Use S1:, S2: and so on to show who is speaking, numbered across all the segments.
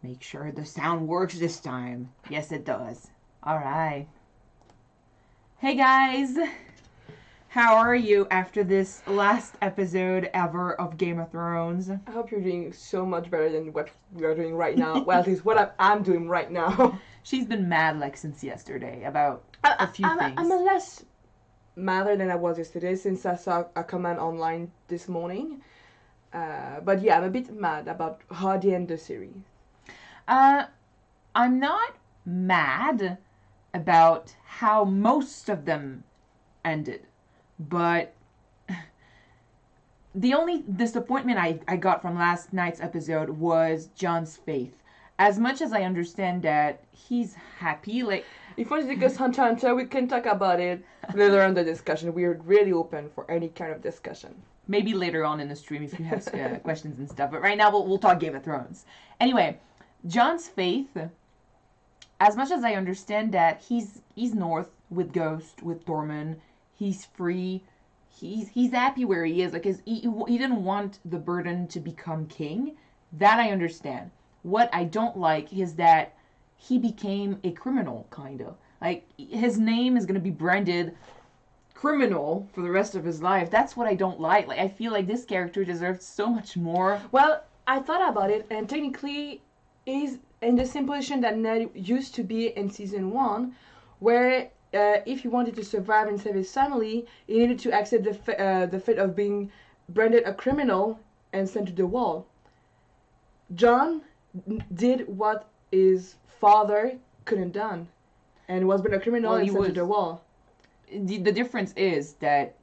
S1: Make sure the sound works this time. Yes, it does. All right. Hey guys, how are you after this last episode ever of Game of Thrones?
S2: I hope you're doing so much better than what we are doing right now. Well, at least what I'm doing right now.
S1: She's been mad like since yesterday about a few things.
S2: I'm less madder than I was yesterday since I saw a comment online this morning. But yeah, I'm a bit mad about how they end the series.
S1: I'm not mad about how most of them ended, but the only disappointment I got from last night's episode was John's faith. As much as I understand that he's happy, like...
S2: If you want to discuss Hunter, we can talk about it later on the discussion. We're really open for any kind of discussion.
S1: Maybe later on in the stream if you have questions and stuff, but right now we'll talk Game of Thrones. Anyway, John's faith, as much as I understand that he's north with Ghost, with Tormund, he's free, he's happy where he is. Like he didn't want the burden to become king. That I understand. What I don't like is that he became a criminal, kind of. Like, his name is going to be branded criminal for the rest of his life. That's what I don't like. Like, I feel like this character deserves so much more.
S2: Well, I thought about it, and technically, he's in the same position that Ned used to be in season 1, where if he wanted to survive and save his family, he needed to accept the fate of being branded a criminal and sent to the wall. John did what his father couldn't done, and was been a criminal and sent to the wall.
S1: The difference is that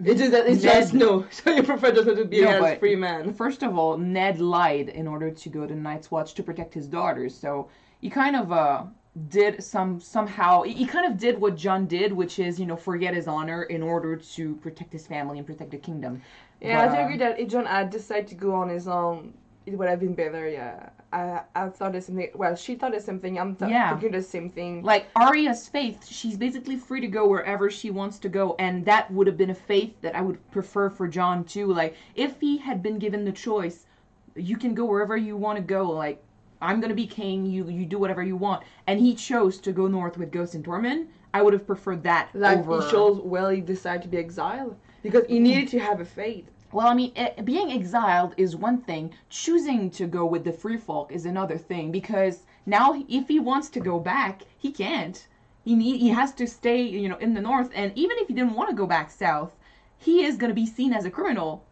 S2: it's just no. So you prefer just to be a free man.
S1: First of all, Ned lied in order to go to Night's Watch to protect his daughters. So he kind of did somehow he kind of did what John did, which is forget his honor in order to protect his family and protect the kingdom.
S2: Yeah, but, I do agree that if John had decided to go on his own, it would have been better. Yeah. I thought the same thing. Well, she thought the same thing. I'm thinking the same thing.
S1: Like, Arya's faith, she's basically free to go wherever she wants to go, and that would have been a faith that I would prefer for John, too. Like, if he had been given the choice, you can go wherever you want to go. Like, I'm going to be king, you do whatever you want. And he chose to go north with Ghost and Tormund. I would have preferred that over...
S2: he chose, he decided to be exiled. Because he needed to have a faith.
S1: Well, I mean, being exiled is one thing. Choosing to go with the free folk is another thing. Because now, if he wants to go back, he can't. He has to stay, in the north. And even if he didn't want to go back south, he is going to be seen as a criminal.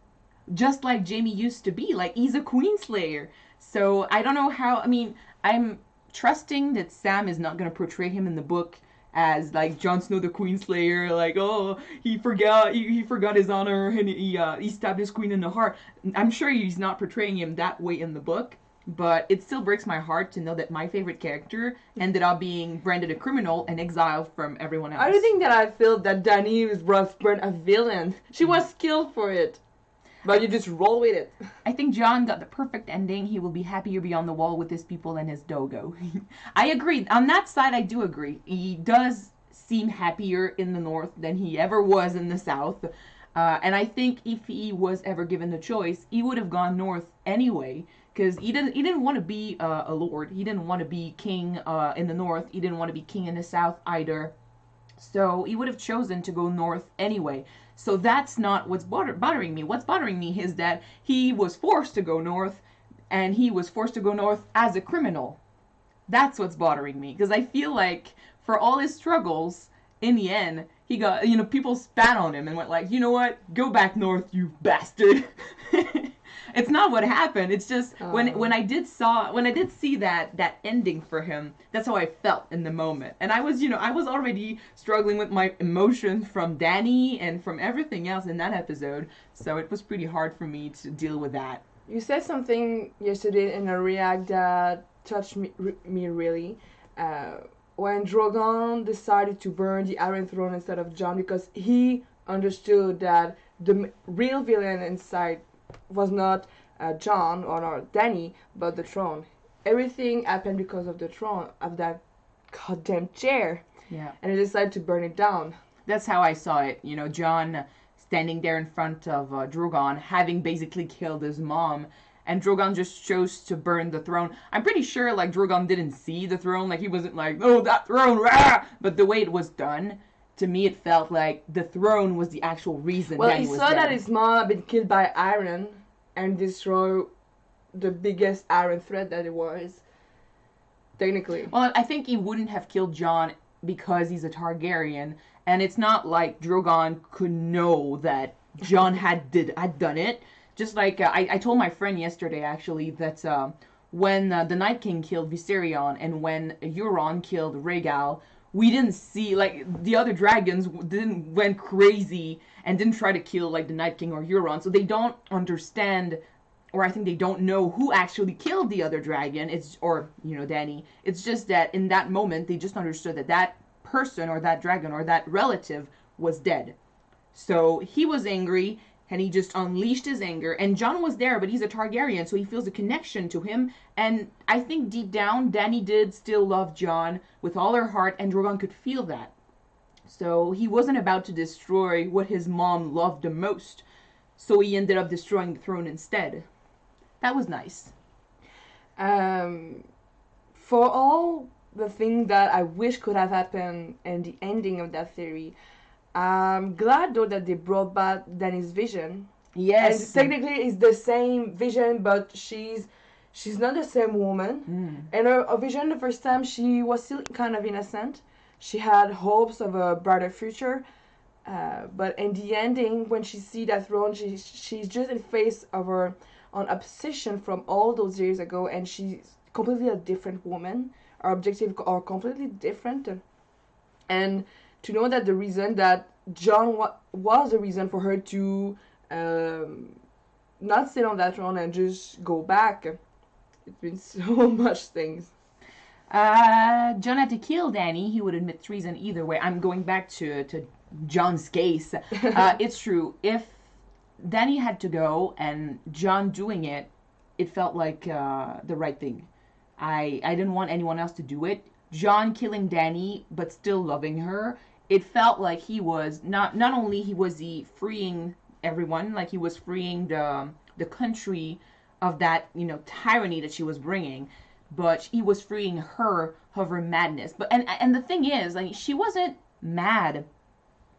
S1: Just like Jaime used to be. Like, he's a queenslayer. So, I don't know how... I mean, I'm trusting that Sam is not going to portray him in the book as like Jon Snow the Queenslayer, like, oh, he forgot his honor and he stabbed his queen in the heart. I'm sure he's not portraying him that way in the book, but it still breaks my heart to know that my favorite character ended up being branded a criminal and exiled from everyone else.
S2: I don't think that I feel that Dany was branded a villain. She was skilled for it. But you just roll with it.
S1: I think John got the perfect ending. He will be happier beyond the wall with his people and his dogo. I agree. On that side, I do agree. He does seem happier in the north than he ever was in the south. And I think if he was ever given the choice, he would have gone north anyway. Because he didn't want to be a lord. He didn't want to be king in the north. He didn't want to be king in the south either. So he would have chosen to go north anyway. So that's not what's bothering me. What's bothering me is that he was forced to go north, and he was forced to go north as a criminal. That's what's bothering me. Because I feel like for all his struggles, in the end, he got, people spat on him and went like, you know what? Go back north, you bastard. It's not what happened. It's just when I did see that ending for him, that's how I felt in the moment. And I was already struggling with my emotions from Dany and from everything else in that episode. So it was pretty hard for me to deal with that.
S2: You said something yesterday in a react that touched me really. When Drogon decided to burn the Iron Throne instead of Jon, because he understood that the real villain inside was not Jon or not Dany, but the throne. Everything happened because of the throne, of that goddamn chair.
S1: Yeah.
S2: And he decided to burn it down.
S1: That's how I saw it. Jon standing there in front of Drogon, having basically killed his mom, and Drogon just chose to burn the throne. I'm pretty sure like Drogon didn't see the throne, like he wasn't like, oh, that throne, rah! But the way it was done, to me it felt like the throne was the actual reason
S2: Well,
S1: Dany
S2: he
S1: was
S2: saw
S1: dead.
S2: that his mom had been killed by iron and destroy the biggest iron threat that it was. Technically.
S1: Well, I think he wouldn't have killed Jon because he's a Targaryen, and it's not like Drogon could know that Jon had done it. Just like I told my friend yesterday, actually, that when the Night King killed Viserion and when Euron killed Rhaegal, we didn't see like the other dragons didn't went crazy and didn't try to kill like the Night King or Euron, so they don't understand, or I think they don't know who actually killed the other dragon. It's or Dany. It's just that in that moment they just understood that that person or that dragon or that relative was dead. So he was angry and he just unleashed his anger. And Jon was there, but he's a Targaryen, so he feels a connection to him. And I think deep down, Dany did still love Jon with all her heart, and Drogon could feel that. So he wasn't about to destroy what his mom loved the most. So he ended up destroying the throne instead. That was nice.
S2: For all the things that I wish could have happened and the ending of that theory, I'm glad though that they brought back Dany's vision.
S1: Yes.
S2: And technically it's the same vision, but she's not the same woman. And her vision the first time, she was still kind of innocent. She had hopes of a brighter future. But in the ending, when she see that throne, she's just in face of her on obsession from all those years ago, and she's completely a different woman. Her objectives are completely different. And to know that the reason that Jon was the reason for her to not sit on that throne and just go back, it's been so much things.
S1: Jon had to kill Dany. He would admit treason either way. I'm going back to Jon's case. It's true. If Dany had to go and Jon doing it, it felt like the right thing. I didn't want anyone else to do it. Jon killing Dany but still loving her, it felt like he was not only was he freeing everyone, like he was freeing the country of that tyranny that she was bringing, but he was freeing her of her madness. But and the thing is, like, she wasn't mad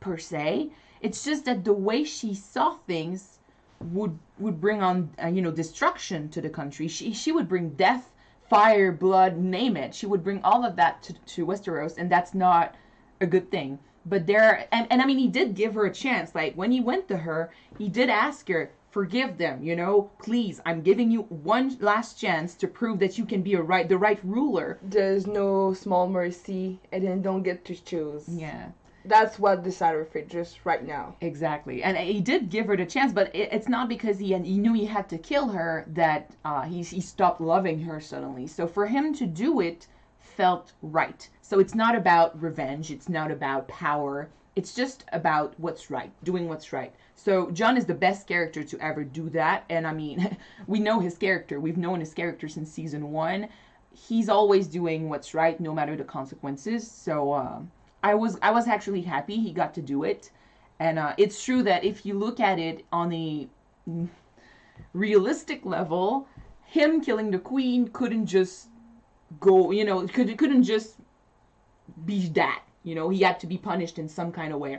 S1: per se. It's just that the way she saw things would bring on destruction to the country. She would bring death, fire, blood, name it. She would bring all of that to Westeros, and that's not a good thing. But and I mean, he did give her a chance. Like, when he went to her, he did ask her, forgive them, please, I'm giving you one last chance to prove that you can be the right ruler.
S2: There's no small mercy, and then don't get to choose.
S1: Yeah.
S2: That's what decided her fate just right now.
S1: Exactly. And he did give her the chance, but it's not because he knew he had to kill her that he stopped loving her suddenly. So for him to do it felt right. So it's not about revenge. It's not about power. It's just about what's right, doing what's right. So Jon is the best character to ever do that. And I mean, we know his character. We've known his character since season 1. He's always doing what's right, no matter the consequences. So I was actually happy he got to do it. And it's true that if you look at it on a realistic level, him killing the queen couldn't just go, couldn't just be that. He had to be punished in some kind of way.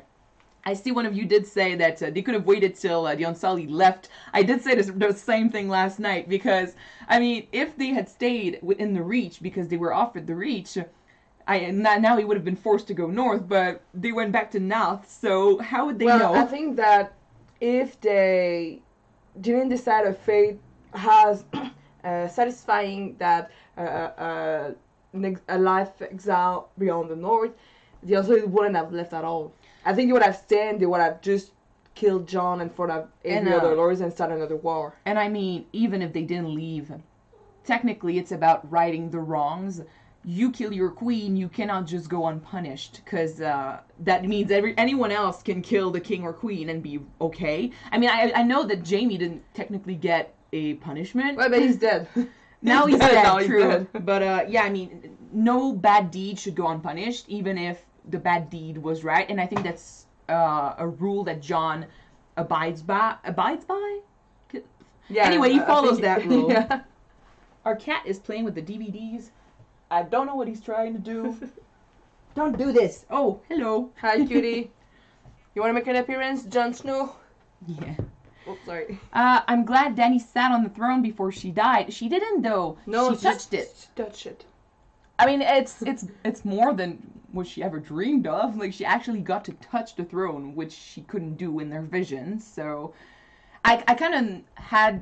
S1: I see one of you did say that they could have waited till the Unsullied left. I did say the same thing last night, because, I mean, if they had stayed within the Reach because they were offered the Reach, now he would have been forced to go north, but they went back to north, so how would they know?
S2: I think that if they didn't decide a fate as satisfying that a life exile beyond the north, they also wouldn't have left at all. I think they would have stayed, they would have just killed Jon in front of every other lords and started another war. And
S1: I mean, even if they didn't leave, technically it's about righting the wrongs. You kill your queen, you cannot just go unpunished, because that means anyone else can kill the king or queen and be okay. I mean, I know that Jaime didn't technically get a punishment.
S2: Well, but he's dead.
S1: Now he's dead, true. But yeah, I mean, no bad deed should go unpunished, even if the bad deed was right. And I think that's a rule that Jon abides by?
S2: Yeah.
S1: Anyway, he
S2: I
S1: follows
S2: think-
S1: that rule.
S2: Yeah.
S1: Our cat is playing with the DVDs. I don't know what he's trying to do. Don't do this. Oh, hello.
S2: Hi, cutie. You want to make an appearance, Jon Snow?
S1: Yeah.
S2: Oh, sorry.
S1: I'm glad Dany sat on the throne before she died. She didn't, though.
S2: No,
S1: she touched it.
S2: She touched it.
S1: I mean, it's more than what she ever dreamed of. Like, she actually got to touch the throne, which she couldn't do in their visions. So, I kind of had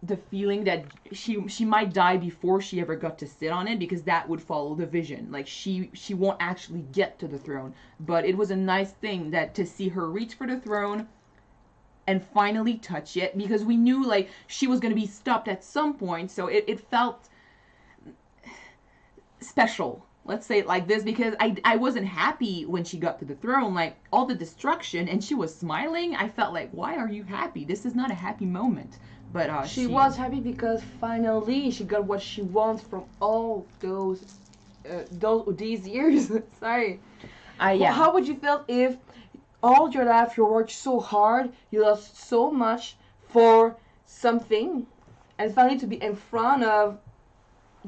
S1: the feeling that she might die before she ever got to sit on it, because that would follow the vision. Like, she won't actually get to the throne. But it was a nice thing that to see her reach for the throne and finally touch it, because we knew like she was going to be stopped at some point. So it felt special, let's say it like this, because I wasn't happy when she got to the throne, like all the destruction, and she was smiling. I felt like, why are you happy? This is not a happy moment. But
S2: she was happy because finally she got what she wants from all these years. Sorry.
S1: Yeah.
S2: How would you feel if all your life you worked so hard, you lost so much for something, and finally to be in front of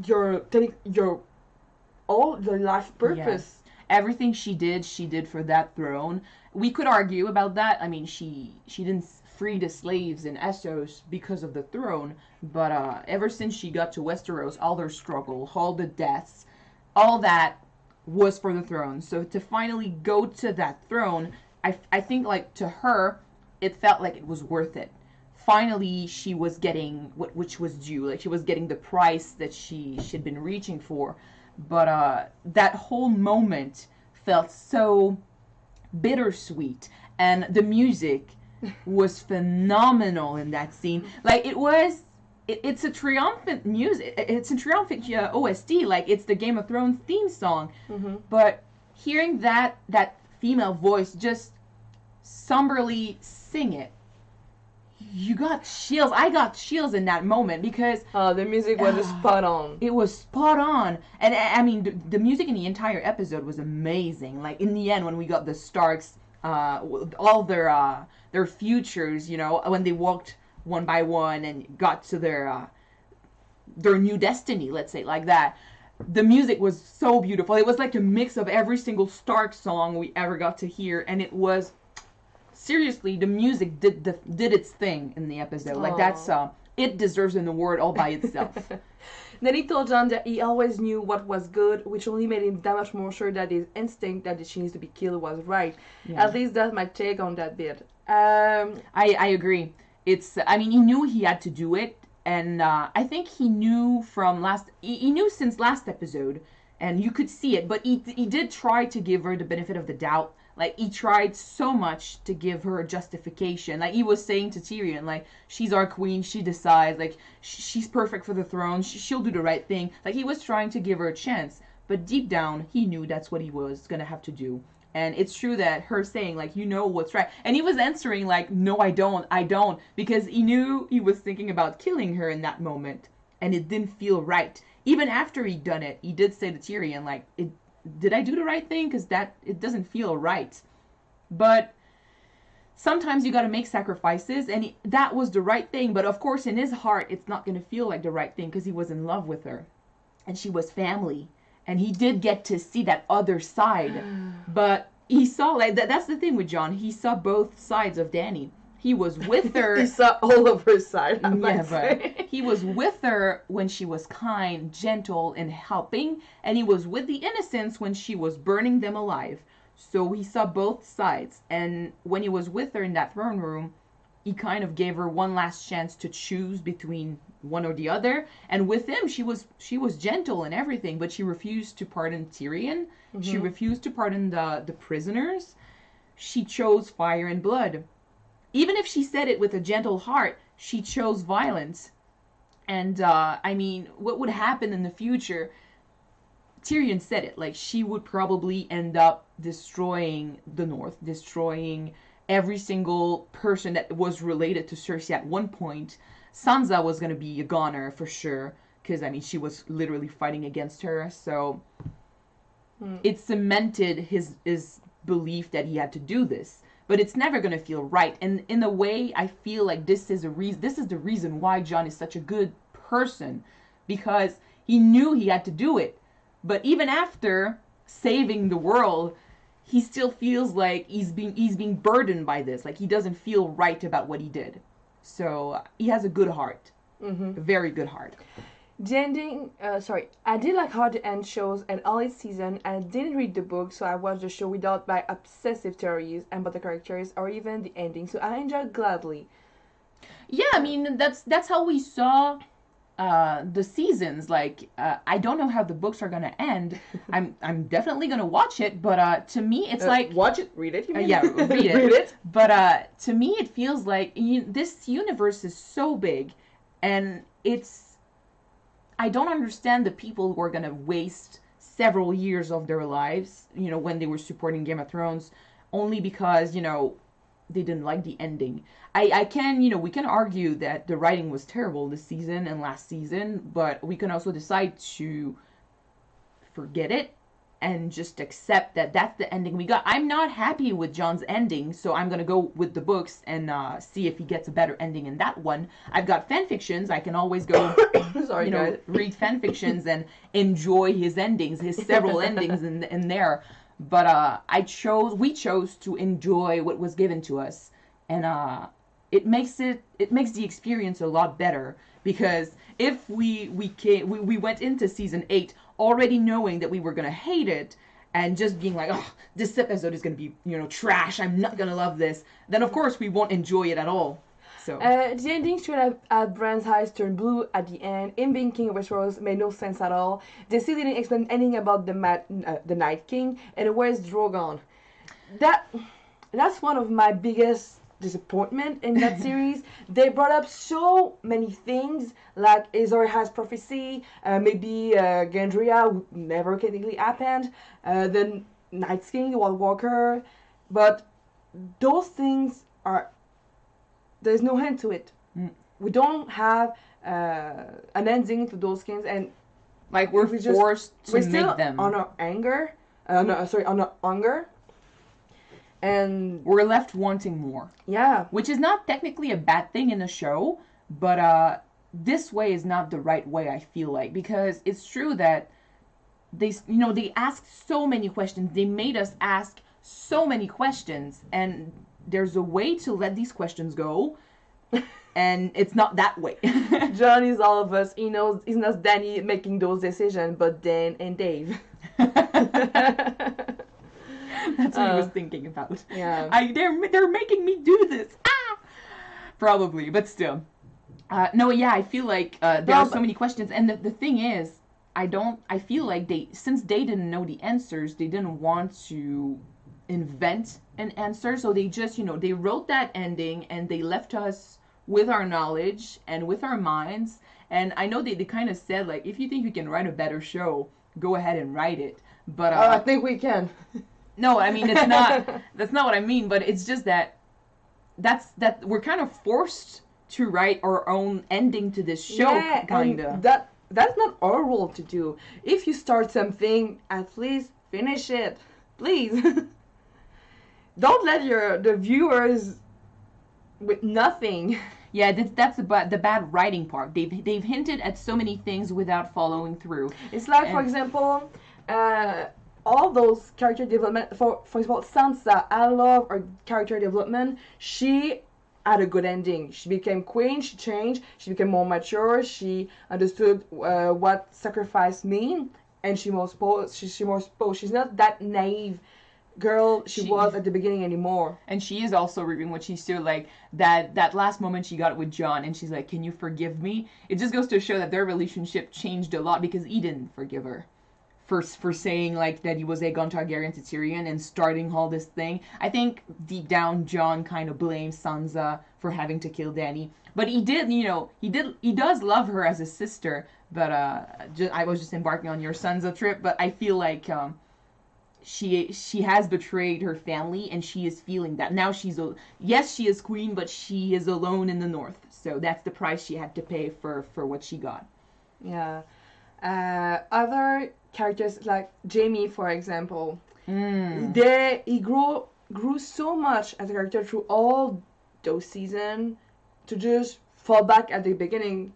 S2: your all your life purpose?
S1: Yeah. Everything she did for that throne. We could argue about that. I mean, she didn't free the slaves in Essos because of the throne, but ever since she got to Westeros, all their struggle, all the deaths, all that was for the throne. So to finally go to that throne, I think like to her, it felt like it was worth it. Finally, she was getting which was due. Like, she was getting the price that she'd been reaching for. But that whole moment felt so bittersweet, and the music was phenomenal in that scene. Like, it's a triumphant music. It's a triumphant OST. Like, it's the Game of Thrones theme song.
S2: Mm-hmm.
S1: But hearing that female voice just somberly sing it, you got chills. I got chills in that moment, because
S2: the music was just spot on.
S1: it was spot on. And I mean, the music in the entire episode was amazing. Like, in the end, when we got the Starks, all their futures, you know, when they walked one by one and got to their new destiny, let's say it like that. The music was so beautiful. It was like a mix of every single Stark song we ever got to hear, and it was seriously, the music did its thing in the episode. Like, that's it deserves an award all by itself.
S2: Then he told Jon that he always knew what was good, which only made him that much more sure that his instinct that she needs to be killed was right.
S1: Yeah.
S2: At least that's my take on that bit.
S1: I agree. I mean, he knew he had to do it, and I think he knew he knew since last episode, and you could see it, but he did try to give her the benefit of the doubt. Like, he tried so much to give her a justification. Like, he was saying to Tyrion, like, she's our queen, she decides, like, she's perfect for the throne, she'll do the right thing. Like, he was trying to give her a chance, but deep down, he knew that's what he was gonna have to do. And it's true that her saying, like, you know what's right. And he was answering, like, no, I don't, because he knew he was thinking about killing her in that moment, and it didn't feel right. Even after he'd done it, he did say to Tyrion, like, did I do the right thing? Because it doesn't feel right. But sometimes you got to make sacrifices, and that was the right thing. But of course, in his heart, it's not going to feel like the right thing, because he was in love with her, and she was family, and he did get to see that other side. But he saw, like, that's the thing with Jon. He saw both sides of Dany. He was with her.
S2: He saw all of her side.
S1: But he was with her when she was kind, gentle, and helping, and he was with the innocents when she was burning them alive. So he saw both sides, and when he was with her in that throne room, he kind of gave her one last chance to choose between one or the other. And with him, she was gentle and everything, but she refused to pardon Tyrion. Mm-hmm. She refused to pardon the prisoners. She chose fire and blood. Even if she said it with a gentle heart, she chose violence. And, I mean, what would happen in the future? Tyrion said it, like, she would probably end up destroying the North, destroying every single person that was related to Cersei at one point. Sansa was going to be a goner for sure, because, I mean, she was literally fighting against her. So it cemented his belief that he had to do this. but it's never going to feel right. And in a way, I feel like this is the reason why John is such a good person, because he knew he had to do it. But even after saving the world, he still feels like he's being burdened by this. Like he doesn't feel right about what he did. So he has a good heart, a very good heart.
S2: The ending, I did like how the end shows and all its season. I didn't read the book, so I watched the show without my obsessive theories about the characters or even the ending. So I enjoyed gladly.
S1: Yeah, I mean that's how we saw the seasons. Like I don't know how the books are gonna end. I'm definitely gonna watch it, but to me it's like
S2: watch it, read it. You mean?
S1: Yeah, read it.
S2: Read it.
S1: But to me it feels like this universe is so big, and I don't understand the people who are gonna waste several years of their lives, when they were supporting Game of Thrones, only because they didn't like the ending. I can, we can argue that the writing was terrible this season and last season, but we can also decide to forget it and just accept that that's the ending we got. I'm not happy with John's ending, so I'm gonna go with the books and see if he gets a better ending in that one. I've got fan fictions. I can always go,
S2: Sorry, guys.
S1: read fan fictions and enjoy his endings, his several endings in there. But we chose to enjoy what was given to us, and it makes the experience a lot better, because if we went into season 8 already knowing that we were gonna hate it and just being like, oh, this episode is gonna be trash, I'm not gonna love this, then of course we won't enjoy it at all. So
S2: the ending should have Bran's eyes turn blue at the end. Him being King of Westeros made no sense at all. They still didn't explain anything about the Night King and where's Drogon. That's one of my biggest disappointment in that series. They brought up so many things, like Azor has prophecy, maybe Gandria would never technically happened, the Night King, the White Walker, but those things there's no end to it. We don't have an ending to those things, and
S1: like we're forced to make them
S2: on our anger. On our hunger. And
S1: we're left wanting more.
S2: Yeah.
S1: Which is not technically a bad thing in a show, but this way is not the right way, I feel like, because it's true that they asked so many questions. They made us ask so many questions, and there's a way to let these questions go, and it's not that way.
S2: John is all of us. He knows it's not Danny making those decisions, but Dan and Dave.
S1: That's what he was thinking about.
S2: Yeah.
S1: They're making me do this. Ah! Probably, but still. No, yeah, I feel like there are so many questions, and the thing is, I feel like since they didn't know the answers, they didn't want to invent an answer, so they just, they wrote that ending, and they left us with our knowledge and with our minds, and I know they kind of said, like, if you think you can write a better show, go ahead and write it, but...
S2: I think we can.
S1: No, I mean, it's not, that's not what I mean, but it's just that we're kind of forced to write our own ending to this show, kind of.
S2: That's not our role to do. If you start something, at least finish it. Please. Don't let the viewers with nothing.
S1: Yeah, that's the bad writing part. They've hinted at so many things without following through.
S2: It's like, for example, all those character development, for example, Sansa, I love her character development. She had a good ending. She became queen, she changed, she became more mature, she understood what sacrifice mean, and she's more exposed. She's not that naive girl she was at the beginning anymore.
S1: And she is also reaping what she's doing, like that last moment she got with Jon, and she's like, can you forgive me? It just goes to show that their relationship changed a lot, because he didn't forgive her for saying like that he was Aegon Targaryen to Tyrion and starting all this thing. I think deep down Jon kind of blames Sansa for having to kill Dany, but he does love her as a sister. But I was just embarking on your Sansa trip, but I feel like she has betrayed her family, and she is feeling that now. She is queen, but she is alone in the north, so that's the price she had to pay for what she got.
S2: Yeah. Other characters like Jaime, for example, he grew grew so much as a character through all those seasons to just fall back at the beginning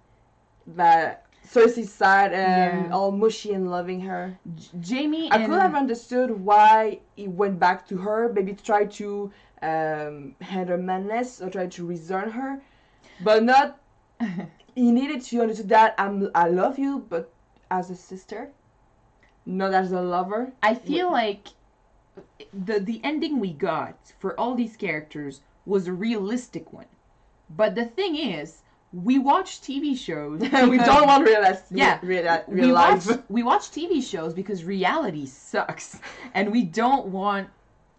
S2: that Cersei's sad and
S1: Yeah.
S2: all mushy and loving her.
S1: Jamie
S2: I could have
S1: and
S2: understood why he went back to her, maybe to try to hand her madness or try to reason her, but not. He needed to understand that I love you, but as a sister, not as a lover.
S1: I feel like the ending we got for all these characters was a realistic one. But the thing is, we watch TV shows.
S2: We
S1: because-
S2: don't want
S1: Yeah,
S2: real life.
S1: we watch TV shows because reality sucks, and we don't want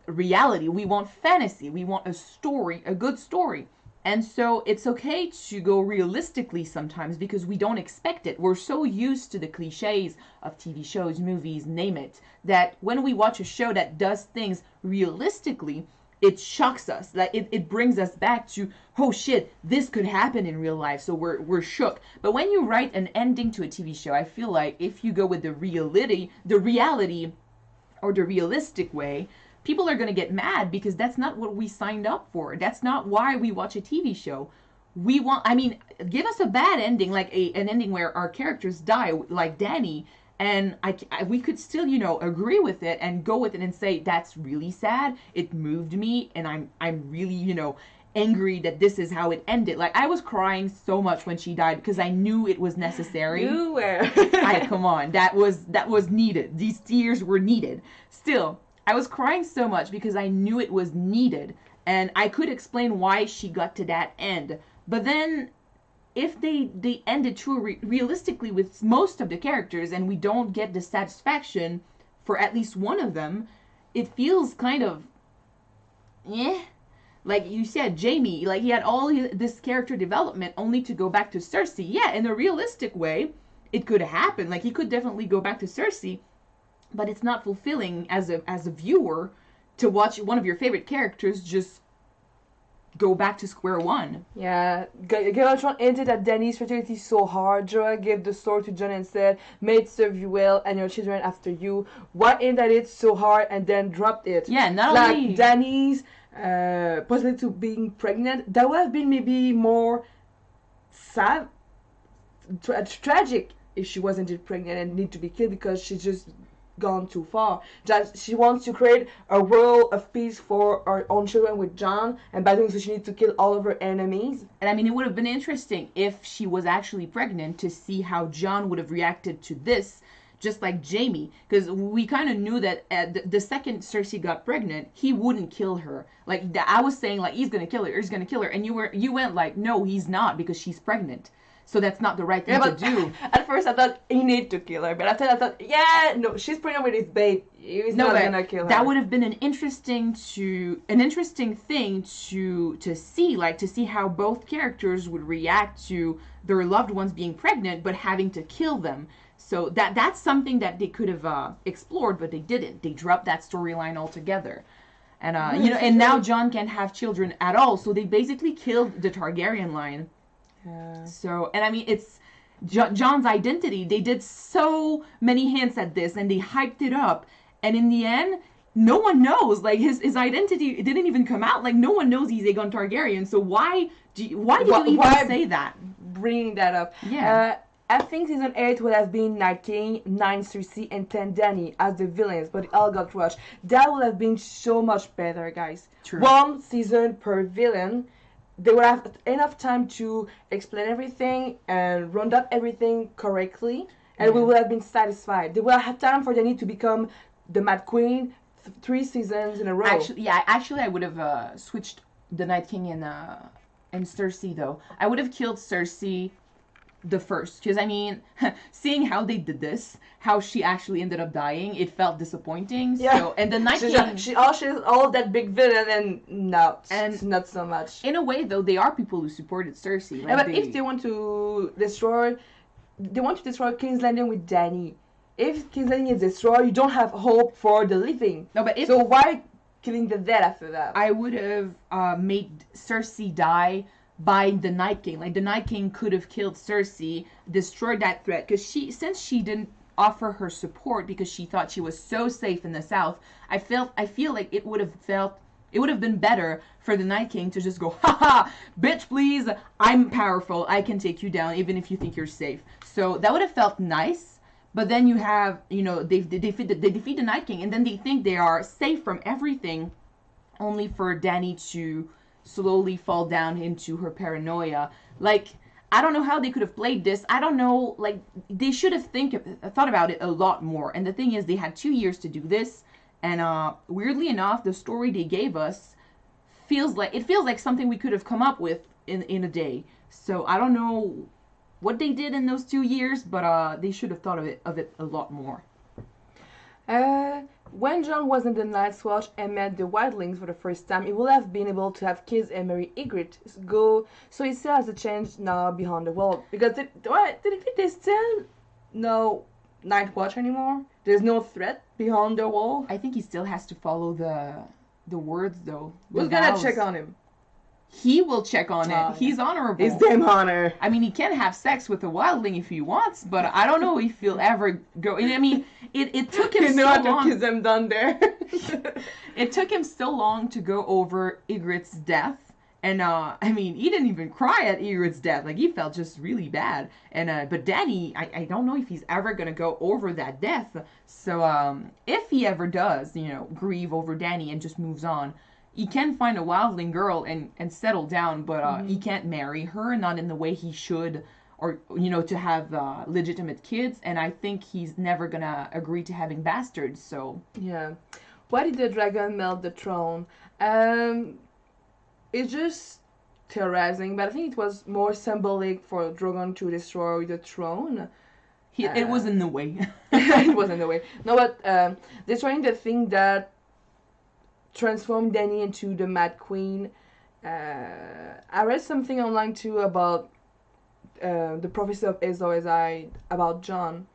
S1: reality. We want fantasy. We want a story, a good story. And so it's okay to go realistically sometimes because we don't expect it. We're so used to the cliches of TV shows, movies, name it, that when we watch a show that does things realistically, it shocks us. Like it brings us back to, oh shit, this could happen in real life. So we're shook. But when you write an ending to a TV show, I feel like if you go with the reality or the realistic way, people are going to get mad because that's not what we signed up for. That's not why we watch a TV show. We want, I mean, give us a bad ending, like an ending where our characters die, like Dany, and we could still, agree with it and go with it and say that's really sad. It moved me, and I'm really, angry that this is how it ended. Like I was crying so much when she died because I knew it was necessary.
S2: You were.
S1: Come on, that was needed. These tears were needed. Still, I was crying so much because I knew it was needed, and I could explain why she got to that end. But then, if they ended too realistically with most of the characters, and we don't get the satisfaction for at least one of them, it feels kind of, like you said, Jamie, like he had all this character development only to go back to Cersei. Yeah, in a realistic way, it could happen. Like he could definitely go back to Cersei, but it's not fulfilling as a viewer to watch one of your favorite characters just go back to square one.
S2: Yeah, Game of Thrones ended at Dany's fertility so hard. Jorah gave the sword to Jon and said, "May it serve you well and your children after you." Why ended it so hard and then dropped it?
S1: Yeah, not
S2: like
S1: only
S2: Dany's possibility to being pregnant, that would have been maybe more sad, tragic if she wasn't pregnant and need to be killed because she's just gone too far. Just she wants to create a world of peace for her own children with Jon, and by doing so she needs to kill all of her enemies.
S1: And I mean, it would have been interesting if she was actually pregnant to see how Jon would have reacted to this, just like Jamie, because we kind of knew that the second Cersei got pregnant, he wouldn't kill her. Like I was saying, like he's gonna kill her, and you went like, no, he's not because she's pregnant. So that's not the right thing to do.
S2: At first I thought he needed to kill her, but after I thought, yeah, no, she's pregnant with his babe. He's not gonna kill her.
S1: That would have been an interesting thing to see, like to see how both characters would react to their loved ones being pregnant, but having to kill them. So that's something that they could have explored, but they didn't. They dropped that storyline altogether. And and now Jon can't have children at all. So they basically killed the Targaryen line.
S2: Yeah.
S1: So, and I mean, it's Jon's identity. They did so many hints at this, and they hyped it up. And in the end, no one knows. Like his identity, it didn't even come out. Like no one knows he's Aegon Targaryen. So why did you even say that?
S2: Bringing that up.
S1: Yeah.
S2: I think season 8 would have been Night King, 9 Cersei, and 10 Dany as the villains, but it all got rushed. That would have been so much better, guys.
S1: True.
S2: One season per villain. They would have enough time to explain everything and round up everything correctly, and we would have been satisfied. They would have had time for Dany to become the Mad Queen 3 seasons in a row.
S1: Actually, I would have switched the Night King and Cersei though. I would have killed Cersei the first, because I mean, seeing how they did this, how she actually ended up dying, it felt disappointing.
S2: Yeah.
S1: So, and the Night King,
S2: she's all that big villain, and no, and not so much.
S1: In a way, though, they are people who supported Cersei. Like
S2: yeah, but if they want to destroy King's Landing with Dany. If King's Landing is destroyed, you don't have hope for the living.
S1: No, but
S2: so why killing the dead after that?
S1: I would have made Cersei die by the Night King. Like the Night King could have killed Cersei, destroyed that threat, because since she didn't offer her support because she thought she was so safe in the South, I feel like it would have felt It would have been better for the Night King to just go, ha ha, bitch, please, I'm powerful, I can take you down, even if you think you're safe. So that would have felt nice. But then you have, they defeat the Night King, and then they think they are safe from everything, only for Dany to slowly fall down into her paranoia. Like, I don't know how they could have played this. I don't know. Like, they should have thought about it a lot more. And the thing is, they had 2 years to do this. And weirdly enough, the story they gave us feels like something we could have come up with in a day. So I don't know what they did in those 2 years, but they should have thought of it a lot more.
S2: When Jon was in the Night's Watch and met the Wildlings for the first time, he would have been able to have kids and marry Ygritte. So he still has a chance now beyond the wall. Because they still no Night Watch anymore? There's no threat beyond the wall?
S1: I think he still has to follow the words, though.
S2: Who's gonna check on him?
S1: He will check on it. He's honorable.
S2: He's damn honor.
S1: I mean, he can have sex with a wildling if he wants, but I don't know if he'll ever go. I mean, it took him so long.
S2: Kiss them done there.
S1: It took him so long to go over Ygritte's death. And, I mean, he didn't even cry at Ygritte's death. Like, he felt just really bad. And, but Dany, I don't know if he's ever going to go over that death. So, if he ever does, grieve over Dany and just moves on, he can find a wildling girl and settle down, but he can't marry her, not in the way he should, or, to have legitimate kids. And I think he's never going to agree to having bastards, so.
S2: Yeah. Why did the dragon melt the throne? It's just theorizing, but I think it was more symbolic for Drogon to destroy the throne.
S1: It was in the way.
S2: It was in the way. No, but destroying the thing that transformed Dany into the Mad Queen. I read something online too about the prophecy of Azor Ahai about Jon.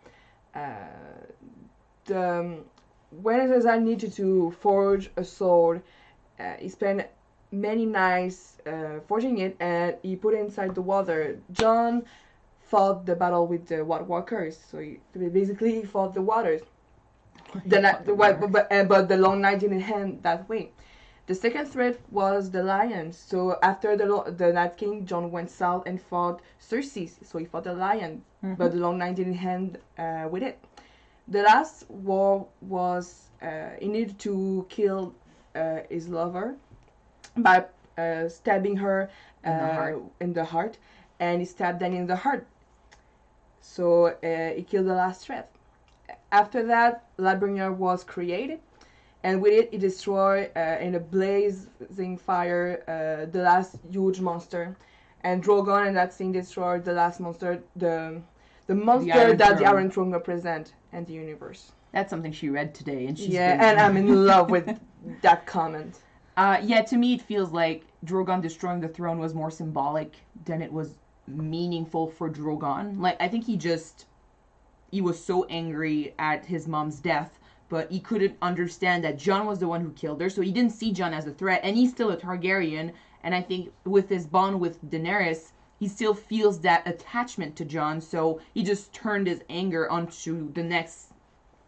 S2: When Azor needed to forge a sword, he spent many nights forging it, and he put it inside the water. Jon fought the battle with the White Walkers, so he basically fought the waters. But the long night didn't end that way. The second threat was the lions. So after the Night King, Jon went south and fought Cersei. So he fought the lion, but the long night didn't end with it. The last war was he needed to kill his lover by stabbing her in the heart, and he stabbed Dany in the heart. So he killed the last threat. After that, Librenior was created, and with it, he destroyed in a blazing fire the last huge monster. And Drogon and that thing destroyed the last monster, the monster that the Iron Throne represent in the universe.
S1: That's something she read today, and she's
S2: and I'm in love with that comment.
S1: To me, it feels like Drogon destroying the throne was more symbolic than it was meaningful for Drogon. Like, I think he was so angry at his mom's death, but he couldn't understand that Jon was the one who killed her, so he didn't see Jon as a threat, and he's still a Targaryen, and I think with his bond with Daenerys, he still feels that attachment to Jon, so he just turned his anger onto the next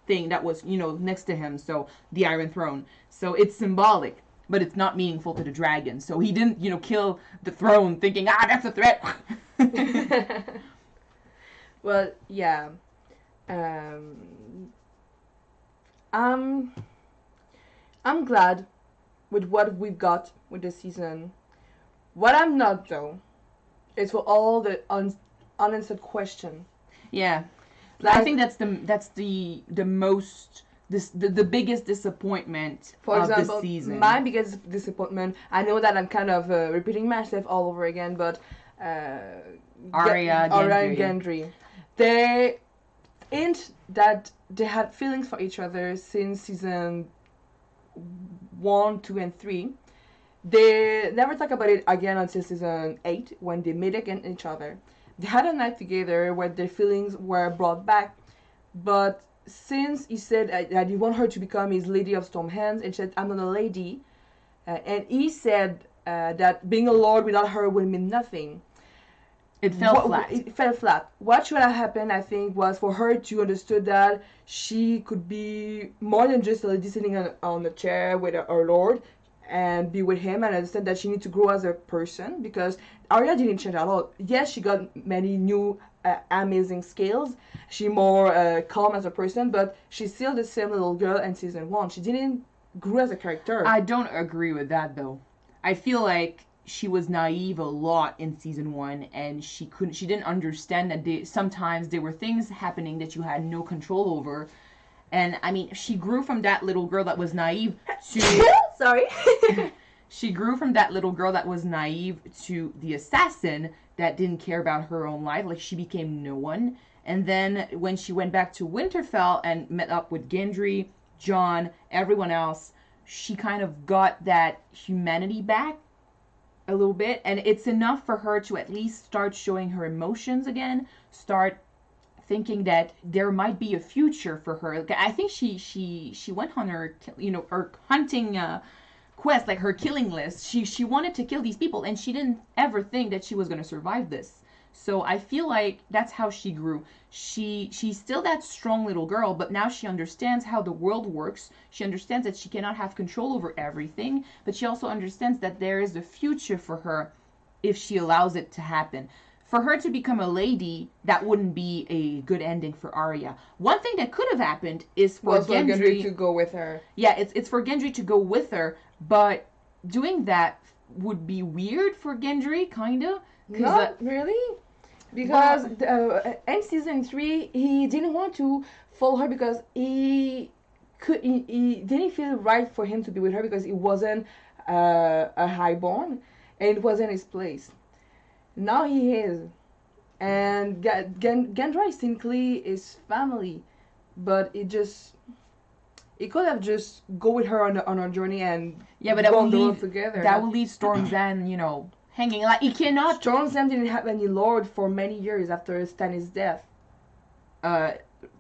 S1: thing that was, next to him, so the Iron Throne. So it's symbolic, but it's not meaningful to the dragon, so he didn't, kill the throne thinking, that's a threat.
S2: Well, yeah. I'm glad with what we've got with this season. What I'm not, though, is for all the unanswered question.
S1: Yeah, I think that's the most the biggest disappointment of the season.
S2: My biggest disappointment. I know that I'm kind of repeating myself all over again, but
S1: Arya and
S2: Gendry, they hint that they had feelings for each other since season 1, 2, and 3. They never talk about it again until season 8 when they meet again each other. They had a night together where their feelings were brought back, but since he said that he wanted her to become his Lady of Stormhands, and she said, I'm not a lady, and he said that being a lord without her would mean nothing.
S1: It fell flat.
S2: It fell flat. What should have happened, I think, was for her to understood that she could be more than just a lady sitting on a chair with her lord. and be with him and understand that she needs to grow as a person because Arya didn't change at all. Yes, she got many new amazing skills. She more calm as a person, but she's still the same little girl in season 1. She didn't grow as a character.
S1: I don't agree with that though. I feel like she was naive a lot in season 1, and she didn't understand that sometimes there were things happening that you had no control over. And I mean, she grew from that little girl that was naive to
S2: Sorry.
S1: she grew from that little girl that was naive to the assassin that didn't care about her own life. Like, she became no one. And then when she went back to Winterfell and met up with Gendry, Jon, everyone else, she kind of got that humanity back a little bit. And it's enough for her to at least start showing her emotions again, start thinking that there might be a future for her. I think she went on her her hunting quest, like her killing list. She wanted to kill these people, and she didn't ever think that she was going to survive this. So I feel like that's how she grew. She's still that strong little girl, but now she understands how the world works. She understands that she cannot have control over everything, but she also understands that there is a future for her if she allows it to happen. For her to become a lady, that wouldn't be a good ending for Arya. One thing that could have happened is for Gendry
S2: to go with her.
S1: Yeah, it's for Gendry to go with her, but doing that would be weird for Gendry, kinda.
S2: Not really, because in season 3 he didn't want to follow her because he didn't feel right for him to be with her because he wasn't a highborn and it wasn't his place. Now he is, and Gendry is technically his family, but it could have just go with her on her journey and
S1: but
S2: go on the road together.
S1: That will leave Storm's End, hanging. Like, he cannot.
S2: Storm's End didn't have any lord for many years after Stannis' death.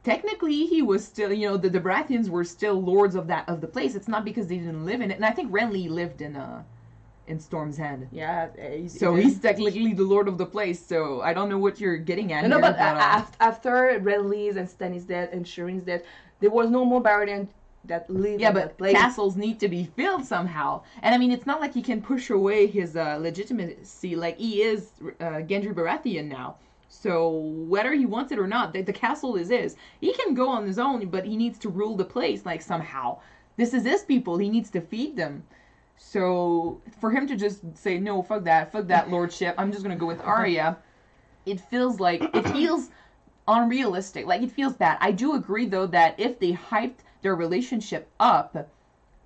S1: Technically, he was still, the Baratheons were still lords of the place. It's not because they didn't live in it, and I think Renly lived in Storm's End.
S2: Yeah.
S1: He's technically the lord of the place, so I don't know what you're getting at.
S2: No, but after Renly's and Stannis' death and Shireen's death, there was no more Baratheon that lived in that place.
S1: Castles need to be filled somehow. And I mean, it's not like he can push away his legitimacy. Like, he is Gendry Baratheon now. So whether he wants it or not, the castle is his. He can go on his own, but he needs to rule the place, like, somehow. This is his people. He needs to feed them. So for him to just say, no, fuck that lordship, I'm just going to go with Arya, it feels unrealistic. Like, it feels bad. I do agree, though, that if they hyped their relationship up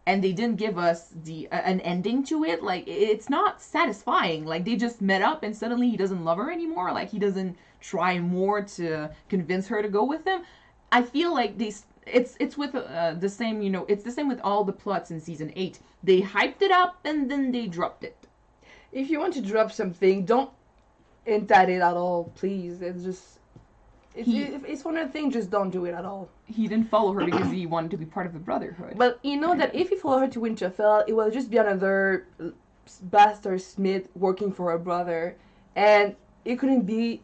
S1: and they didn't give us an ending to it, like, it's not satisfying. Like, they just met up and suddenly he doesn't love her anymore. Like, he doesn't try more to convince her to go with him. I feel like it's with the same, it's the same with all the plots in season 8. They hyped it up and then they dropped it.
S2: If you want to drop something, don't hint at it at all, please. It's one of the things, just don't do it at all.
S1: He didn't follow her because he wanted to be part of the Brotherhood.
S2: But you know that if he followed her to Winterfell, it will just be another bastard Smith working for her brother, and it couldn't be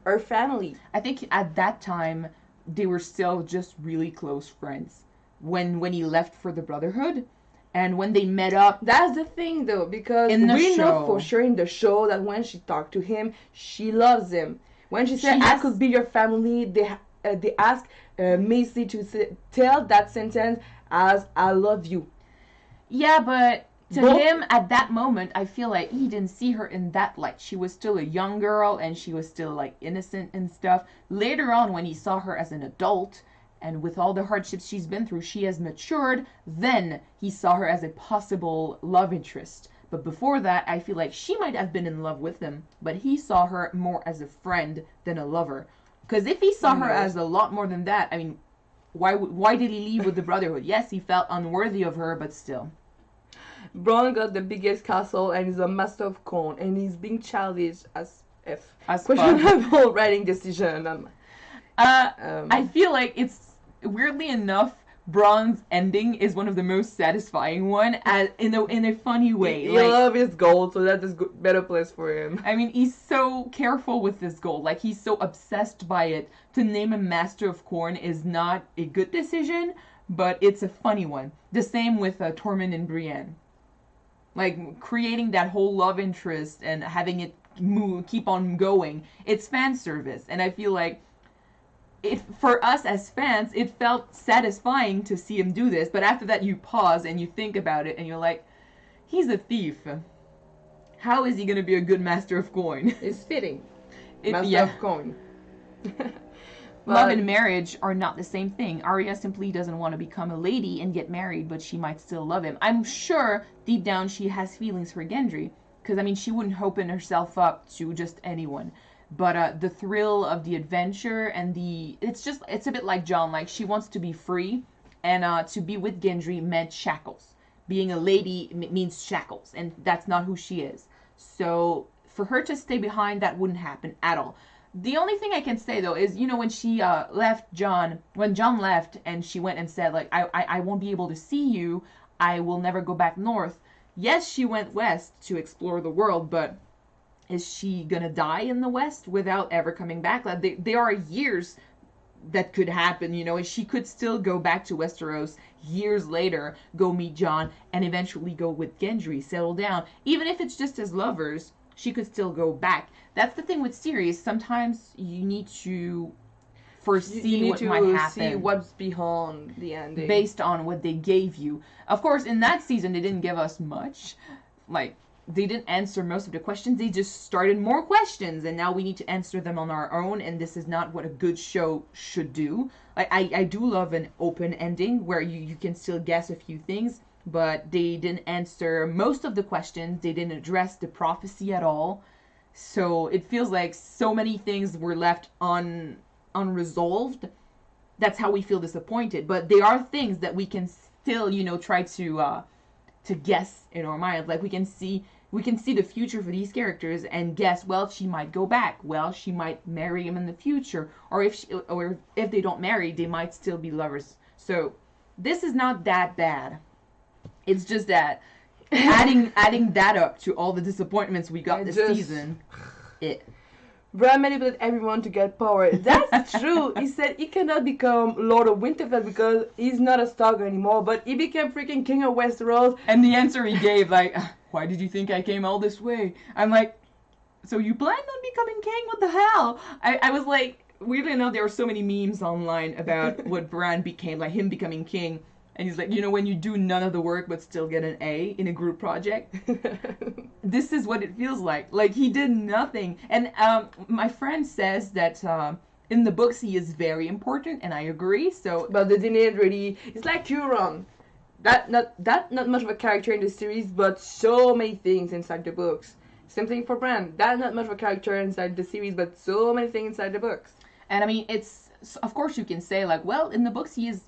S2: her family.
S1: I think at that time, they were still just really close friends when he left for the Brotherhood, and when they met up.
S2: That's the thing, though, because we know for sure in the show that when she talked to him, she loves him. When she said, I could be your family, they asked Macy to tell that sentence as, I love you.
S1: Yeah, but to him, at that moment, I feel like he didn't see her in that light. She was still a young girl, and she was still, like, innocent and stuff. Later on, when he saw her as an adult, and with all the hardships she's been through, she has matured, then he saw her as a possible love interest. But before that, I feel like she might have been in love with him, but he saw her more as a friend than a lover. Because if he saw her as a lot more than that, I mean, why did he leave with the Brotherhood? Yes, he felt unworthy of her, but still.
S2: Bronn got the biggest castle and is a master of corn, and he's being childish as questionable writing decision.
S1: I feel like it's weirdly enough, Bronn's ending is one of the most satisfying one, in a funny way.
S2: He loves his gold, so that's a better place for him.
S1: I mean, he's so careful with this gold. Like, he's so obsessed by it. To name a master of corn is not a good decision, but it's a funny one. The same with Tormund and Brienne. Like creating that whole love interest and having it keep on going. It's fan service, and I feel like it, for us as fans, it felt satisfying to see him do this. But after that, you pause and you think about it, and you're like, he's a thief. How is he gonna be a good master of coin?
S2: It's fitting.
S1: It,
S2: Master
S1: yeah.
S2: of coin.
S1: Love and marriage are not the same thing. Arya simply doesn't want to become a lady and get married, but she might still love him. I'm sure deep down she has feelings for Gendry, because I mean she wouldn't open herself up to just anyone. But the thrill of the adventure and it's a bit like Jon. Like she wants to be free, and to be with Gendry meant shackles. Being a lady means shackles, and that's not who she is. So for her to stay behind, that wouldn't happen at all. The only thing I can say though is, when she left Jon, when Jon left and she went and said like, I won't be able to see you, I will never go back north. Yes, she went west to explore the world, but is she gonna die in the west without ever coming back? Like there are years that could happen, and she could still go back to Westeros years later, go meet Jon, and eventually go with Gendry, settle down. Even if it's just as lovers, she could still go back. That's the thing with series. Sometimes you need to foresee
S2: you need
S1: what
S2: to
S1: might happen.
S2: see what's behind the ending.
S1: Based on what they gave you. Of course, in that season, they didn't give us much. Like, they didn't answer most of the questions. They just started more questions, and now we need to answer them on our own, and this is not what a good show should do. Like, I do love an open ending where you can still guess a few things, but they didn't answer most of the questions. They didn't address the prophecy at all. So it feels like so many things were left unresolved. That's how we feel disappointed. But there are things that we can still, try to guess in our minds. Like we can see the future for these characters and guess, well, she might go back. Well, she might marry him in the future. Or if they don't marry, they might still be lovers. So this is not that bad. It's just that adding that up to all the disappointments we got this season,
S2: Bran manipulated everyone to get power. That's true. He said he cannot become Lord of Winterfell because he's not a Stark anymore, but he became freaking King of Westeros.
S1: And the answer he gave, like, why did you think I came all this way? I'm like, so you planned on becoming king? What the hell? I was like, weirdly enough, there were so many memes online about what Bran became, like him becoming king. And he's like, when you do none of the work but still get an A in a group project? This is what it feels like. Like, he did nothing. And my friend says that in the books he is very important, and I agree. So,
S2: but they didn't really... It's like Euron. Not much of a character in the series, but so many things inside the books. Same thing for Bran. That's not much of a character inside the series, but so many things inside the books.
S1: And I mean, of course you can say like, well, in the books he is,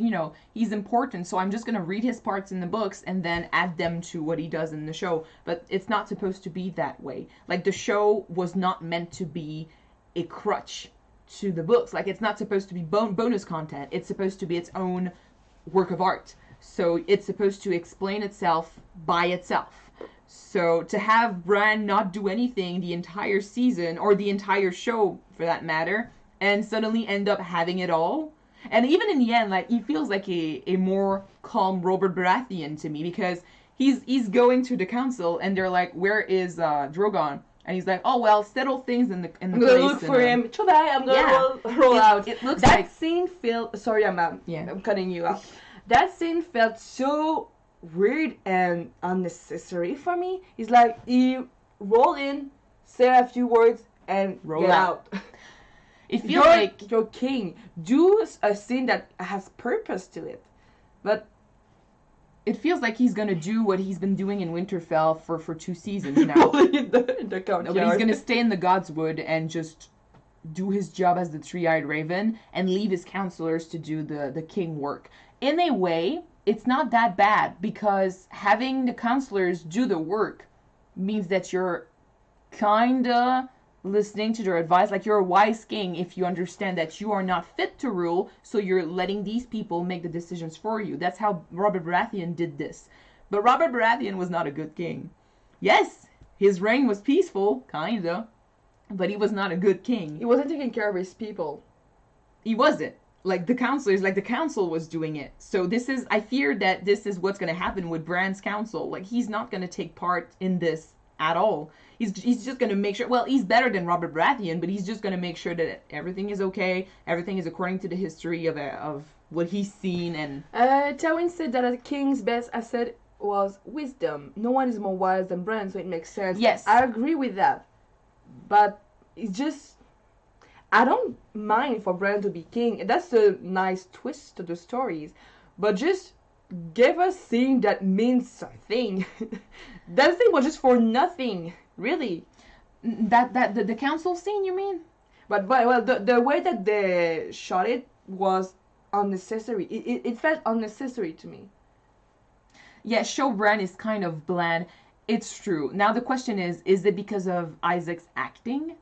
S1: he's important, so I'm just going to read his parts in the books and then add them to what he does in the show. But it's not supposed to be that way. Like, the show was not meant to be a crutch to the books. Like, it's not supposed to be bonus content. It's supposed to be its own work of art. So it's supposed to explain itself by itself. So to have Bran not do anything the entire season, or the entire show for that matter, and suddenly end up having it all. And even in the end, like, he feels like a more calm Robert Baratheon to me, because he's going to the council and they're like, where is Drogon? And he's like, oh well, settle things in the
S2: I'm
S1: place.
S2: gonna look for him. I'm gonna roll out.
S1: It looks
S2: that
S1: like
S2: scene felt. Sorry, I'm cutting you off. That scene felt so weird and unnecessary for me. It's like he roll in, say a few words, and
S1: roll
S2: get out.
S1: It feels like
S2: you're king. Do a scene that has purpose to it. But
S1: it feels like he's gonna do what he's been doing in Winterfell for 2 seasons now.
S2: in the
S1: No, but he's gonna stay in the Godswood and just do his job as the three-eyed raven and leave his counselors to do the king work. In a way, it's not that bad, because having the counselors do the work means that you're kinda listening to their advice. Like, you're a wise king if you understand that you are not fit to rule, so you're letting these people make the decisions for you. That's how Robert Baratheon did this. But Robert Baratheon was not a good king. Yes, his reign was peaceful, kinda, but he was not a good king.
S2: He wasn't taking care of his people.
S1: He wasn't. like the counselors, like the council was doing it. So I fear that this is what's going to happen with Bran's council. Like, he's not going to take part in this at all. He's just going to make sure, well, he's better than Robert Baratheon, but he's just going to make sure that everything is okay, everything is according to the history of what he's seen. And
S2: Tywin said that a king's best asset was wisdom. No one is more wise than Bran, so it makes sense.
S1: Yes.
S2: I agree with that. But it's just, I don't mind for Bran to be king. That's a nice twist to the stories. But just give us scene that means something. That thing was just for nothing, really.
S1: The council scene, you mean?
S2: But well, the way that they shot it was unnecessary. It felt unnecessary to me.
S1: Yeah, show Bran is kind of bland. It's true. Now the question is it because of Isaac's acting?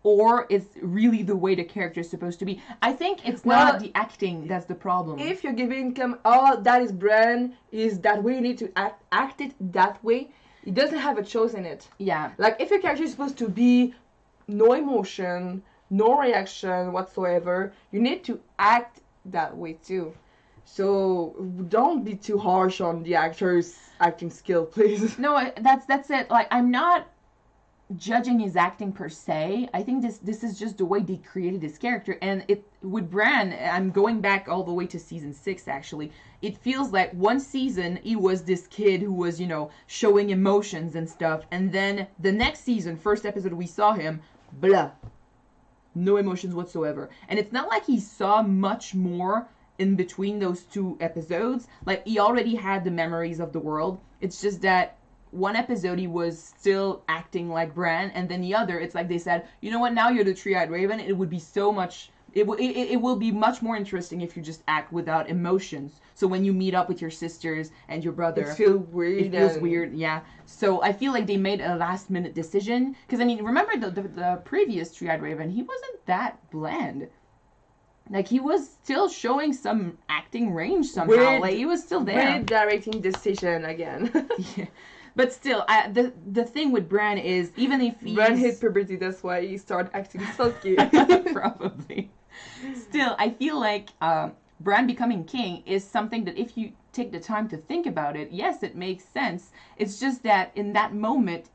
S1: Or it's really the way the character is supposed to be? I think it's not the acting that's the problem.
S2: If you're giving him, oh, that is Bran, is that way, you need to act it that way, he doesn't have a choice in it.
S1: Yeah.
S2: Like, if your character is supposed to be no emotion, no reaction whatsoever, you need to act that way too. So don't be too harsh on the actor's acting skill, please.
S1: No, that's it. Like, I'm not judging his acting per se. I think this is just the way they created his character. And it with Bran, I'm going back all the way to season 6 actually. It feels like one season he was this kid who was, showing emotions and stuff, and then the next season, first episode we saw him, blah. No emotions whatsoever. And it's not like he saw much more in between those two episodes. Like, he already had the memories of the world. It's just that one episode he was still acting like Bran, and then the other, it's like they said, you know what, now you're the three-eyed raven, it would be so much, it will be much more interesting if you just act without emotions. So when you meet up with your sisters and your brother,
S2: it feels weird.
S1: It feels weird, yeah. So I feel like they made a last-minute decision, because I mean, remember the previous three-eyed raven, he wasn't that bland. Like, he was still showing some acting range somehow. Like, he was still there.
S2: Weird directing decision again.
S1: Yeah. But still, the thing with Bran is, even if
S2: Bran hit puberty, that's why he started acting sulky.
S1: Probably. Still, I feel like Bran becoming king is something that if you take the time to think about it, yes, it makes sense. It's just that in that moment,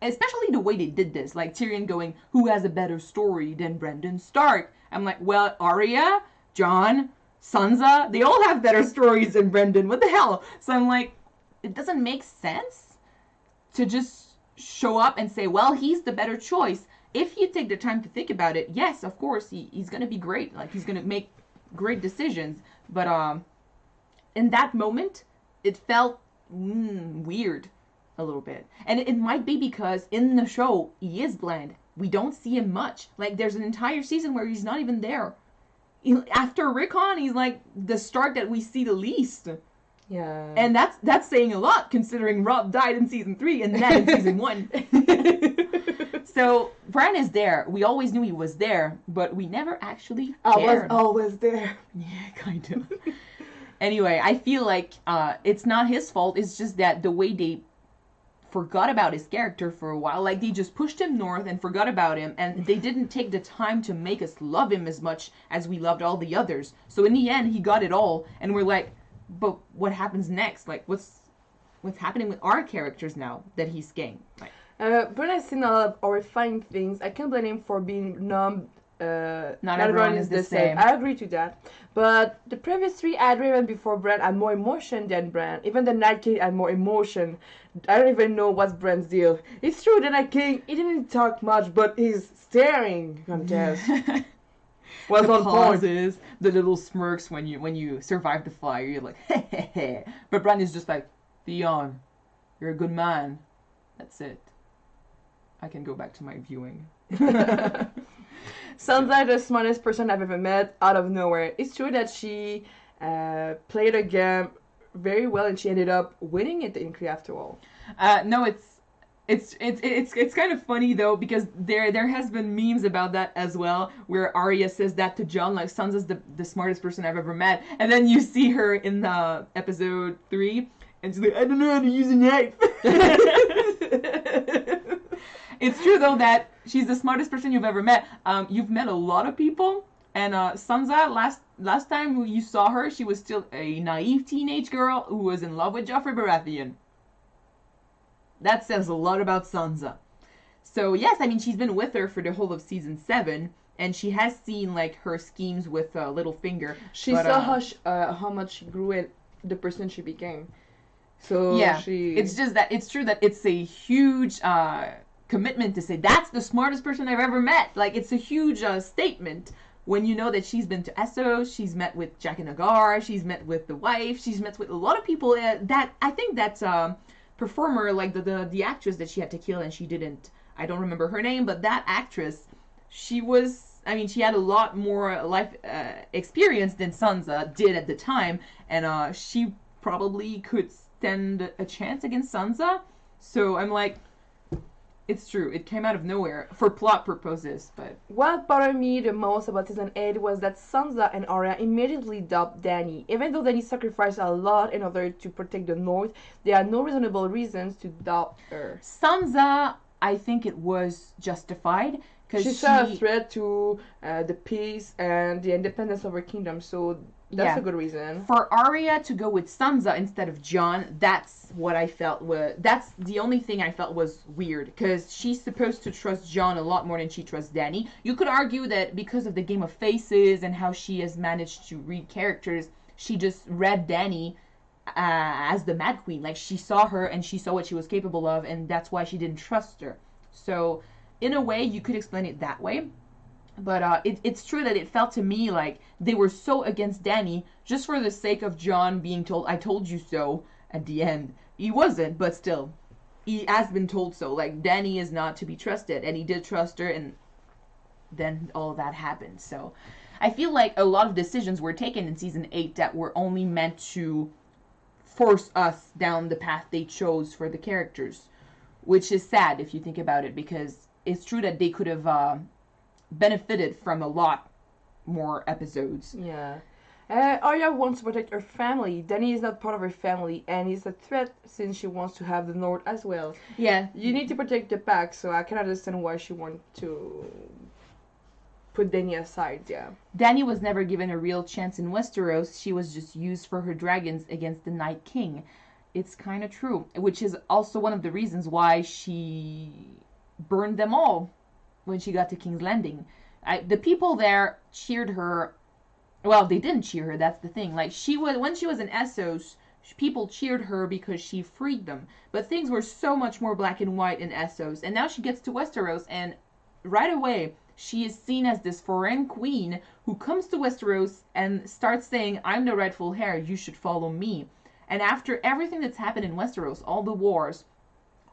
S1: especially the way they did this, like Tyrion going, who has a better story than Brendan Stark? I'm like, well, Arya, Jon, Sansa, they all have better stories than Brendan. What the hell? So I'm like, it doesn't make sense to just show up and say, well, he's the better choice. If you take the time to think about it, yes, of course, he's going to be great. Like, he's going to make great decisions. But in that moment, it felt weird a little bit. And it might be because in the show, he is bland. We don't see him much. Like, there's an entire season where he's not even there. After Rickon, he's like the Stark that we see the least.
S2: Yeah.
S1: And that's saying a lot, considering Robb died in season 3 and then in season 1. So Bran is there. We always knew he was there, but we never actually cared.
S2: I was always there.
S1: Yeah, kind of. Anyway, I feel like it's not his fault. It's just that the way they forgot about his character for a while. Like, they just pushed him north and forgot about him, and they didn't take the time to make us love him as much as we loved all the others. So in the end, he got it all, and we're like, but what happens next? Like, what's happening with our characters now that he's king? Like,
S2: Bran has seen a lot of horrifying things. I can't blame him for being numb.
S1: Not everyone is the same.
S2: I agree to that. But the previous 3 Ad Raven before Bran had more emotion than Bran. Even the Night King had more emotion. I don't even know what's Bran's deal. It's true, the Night King, he didn't talk much, but his staring contest was on
S1: pauses, the little smirks when you survive the fire. You're like, heh. But Bran is just like, Theon, you're a good man. That's it. I can go back to my viewing.
S2: Sounds like the smartest person I've ever met out of nowhere. It's true that she played a game very well and she ended up winning it technically after all.
S1: No, it's kind of funny though, because there has been memes about that as well, where Arya says that to Jon, like, Sansa's the smartest person I've ever met, and then you see her in the episode 3 and she's like, I don't know how to use a knife. It's true though that she's the smartest person you've ever met. You've met a lot of people, And Sansa, last time you saw her, she was still a naive teenage girl who was in love with Joffrey Baratheon. That says a lot about Sansa. So yes, I mean she's been with her for the whole of season 7, and she has seen like her schemes with Littlefinger.
S2: She saw how much she grew and the person she became. So
S1: yeah, it's just that it's true that it's a huge commitment to say that's the smartest person I've ever met. Like it's a huge statement when you know that she's been to Essos, she's met with Jack and Agar, she's met with the wife, she's met with a lot of people. That I think that's performer, like the actress that she had to kill and she didn't. I don't remember her name, but that actress, she was. I mean, she had a lot more life experience than Sansa did at the time, and she probably could stand a chance against Sansa. So I'm like, it's true. It came out of nowhere for plot purposes, but
S2: what bothered me the most about season 8 was that Sansa and Arya immediately dumped Dany. Even though Dany sacrificed a lot in order to protect the North, there are no reasonable reasons to dump her.
S1: Sansa, I think it was justified because
S2: she saw a threat to the peace and the independence of her kingdom, so that's a good reason.
S1: For Arya to go with Sansa instead of Jon, that's what I felt that's the only thing I felt was weird, because she's supposed to trust Jon a lot more than she trusts Dany. You could argue that because of the Game of Faces and how she has managed to read characters, she just read Dany as the Mad Queen. Like she saw her and she saw what she was capable of, and that's why she didn't trust her. So in a way, you could explain it that way. But it's true that it felt to me like they were so against Dany just for the sake of Jon being told, I told you so, at the end. He wasn't, but still. He has been told so. Like, Dany is not to be trusted. And he did trust her, and then all of that happened. So I feel like a lot of decisions were taken in season 8 that were only meant to force us down the path they chose for the characters. Which is sad if you think about it, because it's true that they could have benefited from a lot more episodes.
S2: Yeah. Arya wants to protect her family. Dany is not part of her family, and is a threat since she wants to have the North as well.
S1: Yeah.
S2: You need to protect the pack, so I can understand why she wants to put Dany aside, yeah.
S1: Dany was never given a real chance in Westeros. She was just used for her dragons against the Night King. It's kind of true, which is also one of the reasons why she burned them all when she got to King's Landing. The people there cheered her. Well, they didn't cheer her, that's the thing. Like, when she was in Essos, people cheered her because she freed them. But things were so much more black and white in Essos. And now she gets to Westeros, and right away, she is seen as this foreign queen who comes to Westeros and starts saying, I'm the rightful heir, you should follow me. And after everything that's happened in Westeros, all the wars,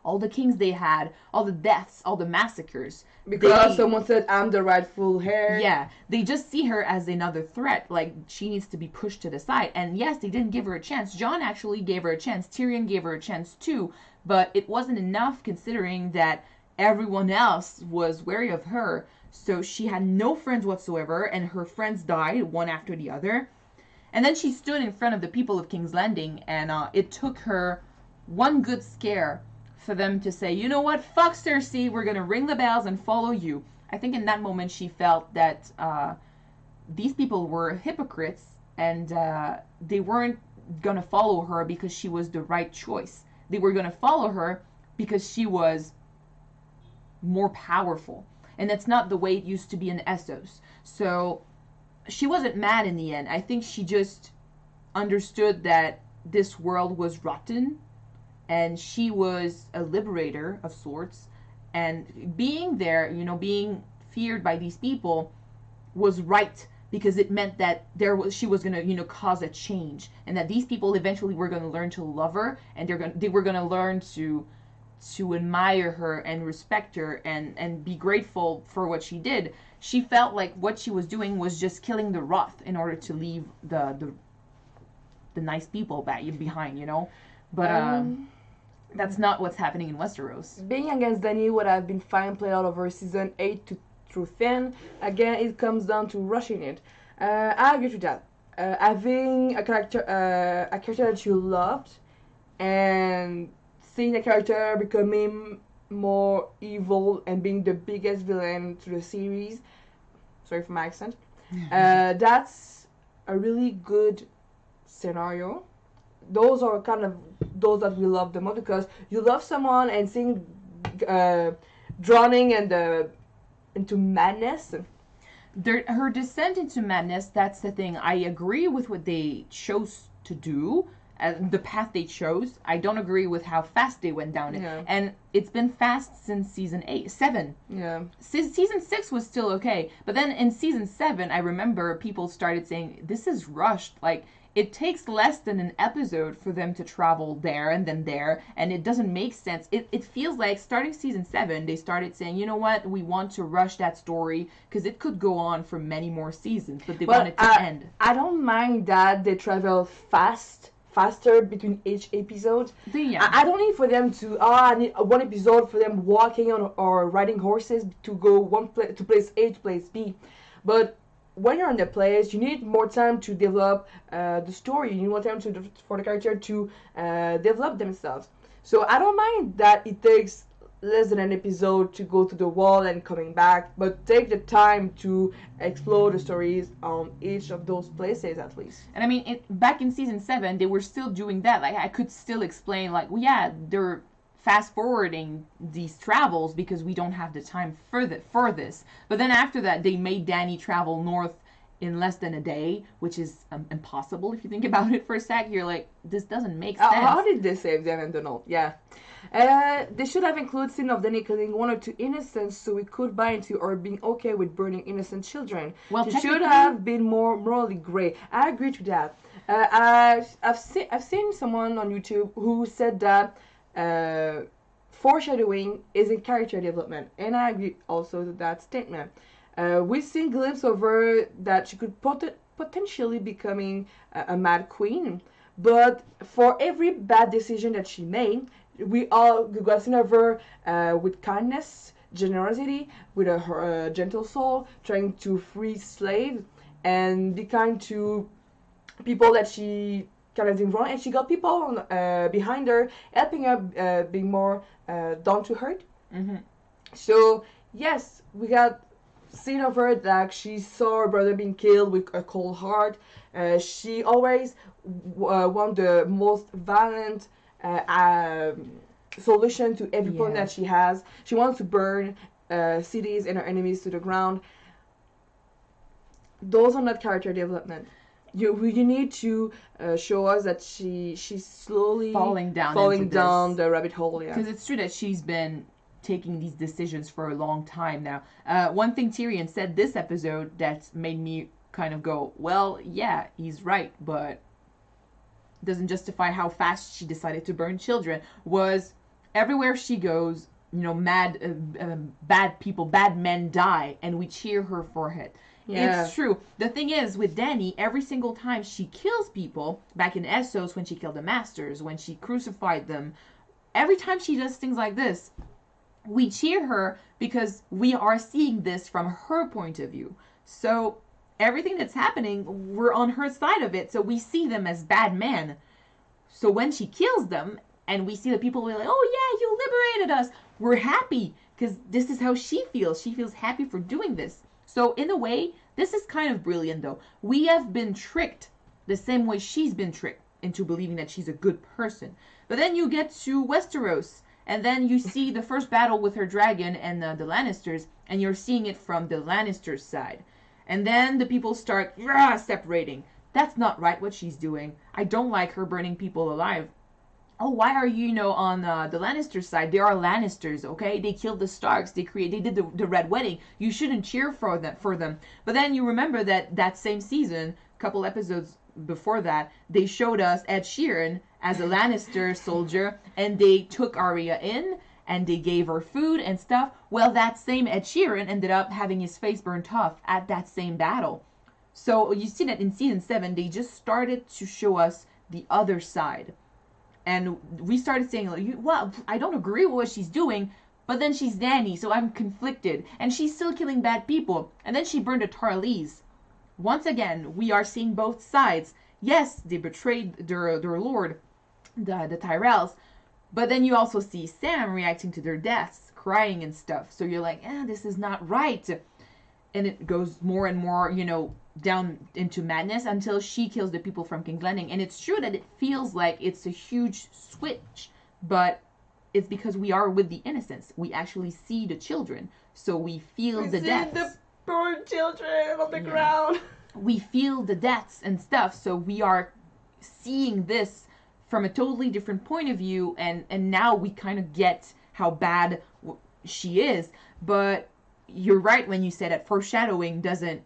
S1: all the kings they had, all the deaths, all the massacres.
S2: Because someone said, I'm the rightful heir.
S1: Yeah, they just see her as another threat. Like, she needs to be pushed to the side. And yes, they didn't give her a chance. Jon actually gave her a chance. Tyrion gave her a chance too. But it wasn't enough considering that everyone else was wary of her. So she had no friends whatsoever, and her friends died one after the other. And then she stood in front of the people of King's Landing, and it took her one good scare for them to say, you know what, fuck Cersei, we're going to ring the bells and follow you. I think in that moment she felt that these people were hypocrites, and they weren't going to follow her because she was the right choice. They were going to follow her because she was more powerful. And that's not the way it used to be in Essos. So she wasn't mad in the end. I think she just understood that this world was rotten, and she was a liberator of sorts, and being there, being feared by these people was right, because it meant that she was going to cause a change, and that these people eventually were going to learn to love her, and they were going to learn to admire her and respect her and be grateful for what she did. She felt like what she was doing was just killing the Roth in order to leave the nice people back behind, but that's not what's happening in Westeros.
S2: Being against Dany would have been fine played out over season 8 through 10. Again, it comes down to rushing it. I agree with that. Having a character that you loved, and seeing the character becoming more evil and being the biggest villain to the series. Sorry for my accent. That's a really good scenario. Those are kind of those that we love the most because you love someone and seeing uh, drowning and into madness.
S1: Her descent into madness, that's the thing. I agree with what they chose to do, the path they chose. I don't agree with how fast they went down it.
S2: Yeah.
S1: And it's been fast since season 8, 7.
S2: Yeah.
S1: Season 6 was still okay. But then in season 7, I remember people started saying, this is rushed. Like, it takes less than an episode for them to travel there and then there, and it doesn't make sense. It feels like starting season 7, they started saying, you know what, we want to rush that story because it could go on for many more seasons, but they want it to end.
S2: I don't mind that they travel faster between each episode.
S1: Yeah.
S2: I don't need for them to I need one episode for them walking on or riding horses to go one place to place A to place B, but when you're in the place, you need more time to develop the story. You need more time for the character to develop themselves. So I don't mind that it takes less than an episode to go to the wall and coming back, but take the time to explore the stories on each of those places at least.
S1: And I mean, back in season 7, they were still doing that. Like, I could still explain, like, well, yeah, they're fast forwarding these travels because we don't have the time for this. But then after that, they made Dany travel north in less than a day, which is impossible if you think about it for a sec. You're like, this doesn't make sense.
S2: How did they save them? I don't know. Yeah. They should have included scene of Dany killing one or two innocents so we could buy into or being okay with burning innocent children.
S1: Well,
S2: they should have been more morally gray. I agree to that. I've seen someone on YouTube who said that foreshadowing is in character development, and I agree also to that statement. We've seen glimpses of her that she could potentially becoming a mad queen, but for every bad decision that she made, we got seen of her with kindness, generosity, with her gentle soul, trying to free slaves and be kind to people that she kind of didn't wrong, and she got people behind her helping her being more down to earth.
S1: Mm-hmm.
S2: So yes, we got seen of her that she saw her brother being killed with a cold heart. She always want the most violent solution to every problem that she has. She wants to burn cities and her enemies to the ground. Those are not character development. You need to show us that she's slowly
S1: falling down
S2: the rabbit hole. Yeah,
S1: because it's true that she's been taking these decisions for a long time now. One thing Tyrion said this episode that's made me kind of go, well, yeah, he's right, but doesn't justify how fast she decided to burn children, was everywhere she goes, bad people, bad men die, and we cheer her for it. Yeah. It's true. The thing is, with Dany, every single time she kills people, back in Essos when she killed the Masters, when she crucified them, every time she does things like this, we cheer her because we are seeing this from her point of view. So everything that's happening, we're on her side of it, so we see them as bad men. So when she kills them, and we see the people like, oh yeah, you liberated us, we're happy, because this is how she feels. She feels happy for doing this. So in a way, this is kind of brilliant though. We have been tricked the same way she's been tricked into believing that she's a good person. But then you get to Westeros, and then you see the first battle with her dragon and the Lannisters, and you're seeing it from the Lannisters' side. And then the people start separating. That's not right what she's doing. I don't like her burning people alive. Oh, why are you, on the Lannister side? They are Lannisters, okay? They killed the Starks. They did the Red Wedding. You shouldn't cheer for them. But then you remember that same season, a couple episodes before that, they showed us Ed Sheeran as a Lannister soldier, and they took Arya in, and they gave her food and stuff. Well, that same Ed Sheeran ended up having his face burnt off at that same battle. So you see that in season 7, they just started to show us the other side. And we started saying, well, I don't agree with what she's doing, but then she's Dany, so I'm conflicted. And she's still killing bad people. And then she burned a Tarlese. Once again, we are seeing both sides. Yes, they betrayed their lord, the Tyrells, but then you also see Sam reacting to their deaths, crying and stuff. So you're like, this is not right. And it goes more and more, down into madness until she kills the people from King's Landing. And it's true that it feels like it's a huge switch, but it's because we are with the innocents. We actually see the children, so we feel the deaths.
S2: The poor children on the ground.
S1: We feel the deaths and stuff, so we are seeing this from a totally different point of view, and now we kind of get how bad she is. But you're right when you said that foreshadowing doesn't,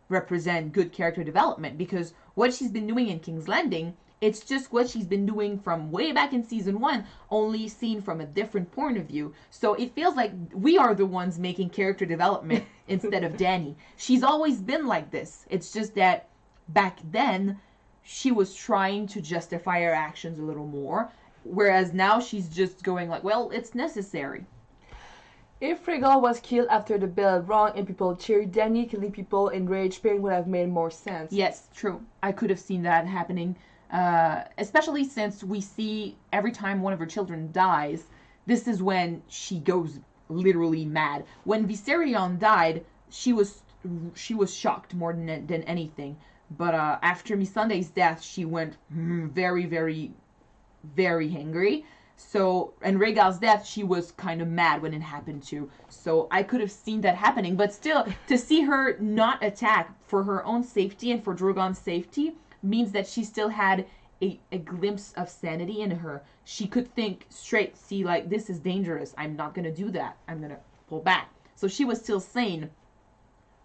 S1: represent good character development, because what she's been doing in King's Landing, it's just what she's been doing from way back in season 1, only seen from a different point of view. So it feels like we are the ones making character development instead of Dany. She's always been like this. It's just that back then she was trying to justify her actions a little more, whereas now she's just going like, well, it's necessary.
S2: If Rhaegal was killed after the bell rang and people cheered, Dany killing people in rage pain would have made more sense.
S1: Yes, true. I could have seen that happening, especially since we see every time one of her children dies, this is when she goes literally mad. When Viserion died, she was shocked more than anything. But after Missandei's death, she went very, very, very angry. So, and Rhaegal's death, she was kind of mad when it happened too. So I could have seen that happening. But still, to see her not attack for her own safety and for Drogon's safety means that she still had a glimpse of sanity in her. She could think straight, see, like, this is dangerous. I'm not going to do that. I'm going to pull back. So she was still sane.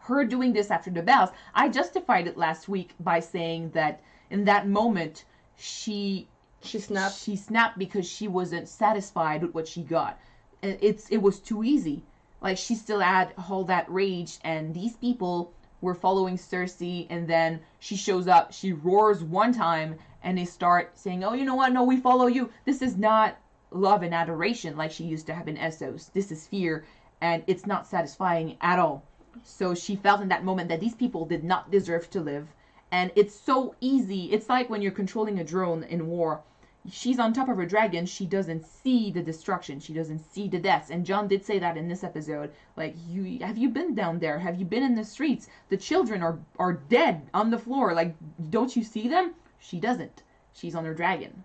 S1: Her doing this after the bells, I justified it last week by saying that in that moment, she snapped. She snapped because she wasn't satisfied with what she got. It was too easy. Like, she still had all that rage, and these people were following Cersei, and then she shows up, she roars one time, and they start saying, oh, you know what, no, we follow you. This is not love and adoration like she used to have in Essos. This is fear, and it's not satisfying at all. So she felt in that moment that these people did not deserve to live, and it's so easy. It's like when you're controlling a drone in war. She's on top of her dragon, she doesn't see the destruction, she doesn't see the deaths. And Jon did say that in this episode, like, have you been down there? Have you been in the streets? The children are dead on the floor. Like, don't you see them? She doesn't. She's on her dragon.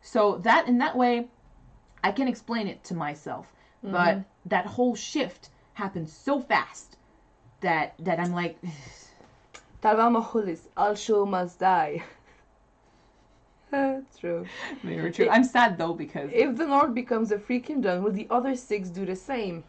S1: So that, in that way, I can explain it to myself. Mm-hmm. But that whole shift happened so fast that I'm like,
S2: Talvamahulis, also must die. True.
S1: Very true. I'm sad though, because
S2: if the North becomes a free kingdom, will the other 6 do the same?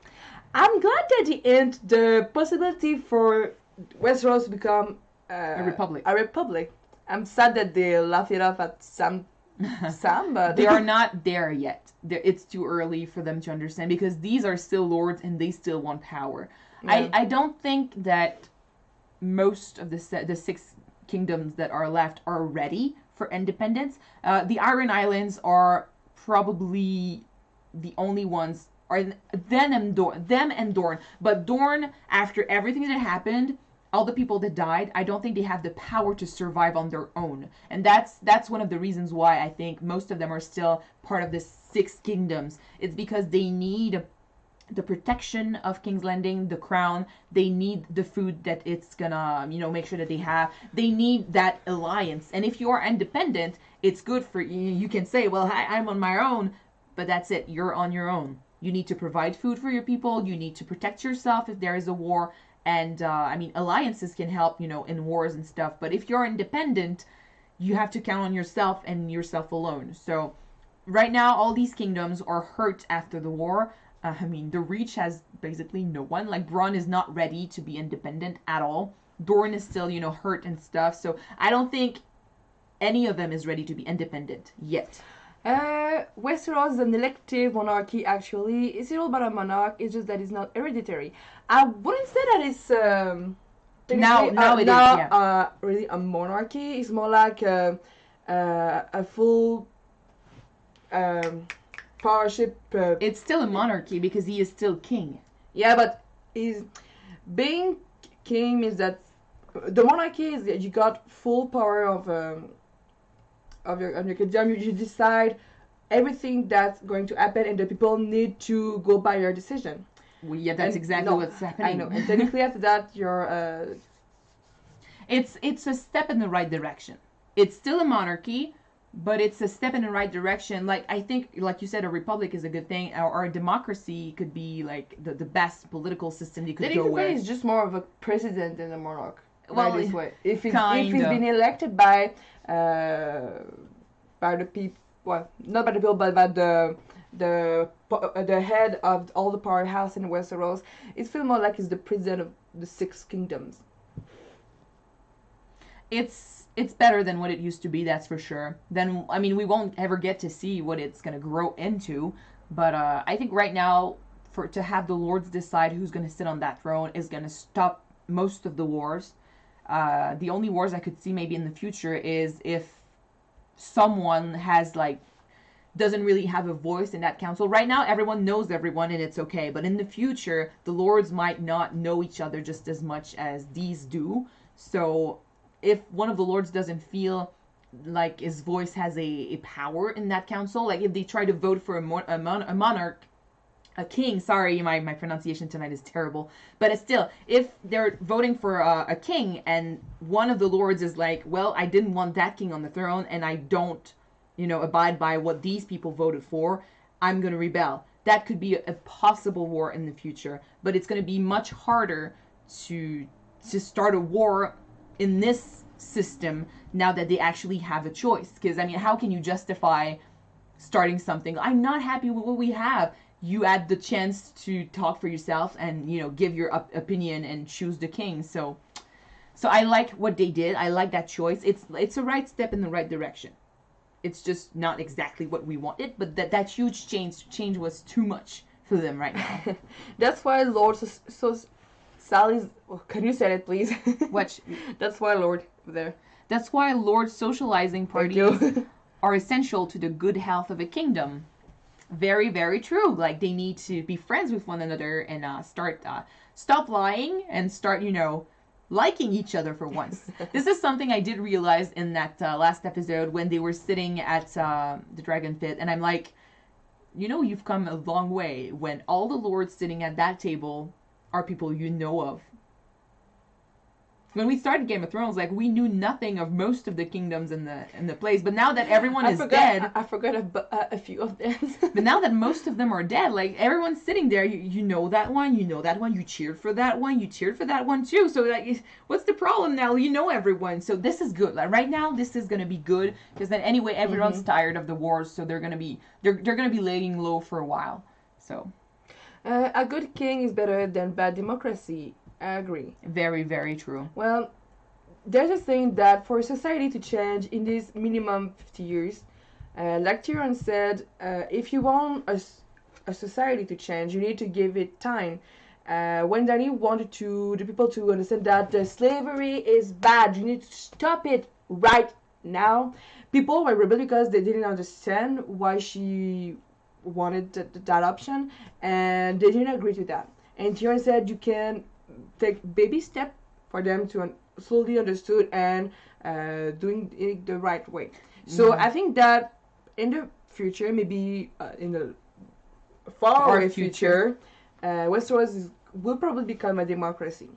S2: I'm glad that the end, the possibility for Westeros to become
S1: a republic.
S2: I'm sad that they laugh it off at some, but
S1: they are not there yet. It's too early for them to understand, because these are still lords and they still want power. Yeah. I don't think that most of the 6 kingdoms that are left are ready for independence. The Iron Islands are probably the only ones, are them and Dorne. But Dorne, after everything that happened, all the people that died, I don't think they have the power to survive on their own. And that's one of the reasons why I think most of them are still part of the 6 kingdoms. It's because they need the protection of King's Landing, the crown. They need the food that it's gonna, make sure that they have. They need that alliance. And if you are independent, it's good for you. You can say, well, I'm on my own, but that's it. You're on your own. You need to provide food for your people. You need to protect yourself if there is a war. And, alliances can help, in wars and stuff. But if you're independent, you have to count on yourself and yourself alone. So right now, all these kingdoms are hurt after the war. The Reach has basically no one. Like, Bronn is not ready to be independent at all. Dorne is still, hurt and stuff. So I don't think any of them is ready to be independent yet.
S2: Westeros is an elective monarchy, actually. It's all about a monarch. It's just that it's not hereditary. I wouldn't say that it's now really a monarchy. It's more like a full powership.
S1: It's still a monarchy because he is still king.
S2: Yeah, but being king means that the monarchy is that you got full power of your kingdom. You decide everything that's going to happen, and the people need to go by your decision.
S1: Well, yeah, that's exactly what's happening.
S2: I know. And technically, after that, you're
S1: It's a step in the right direction. It's still a monarchy, but it's a step in the right direction. Like I think, like you said, a republic is a good thing, or a democracy could be like the best political system you could go
S2: Technically,
S1: with.
S2: it's just more of a president than a monarch.
S1: Well,
S2: By this way, if he's
S1: kinda.
S2: been elected by the people, well, not by the people, but by the head of all the powerhouse in Westeros, it feels more like he's the president of the Six Kingdoms.
S1: It's better than what it used to be, that's for sure. Then I mean, we won't ever get to see what it's gonna grow into, but I think right now, for to have the lords decide who's gonna sit on that throne is gonna stop most of the wars. The only wars I could see maybe in the future is if someone has like doesn't really have a voice in that council. Right now, everyone knows everyone and it's okay. But in the future, the lords might not know each other just as much as these do. So if one of the lords doesn't feel like his voice has a power in that council, like if they try to vote for a monarch, a king, sorry, my pronunciation tonight is terrible, but it's still, if they're voting for a king and one of the lords is like, well, I didn't want that king on the throne and I don't, abide by what these people voted for, I'm going to rebel. That could be a possible war in the future, but it's going to be much harder to start a war in this system now that they actually have a choice. Because, I mean, how can you justify starting something? I'm not happy with what we have. You had the chance to talk for yourself and, give your opinion and choose the king. So I like what they did. I like that choice. It's a right step in the right direction. It's just not exactly what we wanted, but that huge change was too much for them right now.
S2: That's why Lord Sally's. Oh, can you say it, please?
S1: What?
S2: That's why Lord there.
S1: That's why Lord socializing parties are essential to the good health of a kingdom. Very, very true. Like they need to be friends with one another and stop lying and start, liking each other for once. This is something I did realize in that last episode when they were sitting at the Dragon Pit, and I'm like, you've come a long way when all the lords sitting at that table are people you know of. When we started Game of Thrones, like we knew nothing of most of the kingdoms in the place, but now that everyone is dead,
S2: I forgot a few of them.
S1: but now that most of them are dead, like everyone's sitting there, you know that one, you cheered for that one, you cheered for that one too. So like, what's the problem now? You know everyone, so this is good. Like right now, this is gonna be good because then anyway, everyone's tired of the wars, so they're gonna be laying low for a while. So
S2: a good king is better than bad democracy. I agree.
S1: Very, very true.
S2: Well, there's a saying that for society to change in this minimum 50 years, like Tyrion said, if you want a society to change, you need to give it time. When Danny wanted the people to understand that the slavery is bad, you need to stop it right now. People were rebel because they didn't understand why she wanted that option, and they didn't agree to that. And Tyrion said you can take baby step for them to slowly understood and doing it the right way. So I think that in the future, maybe in the far away future, Westeros will probably become a democracy.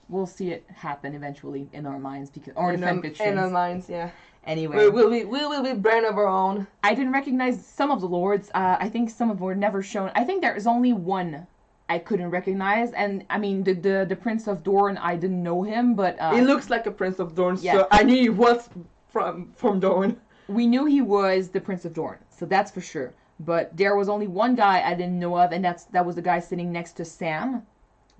S1: We'll see it happen eventually in our minds, because or in fan fictions.
S2: In our minds, yeah.
S1: Anyway,
S2: we will be brand of our own.
S1: I didn't recognize some of the lords. I think some of them were never shown. I think there is only one I couldn't recognize, and I mean the Prince of Dorne, I didn't know him, but
S2: he looks like a Prince of Dorne, yeah. So I knew he was from Dorne.
S1: We knew he was the Prince of Dorne, so that's for sure. But there was only one guy I didn't know of, and that was the guy sitting next to Sam.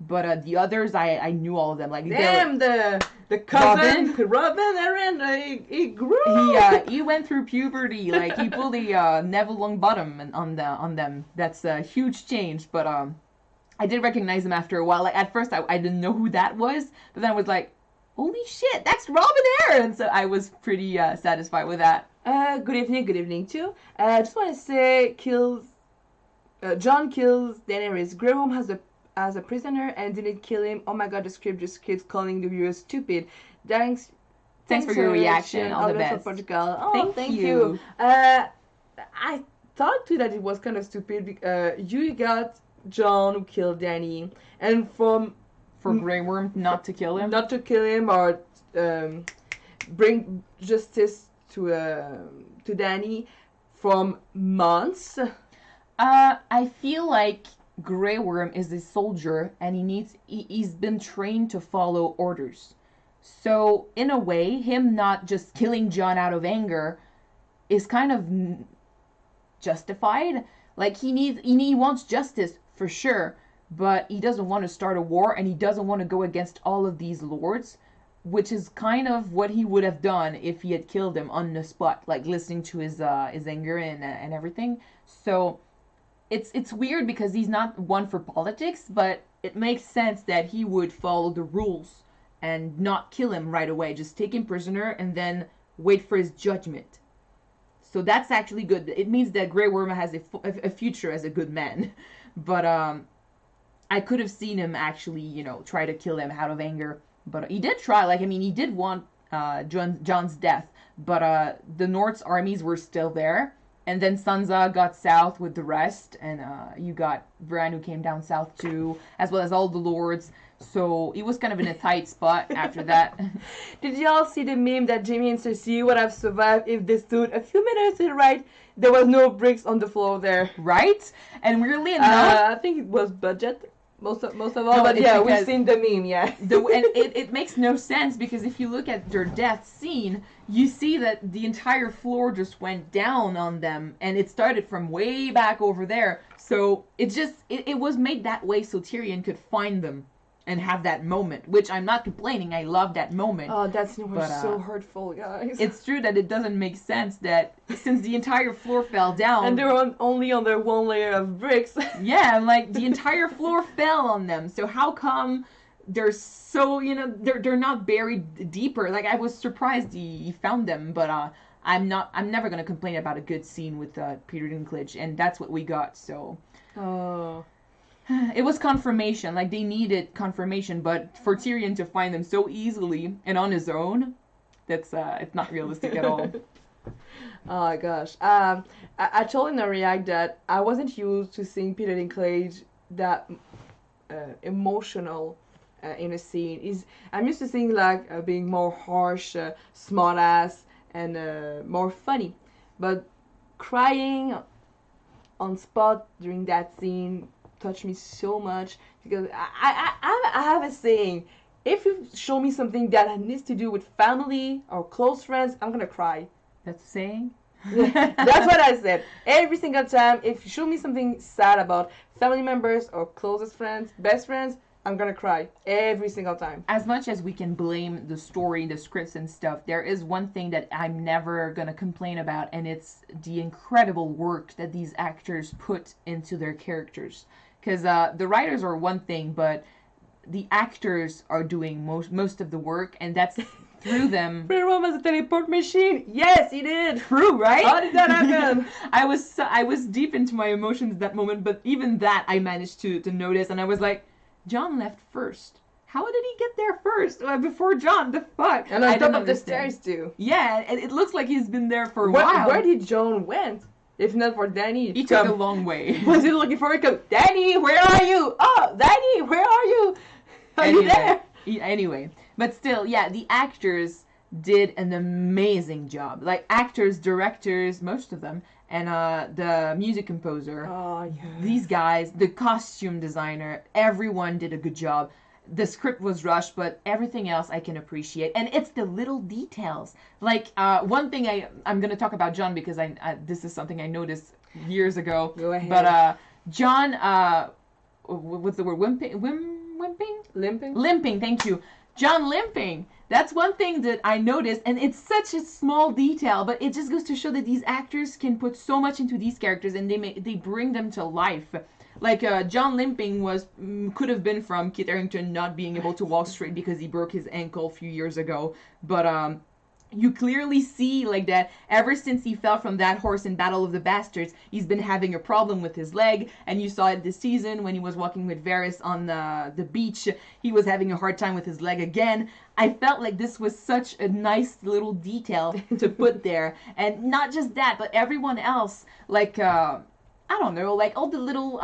S1: But the others, I knew all of them. Like
S2: damn, the cousin, Robin, Aaron, he grew.
S1: He went through puberty. Like he pulled a Neville Longbottom on them. That's a huge change, but I did recognize him after a while. Like at first, I didn't know who that was, but then I was like, "Holy shit, that's Robin Aaron!" So I was pretty satisfied with that.
S2: Good evening too. I just want to say, Jon kills Daenerys. Grey Worm as a prisoner and didn't kill him. Oh my god, the script just keeps calling the viewers stupid. Thanks
S1: for your reaction. All the best.
S2: Portugal. Oh, thank you. I thought too that it was kind of stupid. You got Jon who killed Dany, and for
S1: Grey Worm not to kill him,
S2: or um, bring justice to Danny from months.
S1: I feel like Grey Worm is a soldier and he's been trained to follow orders. So in a way, him not just killing John out of anger is kind of justified. Like he wants justice for sure, but he doesn't want to start a war and he doesn't want to go against all of these lords, which is kind of what he would have done if he had killed him on the spot, like listening to his anger and everything. So it's weird because he's not one for politics, but it makes sense that he would follow the rules and not kill him right away. Just take him prisoner and then wait for his judgment. So that's actually good. It means that Grey Worm has a future as a good man. But I could have seen him actually, try to kill him out of anger. But he did try. Like, I mean, he did want John's death. But the North's armies were still there. And then Sansa got south with the rest. And you got Bran who came down south too. As well as all the lords. So he was kind of in a tight spot after that.
S2: Did y'all see the meme that Jaime and Cersei would have survived if they stood a few minutes to the right? There was no bricks on the floor there.
S1: Right? And weirdly enough...
S2: I think it was budget. Most of all.
S1: No,
S2: but yeah, we've seen the meme, yeah.
S1: And it makes no sense because if you look at their death scene, you see that the entire floor just went down on them. And it started from way back over there. So it was made that way so Tyrion could find them. And have that moment, which I'm not complaining. I love that moment.
S2: Oh, that scene was so hurtful, guys.
S1: It's true that it doesn't make sense that since the entire floor fell down,
S2: and they're only on their one layer of bricks.
S1: Yeah, like the entire floor fell on them. So how come they're so they're not buried deeper? Like I was surprised he found them, but I'm never gonna complain about a good scene with Peter Dinklage, and that's what we got. So.
S2: Oh.
S1: It was confirmation, like they needed confirmation, but for Tyrion to find them so easily and on his own, that's it's not realistic at all.
S2: Oh gosh, I told in a react that I wasn't used to seeing Peter Dinklage that emotional in a scene. I'm used to seeing like being more harsh, smart ass, and more funny, but crying on spot during that scene touched me so much because I have a saying: if you show me something that needs to do with family or close friends, I'm gonna cry.
S1: That's a saying?
S2: That's what I said. Every single time, if you show me something sad about family members or closest friends, best friends, I'm gonna cry every single time.
S1: As much as we can blame the story, the scripts and stuff, there is one thing that I'm never gonna complain about, and it's the incredible work that these actors put into their characters. Because the writers are one thing, but the actors are doing most of the work, and that's through them.
S2: Free Rome has a teleport machine. Yes, he did.
S1: True, right?
S2: How did that happen?
S1: I was deep into my emotions at that moment, but even that I managed to notice, and I was like, John left first. How did he get there first? Before John, the fuck?
S2: And on top of the stairs too.
S1: Yeah, and it looks like he's been there for a while.
S2: Where did John went? If not for Danny,
S1: he took a long way.
S2: Was he looking for him? Danny, where are you? Oh, Danny, where are you? Are you there?
S1: Anyway, but still, yeah, the actors did an amazing job. Like actors, directors, most of them, and the music composer.
S2: Oh yeah.
S1: These guys, the costume designer, everyone did a good job. The script was rushed, but everything else I can appreciate. And it's the little details. Like, one thing I'm going to talk about John because this is something I noticed years ago.
S2: Go ahead.
S1: But John, what's the word? Wimping?
S2: Limping?
S1: Limping, thank you. John limping. That's one thing that I noticed, and it's such a small detail, but it just goes to show that these actors can put so much into these characters, and they bring them to life. Like, John limping could have been from Kit Harington not being able to walk straight because he broke his ankle a few years ago. But, you clearly see, like, that ever since he fell from that horse in Battle of the Bastards, he's been having a problem with his leg. And you saw it this season when he was walking with Varys on the beach. He was having a hard time with his leg again. I felt like this was such a nice little detail to put there. And not just that, but everyone else, like, I don't know, like all the little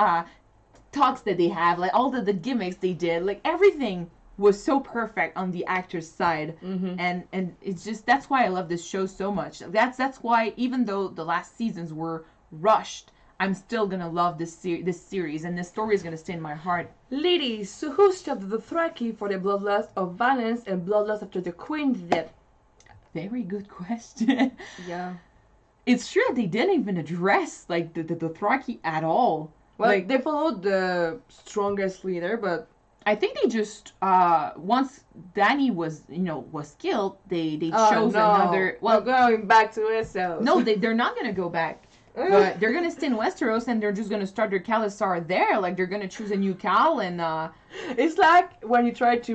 S1: talks that they have, like all the gimmicks they did, like everything was so perfect on the actor's side,
S2: Mm-hmm.
S1: and it's just that's why I love this show so much. That's why even though the last seasons were rushed, I'm still gonna love this series, and this story is gonna stay in my heart.
S2: Ladies, so who stopped the Dothraki for the bloodlust of violence and bloodlust after the queen's death?
S1: Very good question.
S2: Yeah.
S1: It's true that they didn't even address like the Dothraki at all.
S2: Well,
S1: Like,
S2: they followed the strongest leader, but
S1: I think they just once Danny was was killed, they
S2: oh
S1: chose
S2: no,
S1: another.
S2: we're
S1: Well,
S2: going back to Essos.
S1: no, they're not gonna go back. But they're gonna stay in Westeros, and they're just gonna start their Khalasar there. Like they're gonna choose a new Khal, and
S2: It's like when you try to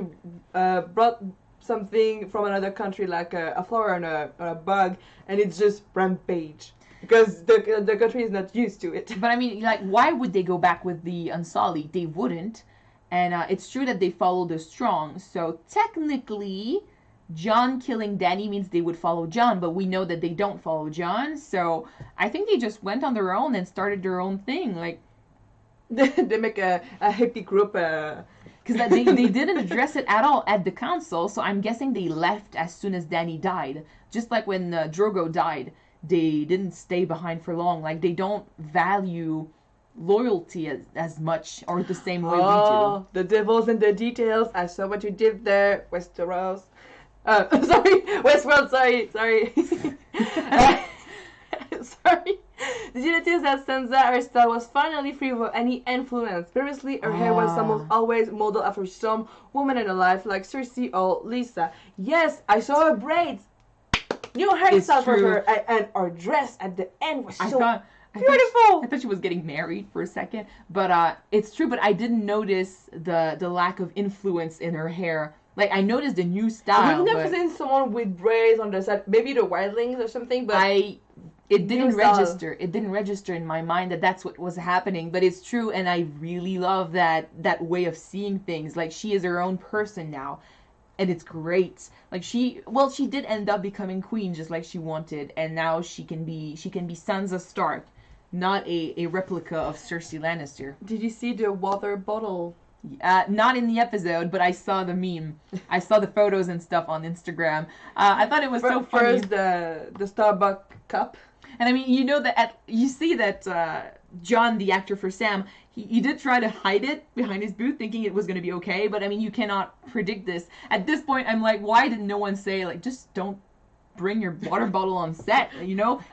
S2: brought something from another country, like a flower or a bug, and it's just rampage because the country is not used to it.
S1: but I mean, like, why would they go back with the Unsullied? They wouldn't. And it's true that they follow the strong. So technically, Jon killing Dany means they would follow Jon, but we know that they don't follow Jon. So I think they just went on their own and started their own thing. Like,
S2: They make a hippie group.
S1: because they didn't address it at all at the council. So I'm guessing they left as soon as Dany died. Just like when Drogo died, they didn't stay behind for long. Like, they don't value loyalty as much or the same way we do.
S2: Oh, the devil's in the details. I saw what you did there, Westeros. Sorry, Westworld. Sorry. Sorry. Did you notice that Sansa hairstyle was finally free of any influence? Previously, her hair was almost always modeled after some woman in her life, like Cersei or Lisa. Yes, I saw her braids. New hairstyle for her, and her dress at the end was so beautiful.
S1: I thought she was getting married for a second, but it's true. But I didn't notice the lack of influence in her hair. Like, I noticed the new style.
S2: I've never seen someone with braids on the side. Maybe the wildlings or something, but
S1: it didn't register. It didn't register in my mind that that's what was happening. But it's true, and I really love that way of seeing things. Like, she is her own person now, and it's great. Like, she did end up becoming queen just like she wanted, and now she can be Sansa Stark, not a replica of Cersei Lannister.
S2: Did you see the water bottle?
S1: Not in the episode, but I saw the meme. I saw the photos and stuff on Instagram. I thought it was so funny.
S2: First, the Starbucks cup.
S1: And I mean, you see that John, the actor for Sam, he did try to hide it behind his booth, thinking it was going to be okay. But I mean, you cannot predict this. At this point, I'm like, why did no one say, like, just don't bring your water bottle on set?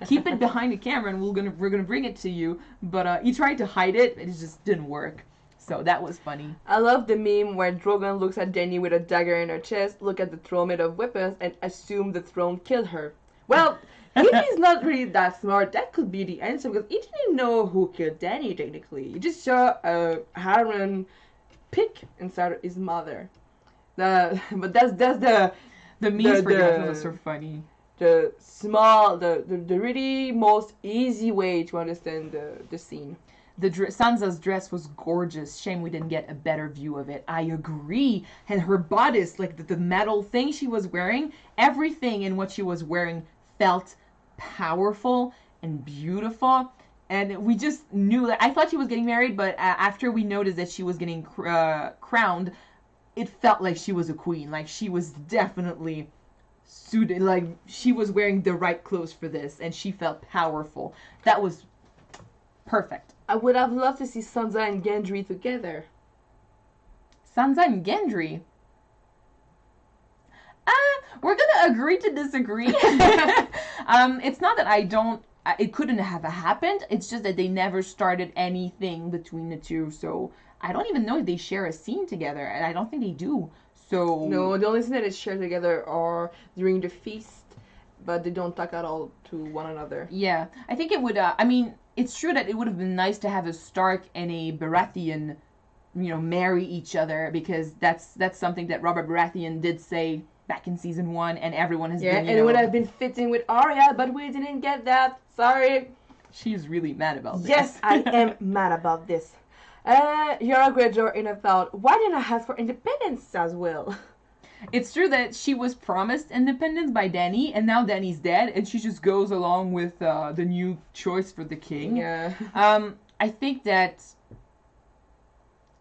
S1: Keep it behind the camera, and we're gonna bring it to you. But he tried to hide it, and it just didn't work. So that was funny.
S2: I love the meme where Drogon looks at Dany with a dagger in her chest, look at the throne made of weapons, and assume the throne killed her. Well, if he's not really that smart, that could be the answer, because he didn't know who killed Dany, technically. He just saw a Harren pick inside his mother. But that's the
S1: memes for that was so funny.
S2: The really most easy way to understand the scene.
S1: Sansa's dress was gorgeous. Shame we didn't get a better view of it. I agree. And her bodice, like the metal thing she was wearing, everything in what she was wearing felt powerful and beautiful. And we just knew that. I thought she was getting married, but after we noticed that she was getting crowned, it felt like she was a queen. Like, she was definitely suited. Like, she was wearing the right clothes for this, and she felt powerful. That was perfect.
S2: I would have loved to see Sansa and Gendry together.
S1: Sansa and Gendry? We're gonna agree to disagree. It's not that I don't... It couldn't have happened. It's just that they never started anything between the two. So I don't even know if they share a scene together. And I don't think they do. So...
S2: No, the only scene that they share together are during the feast. But they don't talk at all to one another.
S1: Yeah. I think it would... I mean... It's true that it would have been nice to have a Stark and a Baratheon, marry each other, because that's something that Robert Baratheon did say back in season 1, and everyone has been,
S2: and it would have been fitting with Arya, but we didn't get that. Sorry.
S1: She's really mad about this.
S2: Yes, I am mad about this. Yara Greyjoy in a thought, why didn't I ask for independence as well?
S1: It's true that she was promised independence by Dany, and now Dany's dead, and she just goes along with the new choice for the king.
S2: Yeah.
S1: I think that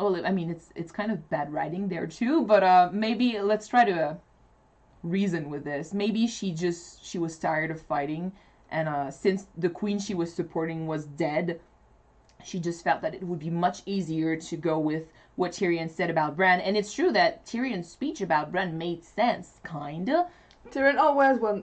S1: Oh, I mean, it's kind of bad writing there too, but maybe let's try to reason with this. Maybe she was tired of fighting, and since the queen she was supporting was dead, she just felt that it would be much easier to go with what Tyrion said about Bran. And it's true that Tyrion's speech about Bran made sense, kinda.
S2: Tyrion always was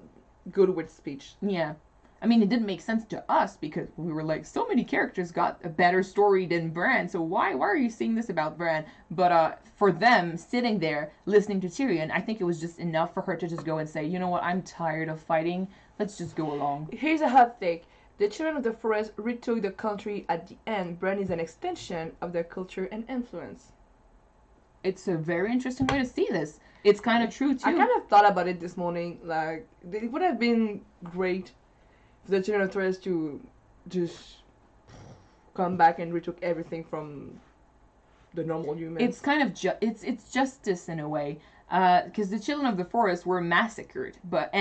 S2: good with speech.
S1: Yeah. I mean, it didn't make sense to us because we were like, so many characters got a better story than Bran, so why are you saying this about Bran? But for them, sitting there, listening to Tyrion, I think it was just enough for her to just go and say, you know what, I'm tired of fighting, let's just go along.
S2: Here's a hot take. The Children of the Forest retook the country at the end. Bran is an extension of their culture and influence.
S1: It's a very interesting way to see this. It's kind of true, too.
S2: I kind of thought about it this morning. Like, it would have been great for the Children of the Forest to just come back and retook everything from the normal humans.
S1: It's kind of it's justice in a way, because the Children of the Forest were massacred, but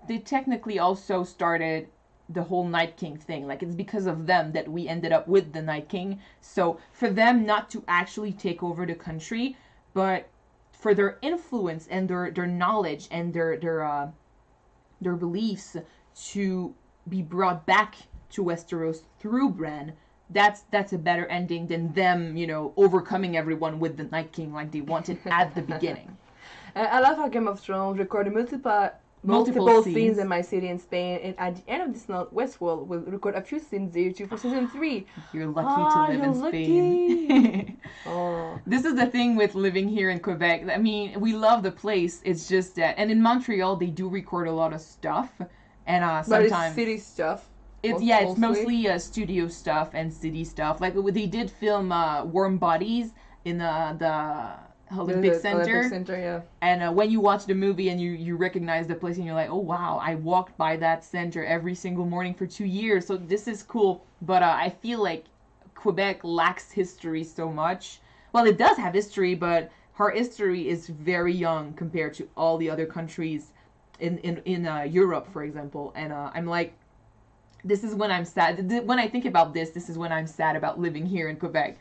S1: they technically also started the whole Night King thing. Like, it's because of them that we ended up with the Night King. So for them not to actually take over the country, but for their influence and their knowledge and their beliefs to be brought back to Westeros through Bran, that's a better ending than them, overcoming everyone with the Night King like they wanted at the beginning.
S2: I love how Game of Thrones recorded multiple scenes in my city in Spain, and at the end of this month, Westworld will record a few scenes there too for season 3.
S1: You're lucky to live in Spain.
S2: Oh.
S1: This is the thing with living here in Quebec. I mean, we love the place. It's just that, and in Montreal they do record a lot of stuff, and sometimes.
S2: But it's city stuff.
S1: It's mostly studio stuff and city stuff. Like they did film Warm Bodies in the Olympic Center.
S2: Olympic Center, yeah.
S1: And when you watch the movie and you recognize the place and you're like, oh wow, I walked by that center every single morning for 2 years. So this is cool. But I feel like Quebec lacks history so much. Well, it does have history, but our history is very young compared to all the other countries in Europe, for example. And I'm like, this is when I'm sad. When I think about this is when I'm sad about living here in Quebec.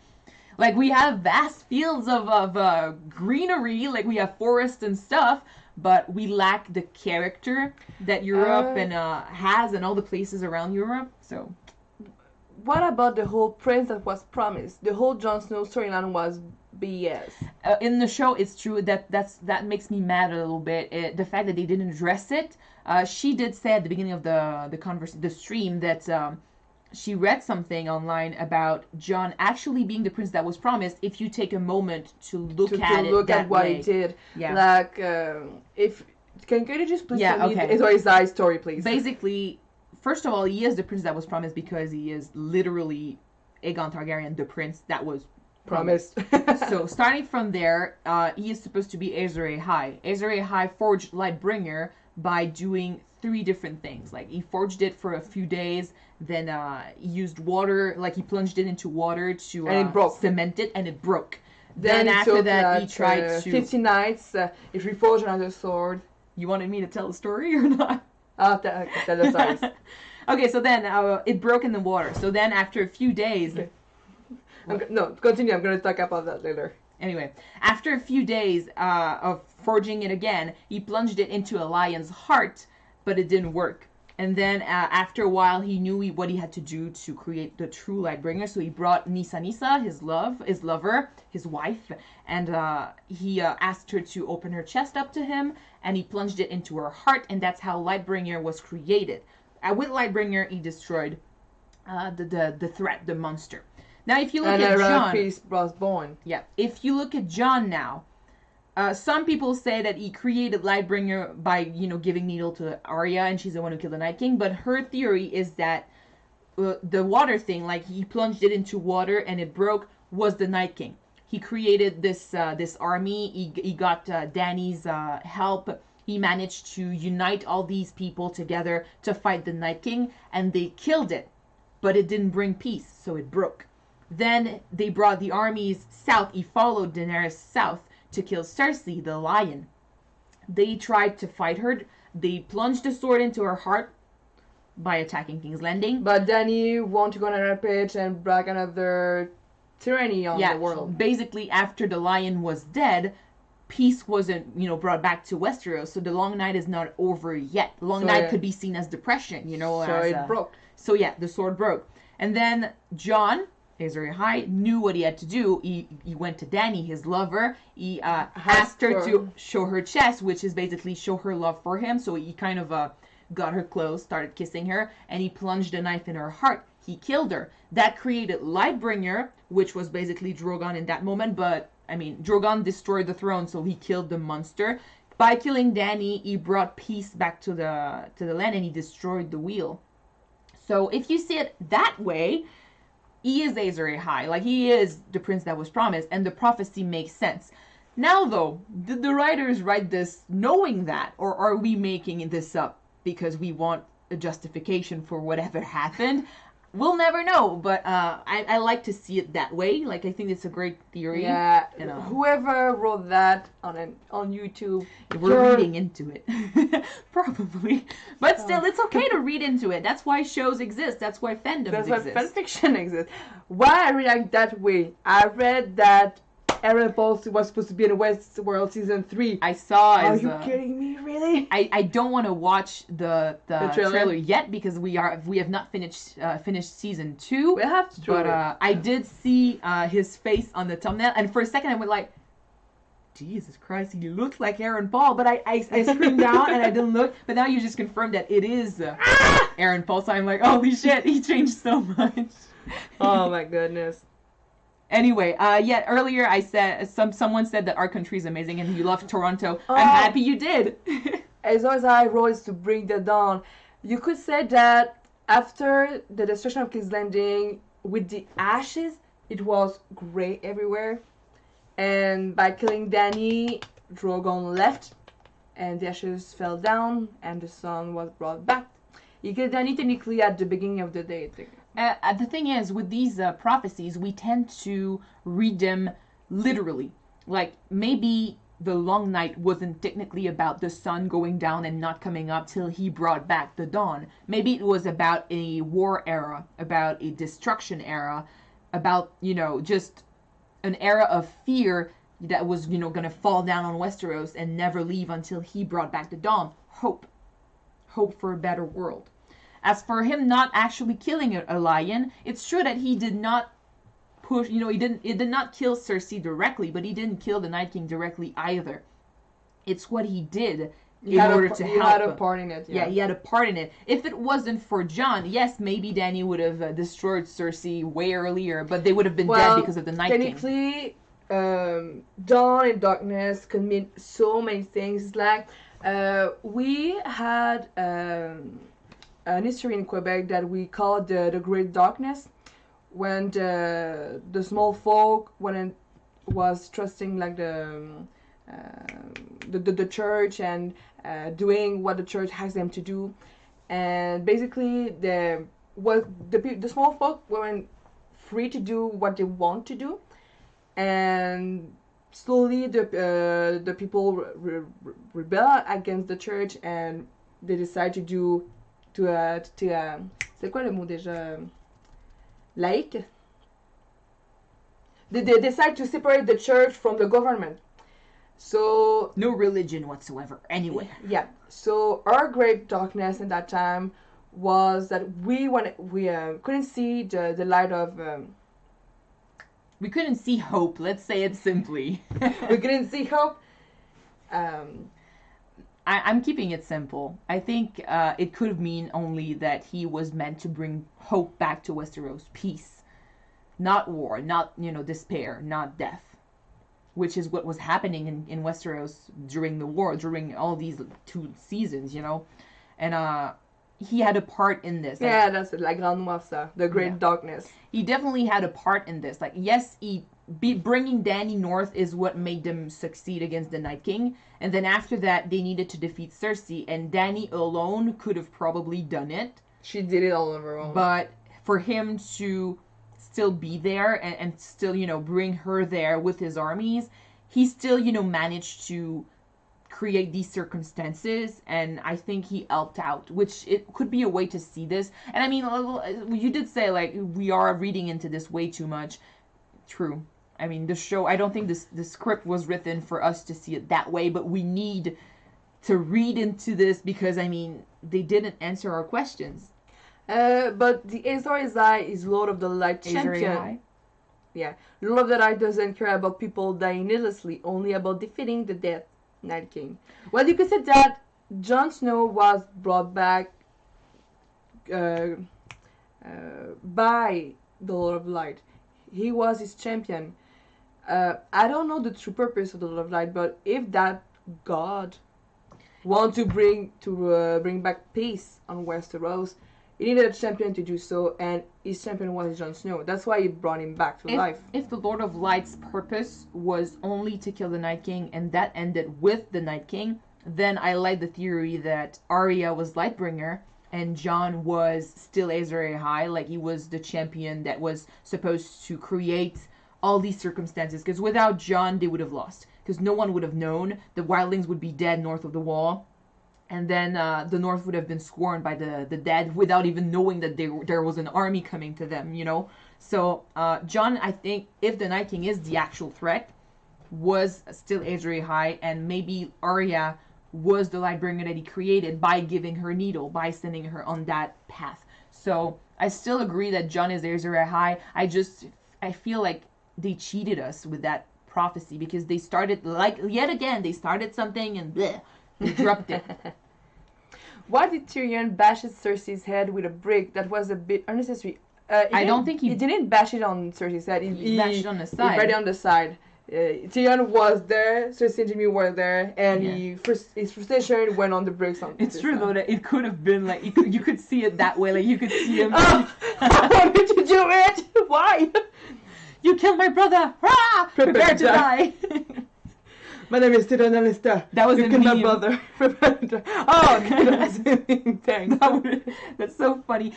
S1: Like, we have vast fields of greenery, like we have forests and stuff, but we lack the character that Europe has and all the places around Europe. So,
S2: what about the whole prince that was promised? The whole Jon Snow storyline was BS.
S1: In the show, it's true that makes me mad a little bit. The fact that they didn't address it. She did say at the beginning of the stream that she read something online about Jon actually being the prince that was promised if you take a moment to look at
S2: what
S1: way.
S2: he did.
S1: Yeah.
S2: Like, can you just please tell me his story, please?
S1: Basically, first of all, he is the prince that was promised because he is literally Aegon Targaryen, the prince that was promised. So starting from there, he is supposed to be Aezir Ahai. Aezir Ahai forged Lightbringer by doing 3 different things. Like, he forged it for a few days, then he used water, like he plunged it into water to
S2: and it broke.
S1: Cement it, and it broke.
S2: Then
S1: after that, he tried to
S2: 50 nights, he reforged another sword.
S1: You wanted me to tell the story or not?
S2: I'll tell the story.
S1: Okay, so then it broke in the water. So then after a few days...
S2: Okay. No, continue. I'm going to talk about that later.
S1: Anyway, after a few days of forging it again, he plunged it into a lion's heart, but it didn't work. And then after a while, he knew what he had to do to create the true Lightbringer. So he brought Nissa, his lover, his wife, and he asked her to open her chest up to him, and he plunged it into her heart, and that's how Lightbringer was created. With Lightbringer, he destroyed the threat, the monster. Now, if you look at Jon,
S2: peace was born.
S1: Yeah, if you look at Jon now, some people say that he created Lightbringer by, giving Needle to Arya, and she's the one who killed the Night King. But her theory is that the water thing, like he plunged it into water and it broke, was the Night King. He created this army. He got Dany's help. He managed to unite all these people together to fight the Night King, and they killed it. But it didn't bring peace, so it broke. Then they brought the armies south. He followed Daenerys south to kill Cersei, the lion. They tried to fight her. They plunged a sword into her heart by attacking King's Landing.
S2: But Dany wanted to go on a rampage and brag another tyranny on the world.
S1: Basically, after the lion was dead, peace wasn't, brought back to Westeros. So the Long Night is not over yet. The Long Night could be seen as depression,
S2: So it broke.
S1: So yeah, the sword broke. And then Jon, Azor Ahai, knew what he had to do. He went to Dany, his lover. He asked her to show her chest, which is basically show her love for him. So he kind of got her close, started kissing her, and he plunged a knife in her heart. He killed her. That created Lightbringer, which was basically Drogon in that moment. But, I mean, Drogon destroyed the throne, so he killed the monster. By killing Dany, he brought peace back to the land, and he destroyed the wheel. So if you see it that way, he is Azor Ahai. Like, he is the prince that was promised, and the prophecy makes sense. Now, though, did the writers write this knowing that, or are we making this up because we want a justification for whatever happened? We'll never know, but I like to see it that way. Like, I think it's a great theory.
S2: Yeah, whoever wrote that on YouTube,
S1: we're reading into it. Probably. But still, it's okay to read into it. That's why shows exist. That's why fandoms exist.
S2: That's why fanfiction exists. Why I react that way? I read that Aaron Paul was supposed to be in Westworld season 3.
S1: I saw.
S2: Are you kidding me? Really?
S1: I don't want to watch the trailer yet because we have not finished season 2.
S2: We have to.
S1: But I did see his face on the thumbnail, and for a second I went like, Jesus Christ, he looks like Aaron Paul. But I screamed out and I didn't look. But now you just confirmed that it is Aaron Paul. So I'm like, holy shit, he changed so much.
S2: Oh my goodness.
S1: Anyway, earlier I said someone said that our country is amazing and you love Toronto. I'm happy you did.
S2: As always, I rose to bring the dawn. You could say that after the destruction of King's Landing, with the ashes, it was gray everywhere. And by killing Dany, Drogon left, and the ashes fell down, and the sun was brought back. You killed Dany technically at the beginning of the day.
S1: The thing is, with these prophecies, we tend to read them literally. Like, maybe the Long Night wasn't technically about the sun going down and not coming up till he brought back the dawn. Maybe it was about a war era, about a destruction era, about, just an era of fear that was, going to fall down on Westeros and never leave until he brought back the dawn. Hope for a better world. As for him not actually killing a lion, it's true that he did not push, he did not kill Cersei directly, but he didn't kill the Night King directly either. It's what he did in order to help. He
S2: had a part in it.
S1: Yeah, he had a part in it. If it wasn't for Jon, yes, maybe Dany would have destroyed Cersei way earlier, but they would have been dead because of the Night King.
S2: Technically, dawn and darkness can mean so many things. It's like we had an history in Quebec that we call the Great Darkness, when the small folk was trusting like the church and doing what the church has them to do, and basically the small folk weren't free to do what they want to do, and slowly the people rebel against the church, and they decide to do c'est quoi le mot déjà? Laïque. They decide to separate the church from the government. So
S1: no religion whatsoever. Anyway.
S2: Yeah. So our great darkness at that time was that we couldn't see the light of.
S1: We couldn't see hope. Let's say it simply.
S2: We couldn't see hope.
S1: I'm keeping it simple. I think it could mean only that he was meant to bring hope back to Westeros. Peace. Not war, not, despair, not death. Which is what was happening in Westeros during the war, during all these 2 seasons, And he had a part in this.
S2: Yeah, that's it. La Grande Noirceur, the Great Darkness.
S1: He definitely had a part in this. Like, yes, bringing Dany north is what made them succeed against the Night King. And then after that, they needed to defeat Cersei. And Dany alone could have probably done it.
S2: She did it all on her own.
S1: But for him to still be there and still, bring her there with his armies, he still, managed to create these circumstances, and I think he helped out, which it could be a way to see this. And I mean, you did say, like, we are reading into this way too much. True. I mean, the show, I don't think the script was written for us to see it that way, but we need to read into this because, I mean, they didn't answer our questions.
S2: But the Azor Ahai is Lord of the Light champion.
S1: Ahai?
S2: Yeah. Lord of the Light doesn't care about people dying needlessly, only about defeating the Death Night King. Well, you could say that Jon Snow was brought back by the Lord of Light. He was his champion. I don't know the true purpose of the Lord of Light, but if that God want to bring back peace on Westeros, he needed a champion to do so, and his champion was Jon Snow. That's why he brought him back to life.
S1: If the Lord of Light's purpose was only to kill the Night King, and that ended with the Night King, then I like the theory that Arya was Lightbringer, and Jon was still Azor Ahai, like he was the champion that was supposed to create all these circumstances. Because without Jon, they would have lost. Because no one would have known. The wildlings would be dead north of the wall. And then the North would have been sworn by the dead without even knowing that there was an army coming to them, you know? So Jon, I think, if the Night King is the actual threat, was still Azor Ahai, and maybe Arya was the Lightbringer that he created by giving her needle, by sending her on that path. So I still agree that Jon is Azor Ahai. I feel like they cheated us with that prophecy because they started, like, yet again, they started something and bleh. They dropped it.
S2: Why did Tyrion bash Cersei's head with a brick? That was a bit unnecessary.
S1: I don't think
S2: he didn't bash it on Cersei's head.
S1: He bashed it on the side.
S2: He bashed it on the side. Tyrion was there, Cersei and Jaime were there, and his frustration went on the bricks.
S1: It's true though that it could have been like you could see it that way, like you could see him.
S2: I wanted to do it. Why?
S1: You killed my brother. Ah! Prepare to die.
S2: My name is Tyrion Lannister.
S1: That was
S2: you
S1: a
S2: killed
S1: meme.
S2: my brother. Oh, that was a meme. Thanks.
S1: That's so funny.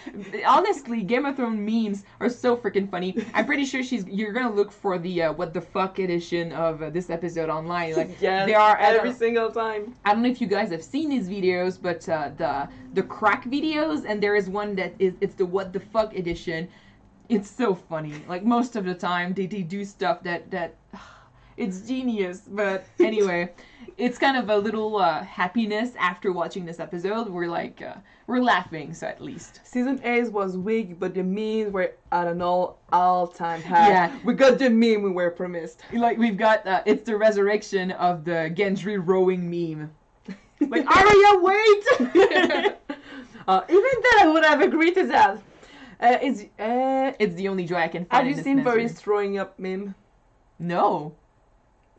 S1: Honestly, Game of Thrones memes are so freaking funny. I'm pretty sure you're gonna look for the what the fuck edition of this episode online. Like
S2: yes,
S1: they are
S2: every single time.
S1: I don't know if you guys have seen these videos, but the crack videos, and there is one that it's the what the fuck edition. It's so funny. Like most of the time, they do stuff that. It's genius, but anyway, it's kind of a little happiness after watching this episode. We're like, we're laughing, so at least.
S2: Season 8 was weak, but the memes were at an all-time high.
S1: Yeah.
S2: We got the meme we were promised.
S1: Like, we've got, it's the resurrection of the Gendry rowing meme. Like, Arya, wait!
S2: Even then, I would have agreed to that.
S1: It's the only joy I can find.
S2: Have you seen Varys throwing up meme?
S1: No.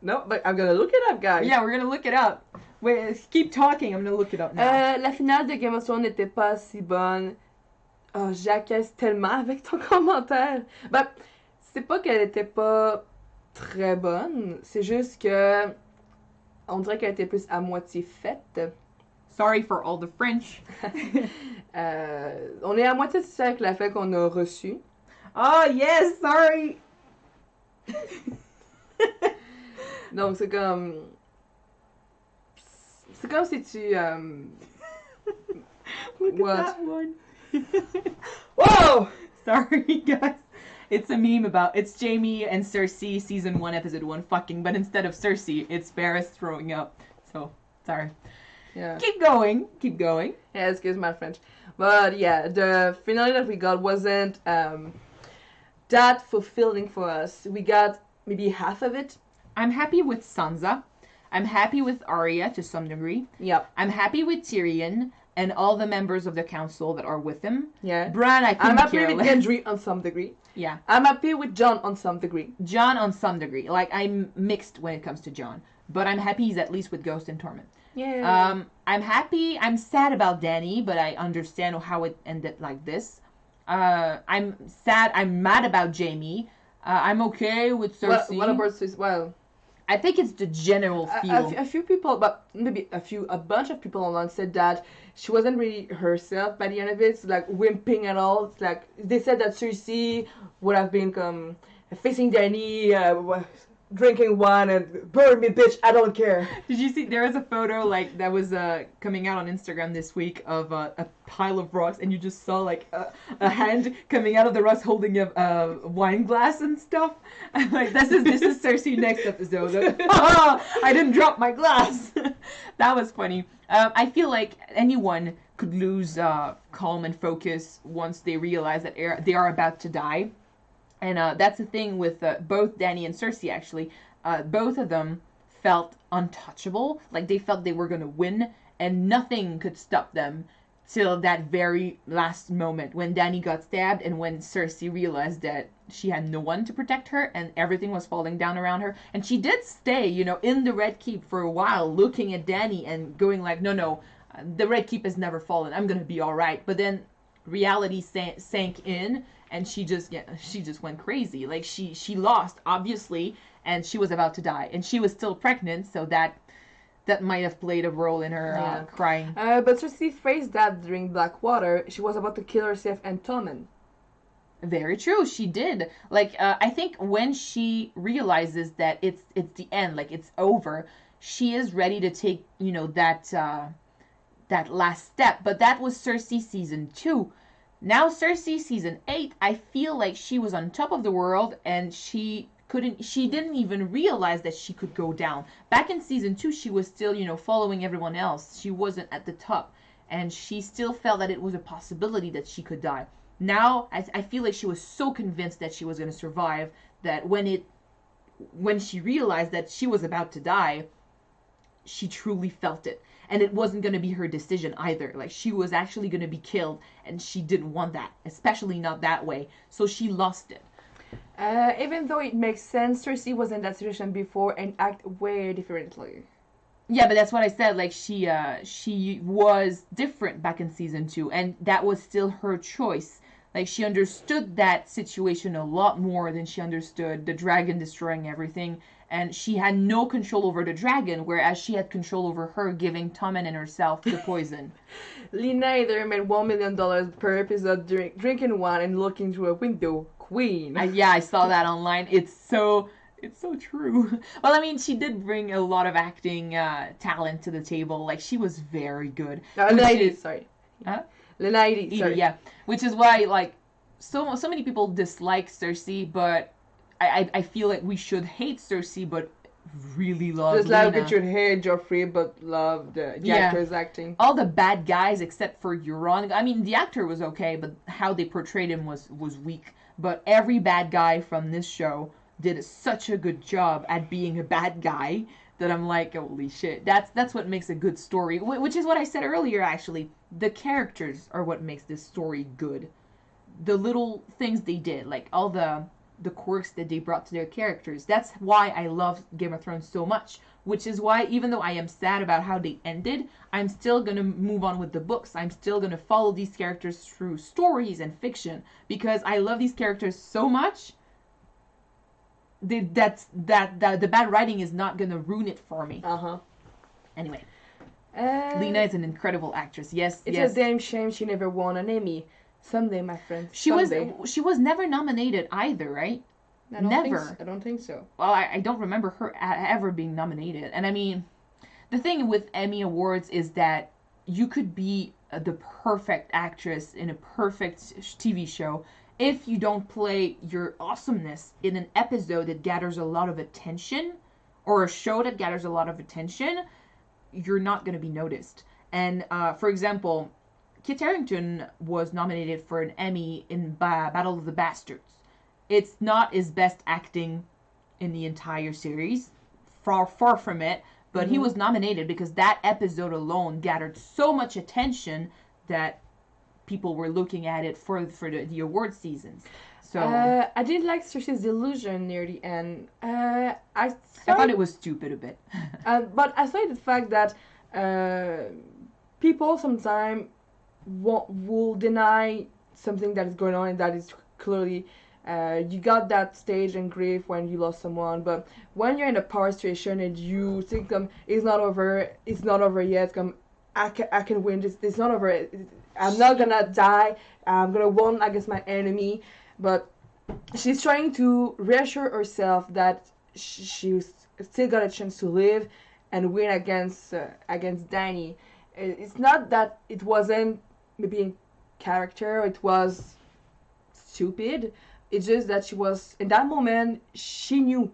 S2: No, but I'm gonna look it up, guys.
S1: Yeah, we're gonna look it up. Wait, keep talking, I'm gonna look it up now.
S2: La finale de Game of Thrones n'était pas si bonne. Oh, j'acquiesce tellement avec ton commentaire. Ben, c'est pas qu'elle était pas très bonne, c'est juste que on dirait qu'elle était plus à moitié faite.
S1: Sorry for all the French.
S2: On est à moitié satisfait avec la fait qu'on a reçu.
S1: Oh yes, sorry.
S2: Donc c'est comme si tu
S1: Look
S2: what?
S1: at that one.
S2: Whoa!
S1: Sorry guys. It's a meme about it's Jaime and Cersei season 1 episode 1 fucking, but instead of Cersei, it's Varys throwing up. So sorry.
S2: Yeah.
S1: Keep going. Keep going.
S2: Yeah, excuse my French. But yeah, the finale that we got wasn't that fulfilling for us. We got maybe half of it.
S1: I'm happy with Sansa. I'm happy with Arya to some degree.
S2: Yep.
S1: I'm happy with Tyrion and all the members of the council that are with him.
S2: Yeah.
S1: Bran,
S2: I'm happy with Gendry on some degree.
S1: Yeah.
S2: I'm happy with Jon on some degree.
S1: Jon on some degree. Like, I'm mixed when it comes to Jon. But I'm happy he's at least with Ghost and Torment.
S2: Yeah.
S1: I'm happy. I'm sad about Dany, but I understand how it ended like this. I'm sad. I'm mad about Jaime. I'm okay with Cersei.
S2: What about Cersei? Well,
S1: I think it's the general feel.
S2: A few people, but maybe a bunch of people online said that she wasn't really herself by the end of it. It's like wimping at all. It's like they said that Cersei would have been facing Dany drinking wine and burn me, bitch. I don't care.
S1: Did you see? There was a photo like that was coming out on Instagram this week of a pile of rocks, and you just saw like a hand coming out of the rocks holding a wine glass and stuff. Like this is Cersei next episode. I didn't drop my glass. That was funny. I feel like anyone could lose calm and focus once they realize that they are about to die. And that's the thing with both Dany and Cersei, actually. Both of them felt untouchable. Like, they felt they were going to win, and nothing could stop them till that very last moment when Dany got stabbed and when Cersei realized that she had no one to protect her and everything was falling down around her. And she did stay, in the Red Keep for a while, looking at Dany and going like, no, the Red Keep has never fallen. I'm going to be all right. But then reality sank in, and she just went crazy. Like, she lost, obviously, and she was about to die, and she was still pregnant, so that might have played a role in her crying.
S2: But Cersei phrased that during Blackwater. She was about to kill herself and Tommen.
S1: Very true, she did. Like, I think when she realizes that it's the end, like it's over, she is ready to take that last step. But that was Cersei season 2. Now Cersei season 8, I feel like she was on top of the world and she didn't even realize that she could go down. Back in season 2, she was still, following everyone else. She wasn't at the top, and she still felt that it was a possibility that she could die. Now, I feel like she was so convinced that she was going to survive that when she realized that she was about to die, she truly felt it. And it wasn't going to be her decision either. Like, she was actually going to be killed, and she didn't want that, especially not that way. So she lost it.
S2: Even though it makes sense, Cersei was in that situation before and act way differently.
S1: Yeah, but that's what I said. Like, she was different back in season 2, and that was still her choice. Like, she understood that situation a lot more than she understood the dragon destroying everything. And she had no control over the dragon, whereas she had control over her giving Tommen and herself the poison.
S2: Lena either made $1 million per episode drinking wine and looking through a window. Queen.
S1: I saw that online. It's so true. Well, I mean, she did bring a lot of acting talent to the table. Like, she was very good.
S2: Sorry.
S1: Huh?
S2: Lady, sorry.
S1: Yeah. Which is why, like, so many people dislike Cersei, but I feel like we should hate Cersei, but really love
S2: just like
S1: Lena.
S2: we should hate Joffrey, but love the actor's acting.
S1: All the bad guys except for Euron. I mean, the actor was okay, but how they portrayed him was weak. But every bad guy from this show did such a good job at being a bad guy that I'm like, holy shit. That's what makes a good story. Which is what I said earlier, actually. The characters are what makes this story good. The little things they did, like all the quirks that they brought to their characters. That's why I love Game of Thrones so much. Which is why, even though I am sad about how they ended, I'm still going to move on with the books. I'm still going to follow these characters through stories and fiction. Because I love these characters so much. The bad writing is not going to ruin it for me. Anyway. Lena is an incredible actress. Yes,
S2: it's a damn shame she never won an Emmy. Someday, my friend. She
S1: was never nominated either, right?
S2: I don't think so.
S1: Well, I don't remember her ever being nominated. And I mean, the thing with Emmy Awards is that you could be the perfect actress in a perfect TV show. If you don't play your awesomeness in an episode that gathers a lot of attention, or a show that gathers a lot of attention, you're not going to be noticed. And for example, Kit Harington was nominated for an Emmy in Battle of the Bastards. It's not his best acting in the entire series, far from it, but he was nominated because that episode alone gathered so much attention that people were looking at it for the award seasons. So
S2: I did like Cersei's delusion near the end. I
S1: thought it was stupid a bit.
S2: But I thought the fact that people sometimes will deny something that is going on and that is clearly you got that stage and grief when you lost someone, but when you're in a power situation and you think it's not over yet, I can win this, it's not over, I'm not gonna die, I'm gonna win against my enemy. But she's trying to reassure herself that still got a chance to live and win against Danny. It's not that it wasn't maybe in character, it was stupid. It's just that she was in that moment she knew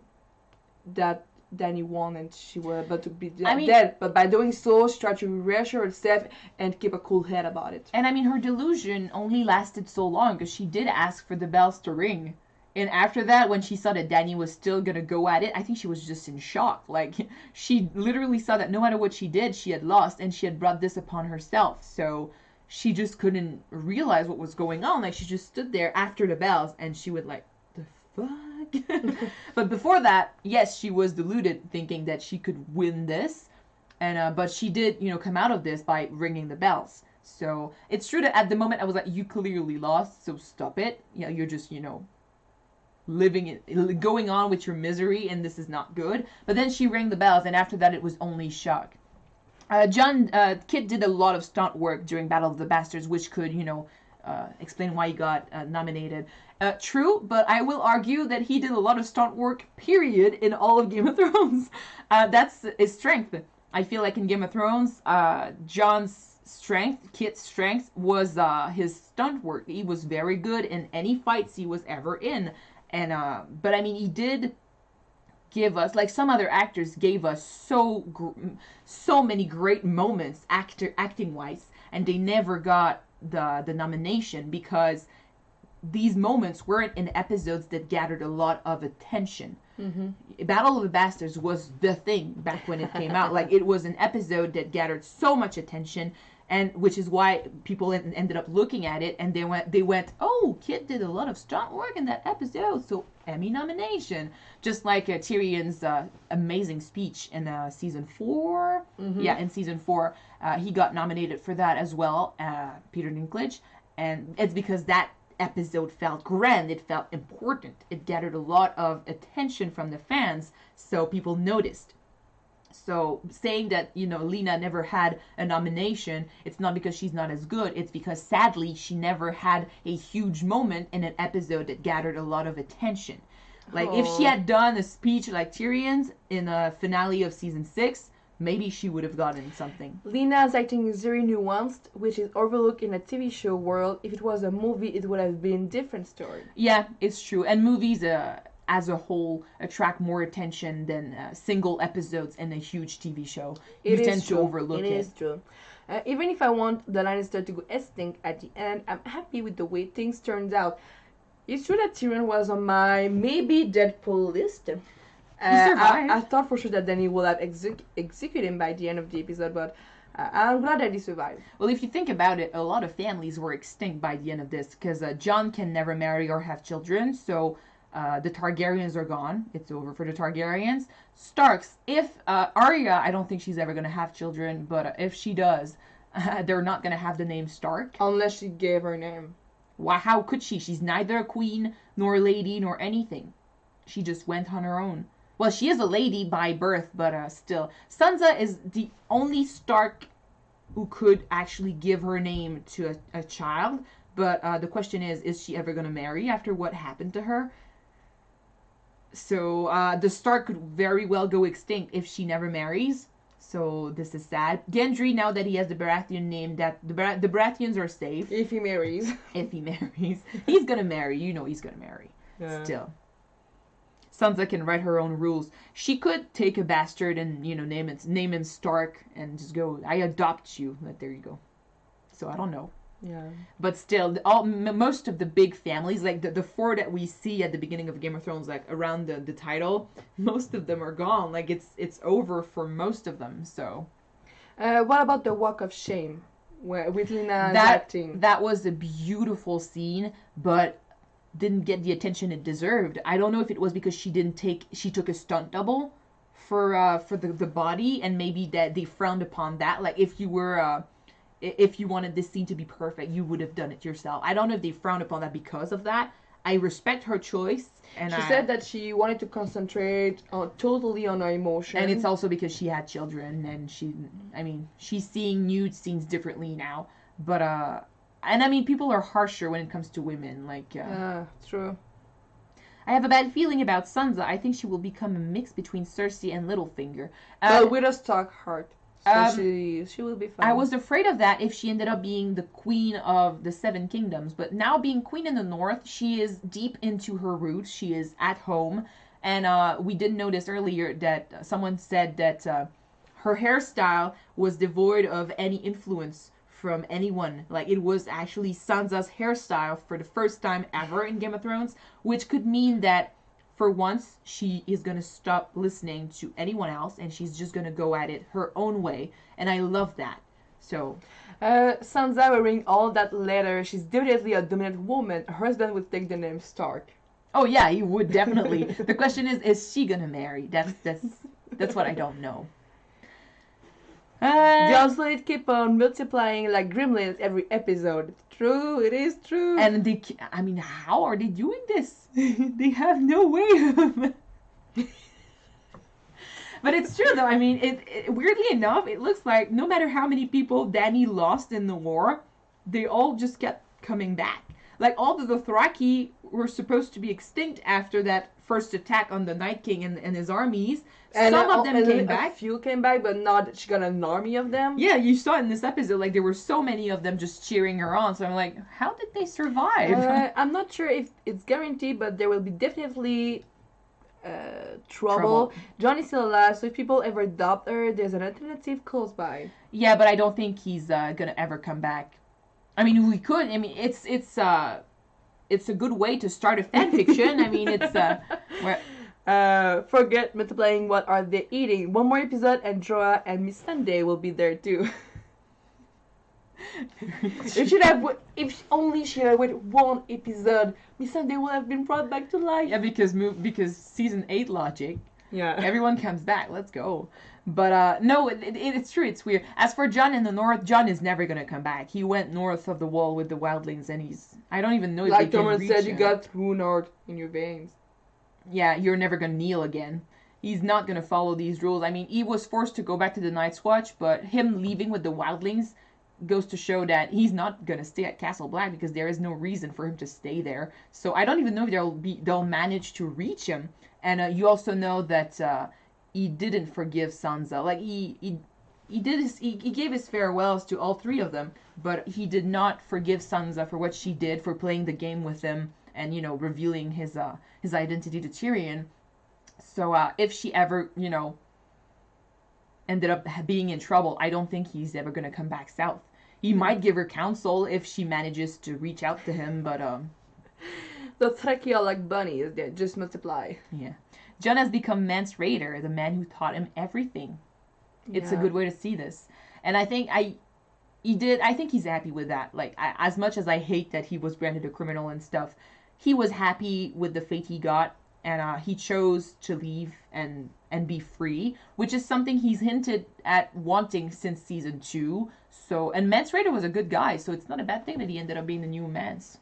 S2: that Danny won and she was about to be dead. But by doing so, she tried to reassure herself and keep a cool head about it.
S1: And I mean, her delusion only lasted so long because she did ask for the bells to ring. And after that, when she saw that Danny was still gonna go at it, I think she was just in shock. Like, she literally saw that no matter what she did, she had lost and she had brought this upon herself. So she just couldn't realize what was going on. Like, she just stood there after the bells and she would like, the fuck? But before that, yes, she was deluded, thinking that she could win this. And but she did, come out of this by ringing the bells. So it's true that at the moment I was like, you clearly lost, so stop it. You're just, living it, going on with your misery, and this is not good. But then she rang the bells, and after that, it was only shock. Kit did a lot of stunt work during Battle of the Bastards, which could, explain why he got nominated. True, but I will argue that he did a lot of stunt work, period, in all of Game of Thrones. That's his strength. I feel like in Game of Thrones, Jon's strength, Kit's strength, was his stunt work. He was very good in any fights he was ever in. And but I mean, he did give us, like some other actors gave us so many great moments acting wise, and they never got the nomination because these moments weren't in episodes that gathered a lot of attention. Mm-hmm. Battle of the Bastards was the thing back when it came out. Like, it was an episode that gathered so much attention, and which is why people ended up looking at it and they went, oh, Kit did a lot of stunt work in that episode, so Emmy nomination. Just like Tyrion's amazing speech in season 4. Mm-hmm. Yeah, in season 4, he got nominated for that as well, Peter Dinklage, and it's because that episode felt grand, it felt important, it gathered a lot of attention from the fans, so people noticed. So saying that, Lena never had a nomination, it's not because she's not as good, it's because sadly she never had a huge moment in an episode that gathered a lot of attention. Like, if she had done a speech like Tyrion's in a finale of season 6, maybe she would have gotten something.
S2: Lena's acting is very nuanced, which is overlooked in a TV show world. If it was a movie, it would have been a different story.
S1: Yeah, it's true. And movies, as a whole, attract more attention than single episodes in a huge TV show. You tend to overlook it.
S2: It is true. Even if I want the Lannister to go extinct at the end, I'm happy with the way things turned out. It's true that Tyrion was on my maybe Deadpool list. I thought for sure that Danny will have executed him by the end of the episode, but I'm glad that he survived.
S1: Well, if you think about it, a lot of families were extinct by the end of this, because Jon can never marry or have children, so the Targaryens are gone. It's over for the Targaryens. Starks, if Arya, I don't think she's ever going to have children, but if she does, they're not going to have the name Stark.
S2: Unless she gave her name.
S1: Why? How could she? She's neither a queen, nor a lady, nor anything. She just went on her own. Well, she is a lady by birth, but still. Sansa is the only Stark who could actually give her name to a child. But the question is she ever going to marry after what happened to her? So the Stark could very well go extinct if she never marries. So this is sad. Gendry, now that he has the Baratheon name, that the Baratheons are safe.
S2: If he marries.
S1: If he marries. He's going to marry. You know he's going to marry. Yeah. Still. Sansa can write her own rules. She could take a bastard and, name him Stark and just go, I adopt you. But there you go. So I don't know.
S2: Yeah.
S1: But still, most of the big families, like the 4 that we see at the beginning of Game of Thrones, like around the title, most of them are gone. Like it's over for most of them. So.
S2: What about the Walk of Shame, with Lena's acting?
S1: That was a beautiful scene, but didn't get the attention it deserved. I don't know if it was because she took a stunt double for the body, and maybe that they frowned upon that. Like, if you wanted this scene to be perfect, you would have done it yourself. I don't know if they frowned upon that because of that. I respect her choice. And
S2: she said that she wanted to concentrate totally on her emotions.
S1: And it's also because she had children, and she's seeing nude scenes differently now. But and I mean, people are harsher when it comes to women. Like,
S2: true.
S1: I have a bad feeling about Sansa. I think she will become a mix between Cersei and Littlefinger.
S2: But with a stock heart, so
S1: um,
S2: she will be
S1: I
S2: fine.
S1: was afraid of that if she ended up being the queen of the Seven Kingdoms, but now being queen in the North, she is deep into her roots. She is at home, and we did notice earlier that someone said that her hairstyle was devoid of any influence from anyone. Like it was actually Sansa's hairstyle for the first time ever in Game of Thrones, which could mean that for once she is going to stop listening to anyone else and she's just going to go at it her own way, and I love that. So
S2: Sansa wearing all that leather, she's definitely a dominant woman. Her husband would take the name Stark.
S1: oh yeah, he would definitely. The question is she going to marry? That's what I don't know.
S2: The Osloid keep on multiplying like gremlins every episode. True, it is true.
S1: And I mean, how are they doing this? They have no way of. But it's true though. I mean, weirdly enough, it looks like no matter how many people Dany lost in the war, they all just kept coming back. Like all the Dothraki were supposed to be extinct after that first attack on the Night King and his armies.
S2: And
S1: some of them came
S2: a
S1: back.
S2: few came back, but not she got an army of them.
S1: Yeah, you saw in this episode, like there were so many of them just cheering her on. So I'm like, how did they survive?
S2: I'm not sure if it's guaranteed, but there will be definitely trouble. Jon is still alive, so if people ever adopt her, there's an alternative close by.
S1: Yeah, but I don't think he's gonna ever come back. I mean, we could. I mean, it's a good way to start a fan fiction. I mean, it's
S2: forget multiplying. What are they eating? One more episode, and Jorah and Miss Sunday will be there too. If only she had waited one episode, Miss Sunday would have been brought back to life.
S1: Yeah, because season 8 logic.
S2: Yeah.
S1: Everyone comes back. Let's go. But no, it's true. It's weird. As for Jon in the North, Jon is never gonna come back. He went north of the Wall with the Wildlings, and I don't even know if
S2: like
S1: they can
S2: Thomas
S1: reach
S2: said, you
S1: him.
S2: got through north in your veins.
S1: Yeah, you're never gonna kneel again. He's not gonna follow these rules. I mean, he was forced to go back to the Night's Watch, but him leaving with the Wildlings goes to show that he's not gonna stay at Castle Black because there is no reason for him to stay there. So I don't even know if they'll manage to reach him. And you also know that he didn't forgive Sansa. Like he gave his farewells to all three of them, but he did not forgive Sansa for what she did, for playing the game with him and revealing his identity to Tyrion. So if she ever ended up being in trouble, I don't think he's ever gonna come back south. He might give her counsel if she manages to reach out to him, but
S2: The Trekkie are like bunnies; they just multiply.
S1: yeah. Jon has become Mance Rayder, the man who taught him everything. It's a good way to see this, and I think I think he's happy with that. Like as much as I hate that he was branded a criminal and stuff, he was happy with the fate he got, and he chose to leave and be free, which is something he's hinted at wanting since season 2. So, and Mance Rayder was a good guy, so it's not a bad thing that he ended up being the new Mance.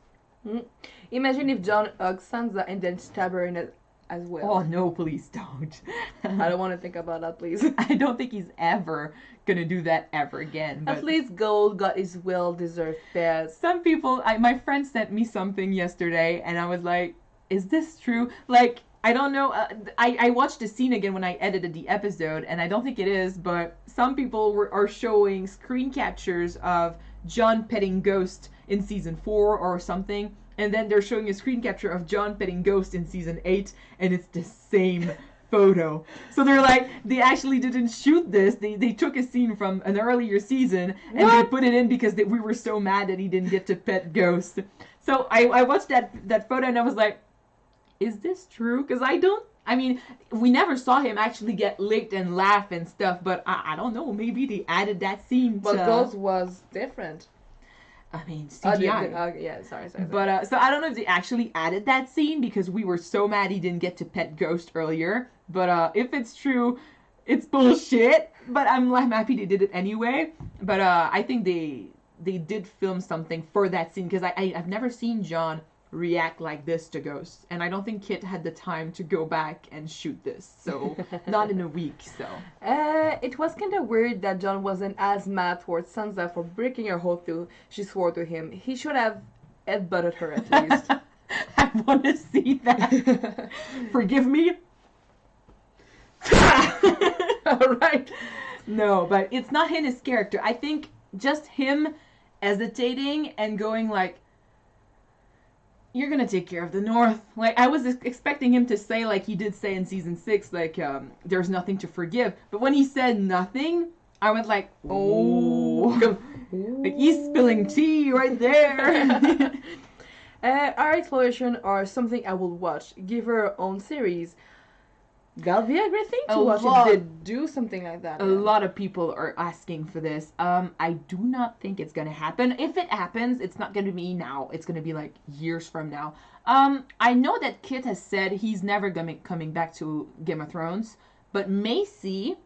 S2: Imagine if Jon hugged Sansa and then stabbed her in it as well.
S1: Oh no, please don't.
S2: I don't want to think about that, please.
S1: I don't think he's ever gonna do that ever again. But
S2: At least Gold got his well-deserved pass.
S1: some people, my friend sent me something yesterday, and I was like, "Is this true?" Like, I don't know. I watched the scene again when I edited the episode, and I don't think it is. But some people are showing screen captures of Jon petting Ghost in season 4 or something. And then they're showing a screen capture of Jon petting Ghost in season 8, and it's the same photo. So they're like, they actually didn't shoot this. They took a scene from an earlier season, and they put it in because we were so mad that he didn't get to pet Ghost. So I watched that photo, and I was like, is this true? Because I mean, we never saw him actually get licked and laugh and stuff, but I don't know. Maybe they added that scene to...
S2: But Ghost was different.
S1: I mean, CGI.
S2: Yeah, sorry.
S1: But, so I don't know if they actually added that scene because we were so mad he didn't get to pet Ghost earlier. But if it's true, it's bullshit. But I'm happy they did it anyway. But I think they did film something for that scene because I've never seen Jon react like this to Ghost, and I don't think Kit had the time to go back and shoot this, so not in a week. So
S2: it was kind of weird that Jon wasn't as mad towards Sansa for breaking her whole through. She swore to him. He should have headbutted her at least.
S1: I want to see that. Forgive me.
S2: All right.
S1: No, but it's not in his character. I think just him hesitating and going like, you're gonna take care of the North. Like, I was expecting him to say, like he did say in season 6, like, there's nothing to forgive. But when he said nothing, I went like, oh, like he's spilling tea right there.
S2: Our exploration are something I will watch. Give her her own series. That'll be a great thing to watch if they do something like that.
S1: A lot of people are asking for this. I do not think it's gonna happen. If it happens, it's not gonna be now. It's gonna be like years from now. I know that Kit has said he's never coming back to Game of Thrones, but Macy,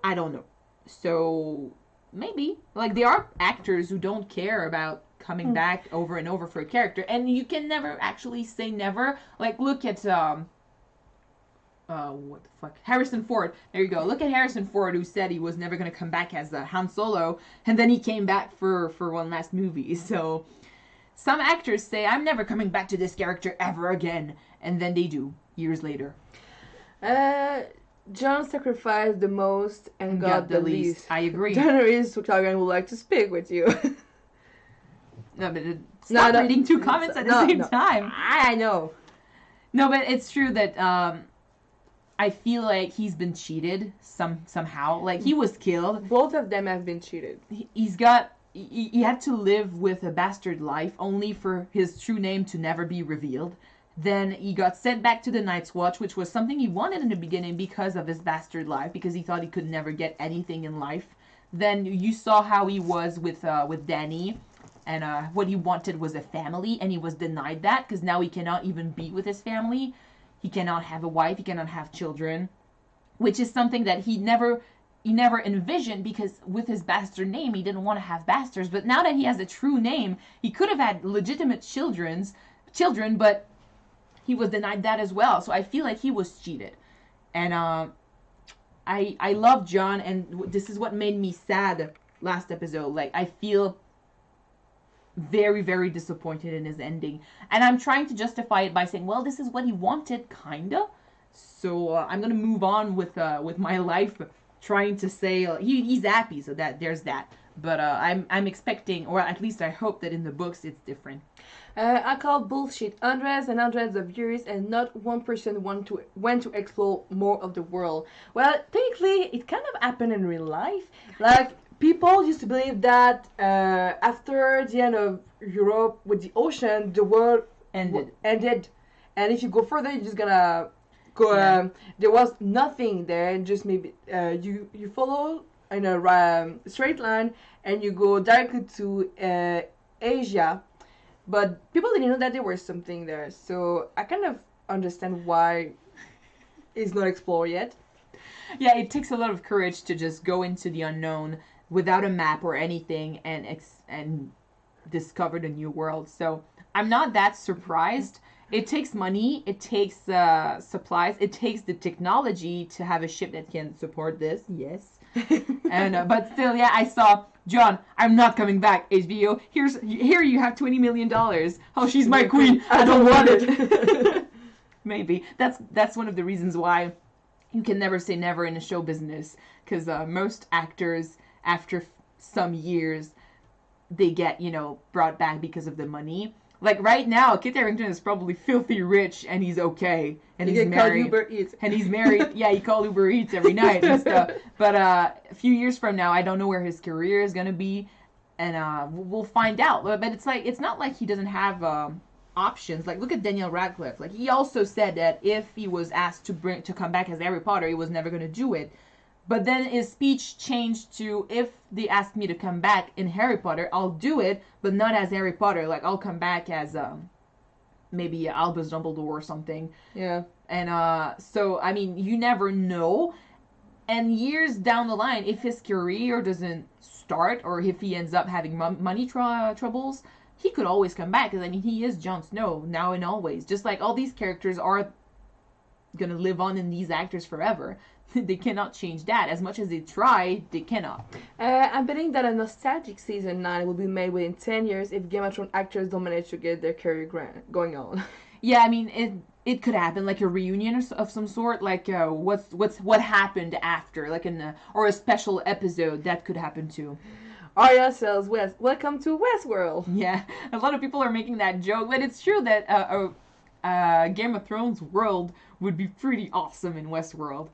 S1: I don't know. So maybe, like, there are actors who don't care about coming back over and over for a character, and you can never actually say never. Like, look at what the fuck? Harrison Ford. There you go. Look at Harrison Ford, who said he was never going to come back as Han Solo, and then he came back for one last movie. So some actors say, I'm never coming back to this character ever again, and then they do, years later.
S2: John sacrificed the most and got the least.
S1: I agree.
S2: Daenerys Targaryen would like to speak with you.
S1: No, but stop reading two comments at the same time.
S2: I know.
S1: No, but it's true that I feel like he's been cheated somehow. Like, he was killed.
S2: Both of them have been cheated.
S1: He had to live with a bastard life only for his true name to never be revealed. Then he got sent back to the Night's Watch, which was something he wanted in the beginning because of his bastard life, because he thought he could never get anything in life. Then you saw how he was with Dany, and what he wanted was a family, and he was denied that because now he cannot even be with his family. He cannot have a wife. He cannot have children, which is something that he never envisioned, because with his bastard name, he didn't want to have bastards. But now that he has a true name, he could have had legitimate children, but he was denied that as well. So I feel like he was cheated. And I love John, and this is what made me sad last episode. Like, I feel very, very disappointed in his ending, and I'm trying to justify it by saying, well, this is what he wanted, kinda. So I'm gonna move on with my life, trying to say he's happy, so that there's that. But I'm expecting, or at least I hope, that in the books it's different.
S2: I call bullshit. Hundreds and hundreds of years, and not one person went to explore more of the world. Well, technically, it kind of happened in real life. Like, people used to believe that after the end of Europe with the ocean, the world ended. And if you go further, you're just gonna go.
S1: Yeah.
S2: There was nothing there. Just maybe you follow in a straight line and you go directly to Asia. But people didn't know that there was something there. So I kind of understand why it's not explored yet.
S1: Yeah, it takes a lot of courage to just go into the unknown without a map or anything and discover the new world. So I'm not that surprised. It takes money, it takes supplies, it takes the technology to have a ship that can support this. Yes. And but still, yeah, I saw, John, I'm not coming back, HBO. Here you have $20 million. Oh, she's my queen. I don't want it. Maybe that's one of the reasons why you can never say never in a show business, because most actors, after some years, they get, brought back because of the money. Like, right now, Kit Harington is probably filthy rich, and he's okay, and he's married. Uber Eats. And he's married. Yeah, he called Uber Eats every night and stuff. But a few years from now, I don't know where his career is gonna be, and we'll find out. But it's not like he doesn't have options. Like, look at Daniel Radcliffe. Like, he also said that if he was asked to come back as Harry Potter, he was never gonna do it. But then his speech changed to, if they ask me to come back in Harry Potter, I'll do it, but not as Harry Potter. Like, I'll come back as maybe Albus Dumbledore or something.
S2: Yeah.
S1: And so, I mean, you never know. And years down the line, if his career doesn't start, or if he ends up having money troubles, he could always come back. Because, I mean, he is Jon Snow, now and always. Just like all these characters are going to live on in these actors forever. They cannot change that. As much as they try, they cannot.
S2: I'm betting that a nostalgic season 9 will be made within 10 years if Game of Thrones actors don't manage to get their career going on.
S1: Yeah, I mean it could happen like a reunion of some sort, like what happened after, like or a special episode that could happen too.
S2: Arya says, "West, welcome to Westworld."
S1: Yeah, a lot of people are making that joke, but it's true that Game of Thrones world would be pretty awesome in Westworld.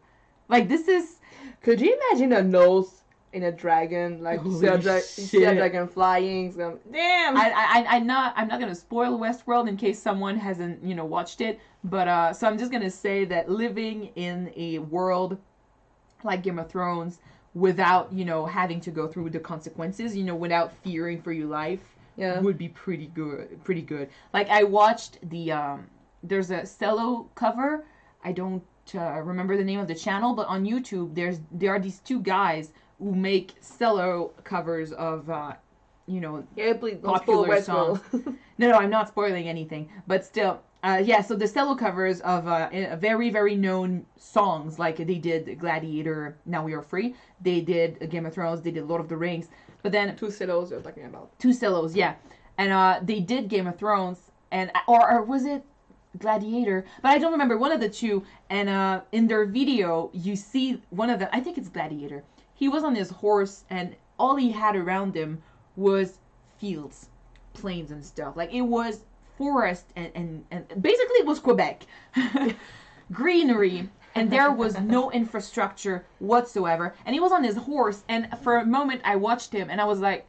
S1: Like this is
S2: Could you imagine a nose in a dragon? Like
S1: holy
S2: you see a
S1: shit.
S2: dragon flying. So, damn.
S1: I'm not gonna spoil Westworld in case someone hasn't watched it, but so I'm just gonna say that living in a world like Game of Thrones without having to go through the consequences, without fearing for your life,
S2: Yeah.
S1: would be pretty good. Pretty good. Like I watched the there's a cello cover. I don't remember the name of the channel, but on YouTube there are these two guys who make cello covers of
S2: Yeah, please don't spoil
S1: popular songs.
S2: Westworld.
S1: No, I'm not spoiling anything, but still, yeah. So the cello covers of very, very known songs, like they did Gladiator, Now We Are Free. They did Game of Thrones. They did Lord of the Rings. But then
S2: Two cellos you're talking about.
S1: two cellos, yeah, and they did Game of Thrones, and or was it Gladiator? But I don't remember, one of the two. And in their video, you see one of them. I think it's Gladiator. He was on his horse, and all he had around him was fields, plains and stuff. Like it was forest and basically it was Quebec. Greenery, and there was no infrastructure whatsoever. And he was on his horse, and for a moment I watched him and I was like,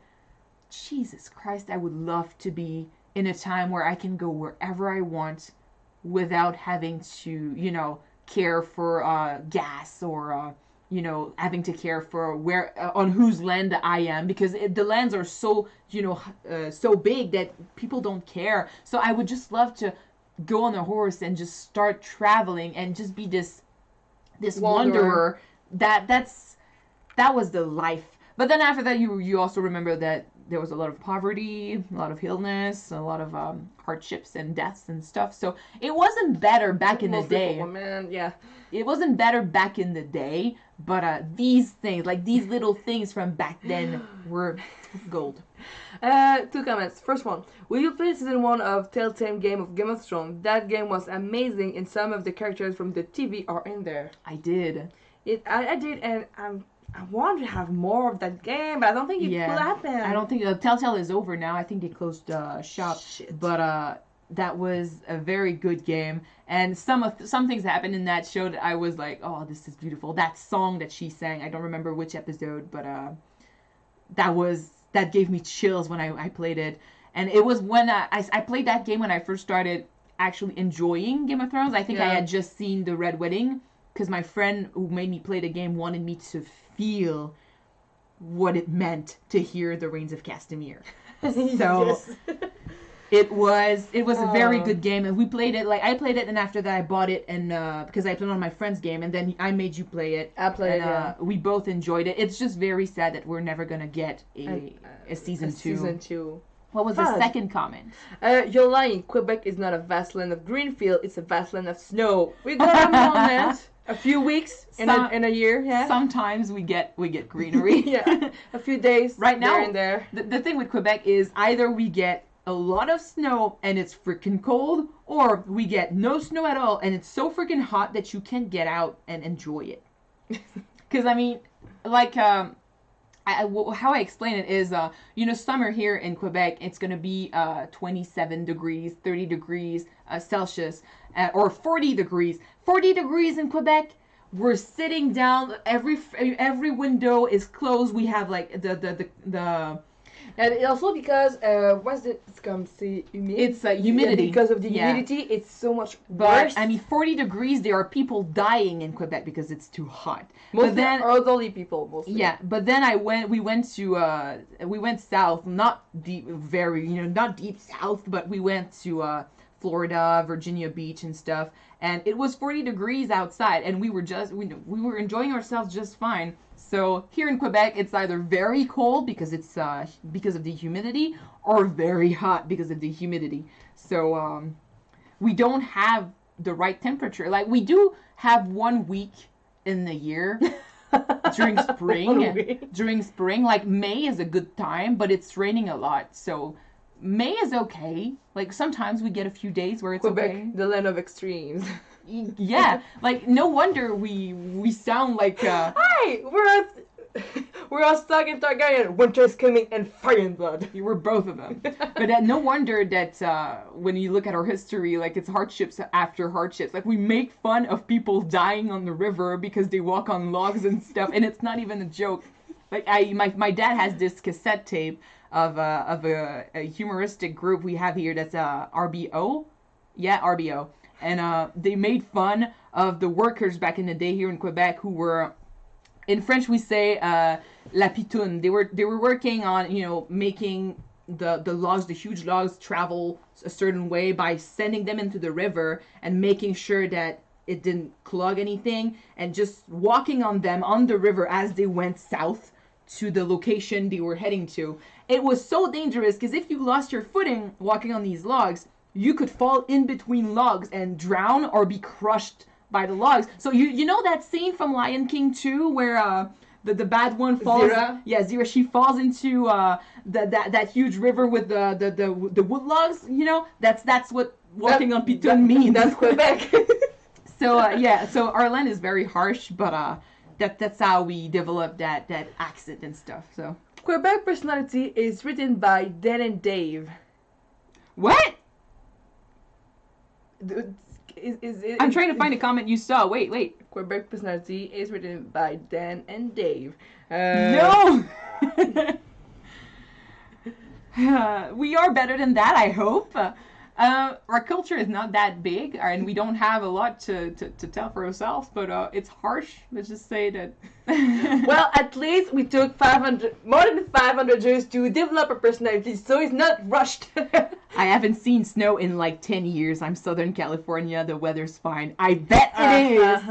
S1: Jesus Christ, I would love to be in a time where I can go wherever I want without having to, care for gas or having to care for where on whose land I am, because the lands are so so big that people don't care. So I would just love to go on a horse and just start traveling and just be this wanderer. That was the life. But then after that, you also remember that there was a lot of poverty, a lot of illness, a lot of hardships and deaths and stuff. So it wasn't better back in the day.
S2: Man, yeah.
S1: It wasn't better back in the day, but these things, like these little things from back then, were gold.
S2: Two comments. First one. Will you play season 1 of Telltale Game of Game of Thrones? That game was amazing, and some of the characters from the TV are in there.
S1: I did.
S2: I did, and I want to have more of that game, but I don't think it could happen.
S1: I don't think Telltale is over now. I think they closed shop.
S2: Shit.
S1: But that was a very good game, and some things happened in that show that I was like, oh, this is beautiful. That song that she sang, I don't remember which episode, but that gave me chills when I played it. And it was when I played that game when I first started actually enjoying Game of Thrones. I think I had just seen the Red Wedding, because my friend who made me play the game wanted me to feel what it meant to hear the Reigns of Castamere. So it was a very good game, and we played it. Like I played it, and after that I bought it, and because I played on my friend's game, and then I made you play it.
S2: I played it.
S1: We both enjoyed it. It's just very sad that we're never gonna get a season 2.
S2: Season 2.
S1: What was the second comment?
S2: You're lying. Quebec is not a vast land of green field. It's a vast land of snow. We got a moment. A few weeks in a year, yeah.
S1: Sometimes we get greenery.
S2: Yeah, a few days
S1: right now.
S2: There and there.
S1: The thing with Quebec is either we get a lot of snow and it's freaking cold, or we get no snow at all and it's so freaking hot that you can't get out and enjoy it. Because I mean, like how I explain it is, summer here in Quebec, it's gonna be 27 degrees, 30 degrees Celsius, or 40 degrees. 40 degrees in Quebec. We're sitting down. Every window is closed. We have like the.
S2: And also because what's it? Humidity.
S1: It's humidity.
S2: Yeah, because of the humidity, it's so much
S1: worse.
S2: But
S1: I mean, 40 degrees. There are people dying in Quebec because it's too hot.
S2: Mostly elderly people, mostly.
S1: Yeah, but then we went south, not deep, not deep south, but we went to Florida, Virginia Beach and stuff, and it was 40 degrees outside, and we were enjoying ourselves just fine. So here in Quebec, it's either very cold because it's because of the humidity, or very hot because of the humidity. So we don't have the right temperature. Like we do have 1 week in the year during spring. During spring, like May is a good time, but it's raining a lot. So May is okay. Like sometimes we get a few days where it's
S2: Quebec,
S1: okay.
S2: the land of extremes.
S1: Yeah, like no wonder we sound like
S2: Hi, we're all stuck in Targaryen. Winter's coming and fire and blood.
S1: you were both of them. But no wonder that when you look at our history, like it's hardships after hardships. Like we make fun of people dying on the river because they walk on logs and stuff, and it's not even a joke. Like my dad has this cassette tape of a humoristic group we have here that's RBO, yeah, RBO, and they made fun of the workers back in the day here in Quebec who were, in French we say la pitoune. They were working on making the logs, the huge logs, travel a certain way by sending them into the river and making sure that it didn't clog anything, and just walking on them on the river as they went south to the location they were heading to. It was so dangerous because if you lost your footing walking on these logs, you could fall in between logs and drown or be crushed by the logs. So you know that scene from Lion King 2 where the bad one falls.
S2: Zira?
S1: Yeah, Zira. She falls into that huge river with the wood logs. That's what walking on Pitoune means.
S2: That's Quebec.
S1: So yeah, so our land is very harsh, but that's how we develop that accent and stuff. So
S2: Quebec personality is written by Dan and Dave.
S1: what?
S2: Is
S1: I'm trying to find a comment you saw. Wait.
S2: Quebec personality is written by Dan and Dave.
S1: No. We are better than that, I hope. Our culture is not that big, and we don't have a lot to tell for ourselves, but it's harsh. Let's just say that.
S2: Well, at least we took more than 500 years to develop a personality, so it's not rushed.
S1: I haven't seen snow in like 10 years. I'm Southern California. The weather's fine. I bet it is.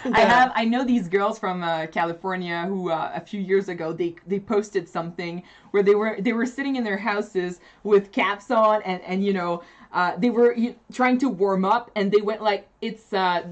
S1: I know these girls from California who a few years ago they posted something where they were sitting in their houses with caps on and they were trying to warm up, and they went like it's I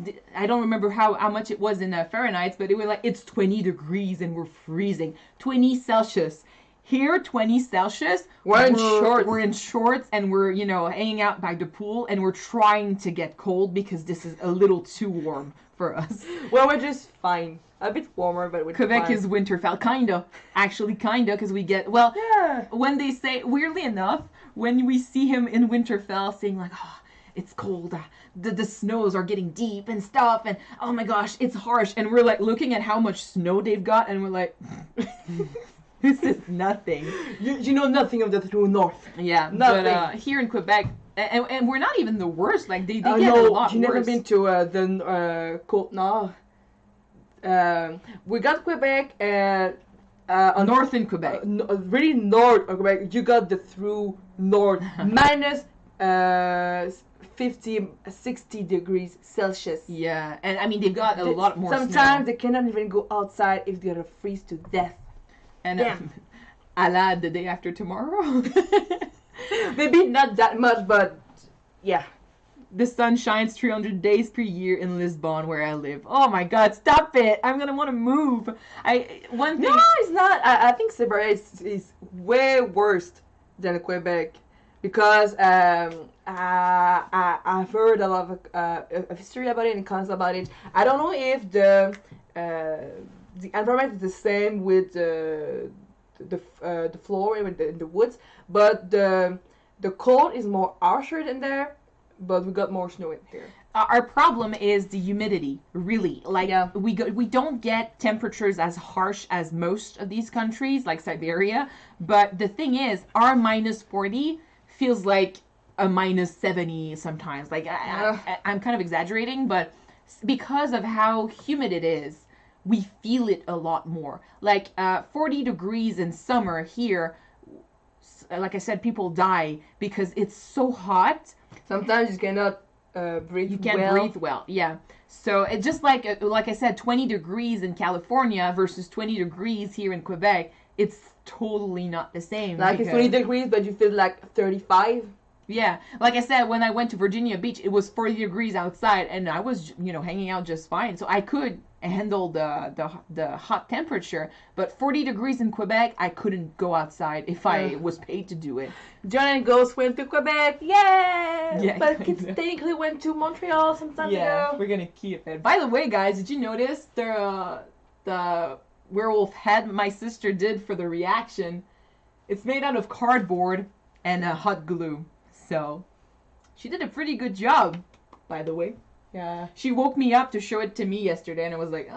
S1: don't remember how much it was in Fahrenheit, but it was like it's 20 degrees and we're freezing. 20 Celsius. Here, 20 Celsius.
S2: We're in shorts.
S1: We're in shorts, and we're hanging out by the pool, and we're trying to get cold because this is a little too warm for us.
S2: Well, we're just fine. A bit warmer, but we're
S1: Quebec
S2: fine.
S1: is winterfell, kinda, because we get
S2: Yeah.
S1: when they say, weirdly enough, when we see him in Winterfell saying like, oh, it's cold, the snows are getting deep and stuff, and oh my gosh, it's harsh, and we're like looking at how much snow they've got, and we're like, this is nothing.
S2: You know nothing of the true north.
S1: Yeah,
S2: Nothing.
S1: but here in Quebec, and we're not even the worst. Like they get
S2: No,
S1: a lot
S2: you
S1: worse.
S2: never been to the Côte Nord. We got Quebec and
S1: North in Quebec.
S2: really north of Quebec. You got the true north minus 50, 60 degrees Celsius.
S1: Yeah, and I mean they've got a lot more.
S2: Sometimes
S1: snow.
S2: they cannot even go outside if they're gonna freeze to death.
S1: And
S2: Yeah.
S1: Alad the day after tomorrow.
S2: Maybe not that much, but yeah.
S1: The sun shines 300 days per year in Lisbon, where I live. Oh my God! Stop it! I'm gonna want to move. One thing.
S2: No, it's not. I think Siberia is way worse than Quebec because I've heard a lot of history about it and comments about it. I don't know if the environment is the same with the floor and with the woods, but the cold is more harsher than there. But we got more snow in here.
S1: Our problem is the humidity, really. Like,
S2: Yeah.
S1: we don't get temperatures as harsh as most of these countries, like Siberia. But the thing is, our minus 40 feels like a minus 70 sometimes. Like, I'm kind of exaggerating, but because of how humid it is, we feel it a lot more. Like, 40 degrees in summer here, like I said, people die because it's so hot.
S2: Sometimes you cannot breathe.
S1: You can't breathe well. Yeah. So it's just like I said, 20 degrees in California versus 20 degrees here in Quebec. It's totally not the same.
S2: Like it's 20 degrees, but you feel like 35.
S1: Yeah. Like I said, when I went to Virginia Beach, it was 40 degrees outside, and I was hanging out just fine. So I could handle the hot temperature. But 40 degrees in Quebec, I couldn't go outside if I was paid to do it.
S2: John and Ghost went to Quebec,
S1: Yeah,
S2: but kids technically went to Montreal some time ago.
S1: We're gonna keep it. By the way, guys, did you notice the werewolf head my sister did for the reaction? It's made out of cardboard and hot glue. So she did a pretty good job, by the way.
S2: Yeah.
S1: She woke me up to show it to me yesterday, and I was like,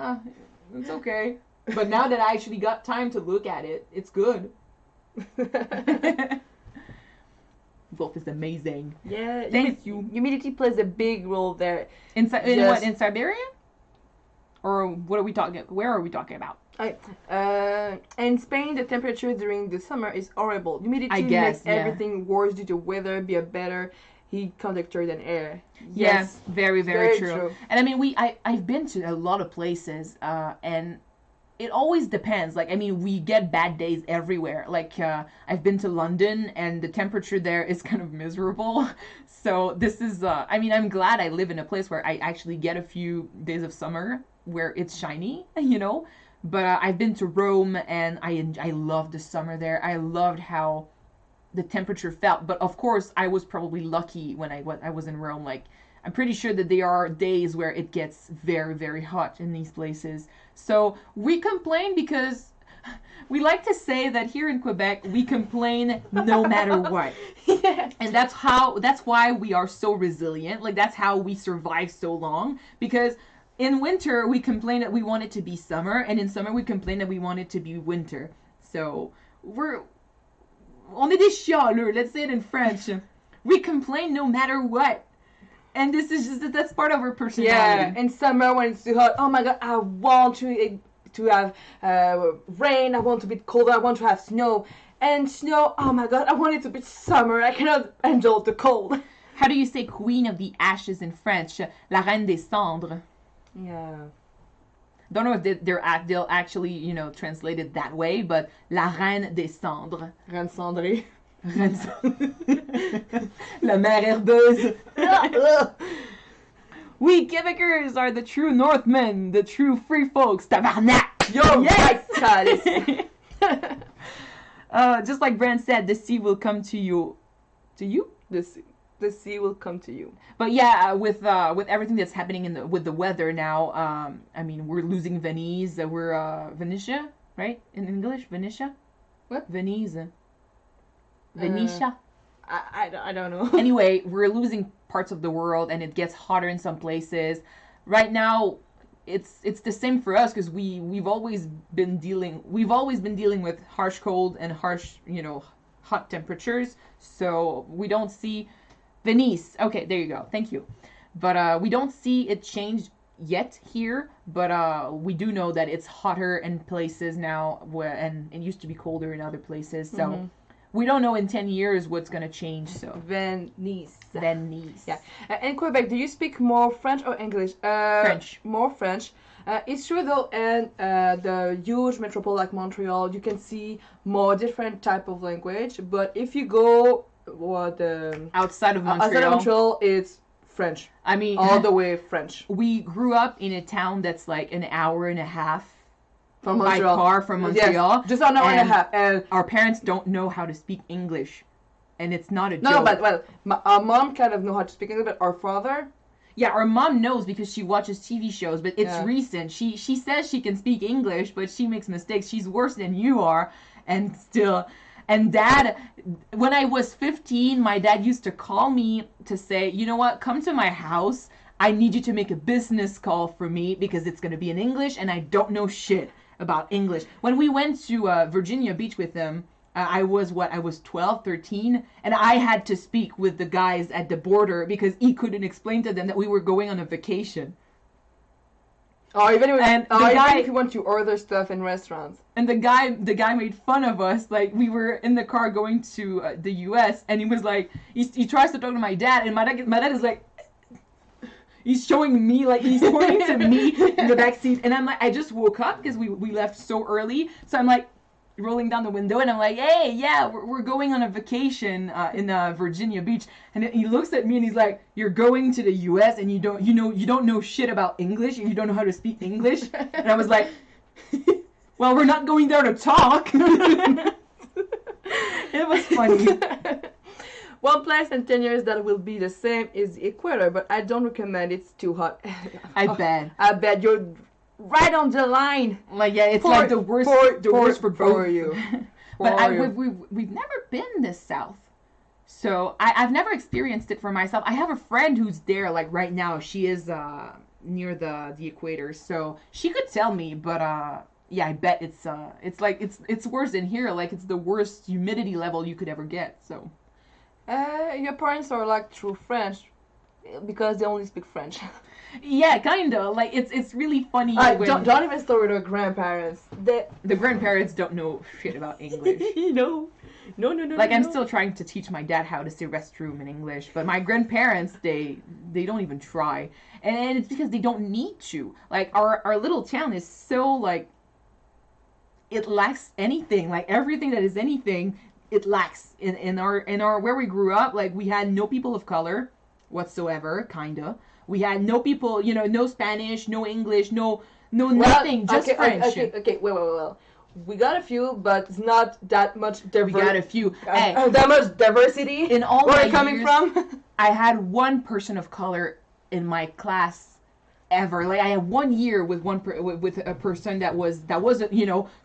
S1: it's okay. But now that I actually got time to look at it, it's good. Wolf is amazing.
S2: Yeah.
S1: Thank you.
S2: Humidity plays a big role there.
S1: In what? In Siberia? Or what are we talking? Where are we talking about?
S2: In Spain, the temperature during the summer is horrible. Humidity
S1: makes
S2: everything worse due to weather be a better heat conductor than air.
S1: Yes, very, very true. And I mean, I've been to a lot of places, and it always depends. Like, I mean, we get bad days everywhere. Like, I've been to London, and the temperature there is kind of miserable. So this is, I mean, I'm glad I live in a place where I actually get a few days of summer where it's shiny, you know. But I've been to Rome, and I loved the summer there. I loved how the temperature felt. But of course, I was probably lucky when I was in Rome. Like, I'm pretty sure that there are days where it gets very, very hot in these places. So we complain because we like to say that here in Quebec, we complain no matter what.
S2: Yes.
S1: And that's why we are so resilient. Like, that's how we survive so long. Because in winter, we complain that we want it to be summer, and in summer, we complain that we want it to be winter. So on est des chialeux, let's say it in French. We complain no matter what. And this is that's part of our personality.
S2: Yeah, in summer when it's too hot, oh my god, I want to have rain, I want to be colder, I want to have snow. And snow, oh my god, I want it to be summer, I cannot handle the cold.
S1: How do you say Queen of the Ashes in French? La Reine des Cendres.
S2: Yeah.
S1: Don't know if they'll actually, you know, translate it that way, but La Reine des Cendres.
S2: Reine cendrée.
S1: La mère herbeuse. We Quebecers are the true Northmen, the true free folks. Tabarnak!
S2: Yo,
S1: yes!
S2: Right,
S1: just like Brand said, the sea will come to you. To you?
S2: The sea will come to you.
S1: But yeah, with everything that's happening with the weather now, I mean, we're losing Venise. We're Venetia, right? In English, Venetia.
S2: What?
S1: Venise. Venetia.
S2: I don't know.
S1: Anyway, we're losing parts of the world, and it gets hotter in some places. Right now, it's the same for us because we've always been dealing with harsh cold and harsh, you know, hot temperatures. So we don't see Venice. Okay, there you go. Thank you. But we don't see it change yet here. But we do know that it's hotter in places now, and it used to be colder in other places. So we don't know in 10 years what's gonna change. So
S2: Venice.
S1: Yeah.
S2: In Quebec, do you speak more French or English?
S1: French.
S2: More French. It's true though, in the huge metropole like Montreal, you can see more different type of language. But if you go
S1: outside of Montreal,
S2: it's French.
S1: I mean,
S2: all the way French.
S1: We grew up in a town that's like an hour and a half
S2: from Montreal.
S1: By car from Montreal.
S2: Yes, just an hour and a half. And
S1: our parents don't know how to speak English, and it's not a joke.
S2: No, but our mom kind of know how to speak English, but our father.
S1: Yeah, our mom knows because she watches TV shows, but it's recent. She says she can speak English, but she makes mistakes. She's worse than you are, and still. And Dad, when I was 15, my dad used to call me to say, you know what, come to my house. I need you to make a business call for me because it's going to be in English, and I don't know shit about English. When we went to Virginia Beach with them, I was 12, 13, and I had to speak with the guys at the border because he couldn't explain to them that we were going on a vacation.
S2: Or even if you want to order stuff in restaurants.
S1: And the guy made fun of us. Like, we were in the car going to the U.S. and he was like, he tries to talk to my dad, and my dad is like, he's showing me, like, he's pointing to me in the back seat, and I'm like, I just woke up because we left so early, so I'm like, rolling down the window, and I'm like, hey, yeah, we're going on a vacation in Virginia Beach. And he looks at me and he's like, you're going to the U.S. and you don't know shit about English and you don't know how to speak English. And I was like, well, we're not going there to talk. It was funny.
S2: One place in 10 years that will be the same is the equator, but I don't recommend. It's too hot.
S1: I bet.
S2: I bet you're right on the line.
S1: Like, yeah, it's like the worst for both.
S2: For you.
S1: But we've never been this south. So I've never experienced it for myself. I have a friend who's there, like right now. She is near the equator, so she could tell me. But yeah, I bet it's worse than here. Like it's the worst humidity level you could ever get. So
S2: your parents are like true French because they only speak French.
S1: Yeah, kinda. Like it's really funny.
S2: Don't even start with our grandparents.
S1: The grandparents don't know shit about English.
S2: No.
S1: Like I'm still trying to teach my dad how to say restroom in English, but my grandparents they don't even try, and it's because they don't need to. Like our little town is so like it lacks anything. Like everything that is anything, it lacks in our where we grew up. Like we had no people of color whatsoever, kinda. We had no people, no Spanish, no English, no nothing, just French.
S2: Okay, well. We got a few, but it's not that much diversity.
S1: We got a few.
S2: That much diversity.
S1: In all
S2: where
S1: my
S2: are you coming
S1: years,
S2: from?
S1: I had one person of color in my class ever. Like I had 1 year with with a person that wasn't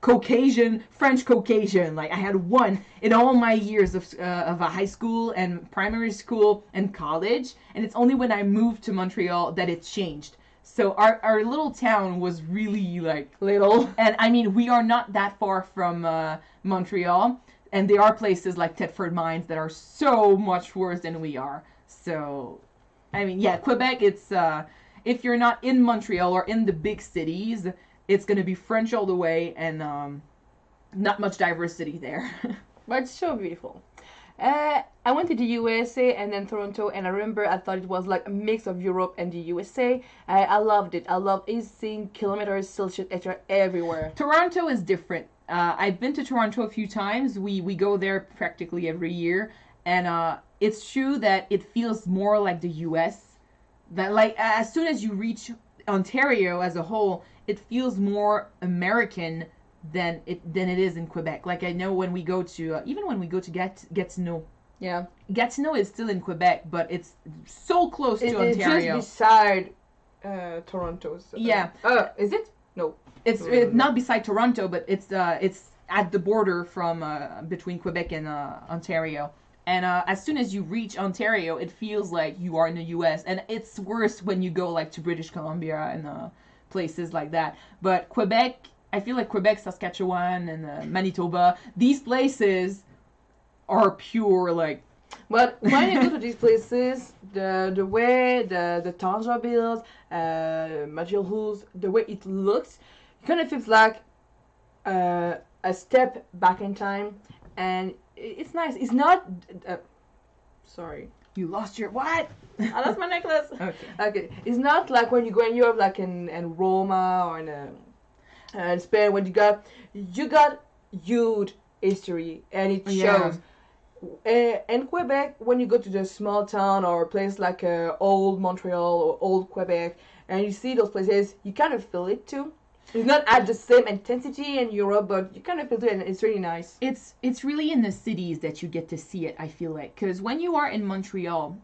S1: Caucasian, French Caucasian. Like I had one in all my years of a high school and primary school and college, and it's only when I moved to Montreal that it changed. So our little town was really like
S2: Little.
S1: and I mean we are not that far from Montreal, and there are places like Thetford Mines that are so much worse than we are. So I mean, yeah, Quebec, it's if you're not in Montreal or in the big cities, it's going to be French all the way, and not much diversity there.
S2: But it's so beautiful. I went to the USA and then Toronto, and I remember I thought it was like a mix of Europe and the USA. I loved it. I loved 18 kilometers Celsius everywhere.
S1: Toronto is different. I've been to Toronto a few times. We go there practically every year, and it's true that it feels more like the US. That like as soon as you reach Ontario as a whole, it feels more American than it is in Quebec. Like I know when we go to even when we go to Gatineau.
S2: Yeah.
S1: Gatineau is still in Quebec, but it's so close to Ontario.
S2: It's just beside Toronto. So.
S1: Yeah.
S2: Is it? No.
S1: It's not beside Toronto, but it's at the border from between Quebec and Ontario. And as soon as you reach Ontario, it feels like you are in the U.S. And it's worse when you go like to British Columbia and places like that. But Quebec, I feel like Quebec, Saskatchewan, and Manitoba, these places are pure like.
S2: But when you go to these places, the way the towns are built, material rules, the way it looks, it kind of feels like a step back in time, and it's nice. It's not. Sorry.
S1: You lost your what?
S2: I lost my necklace.
S1: Okay.
S2: It's not like when you go in Europe, like in Roma or in Spain, when you got huge history, and it shows. In Quebec, when you go to the small town or a place like old Montreal or old Quebec, and you see those places, you kind of feel it too. It's not at the same intensity in Europe, but you kind of feel it, and it's really nice.
S1: It's really in the cities that you get to see it, I feel like. Because when you are in Montreal,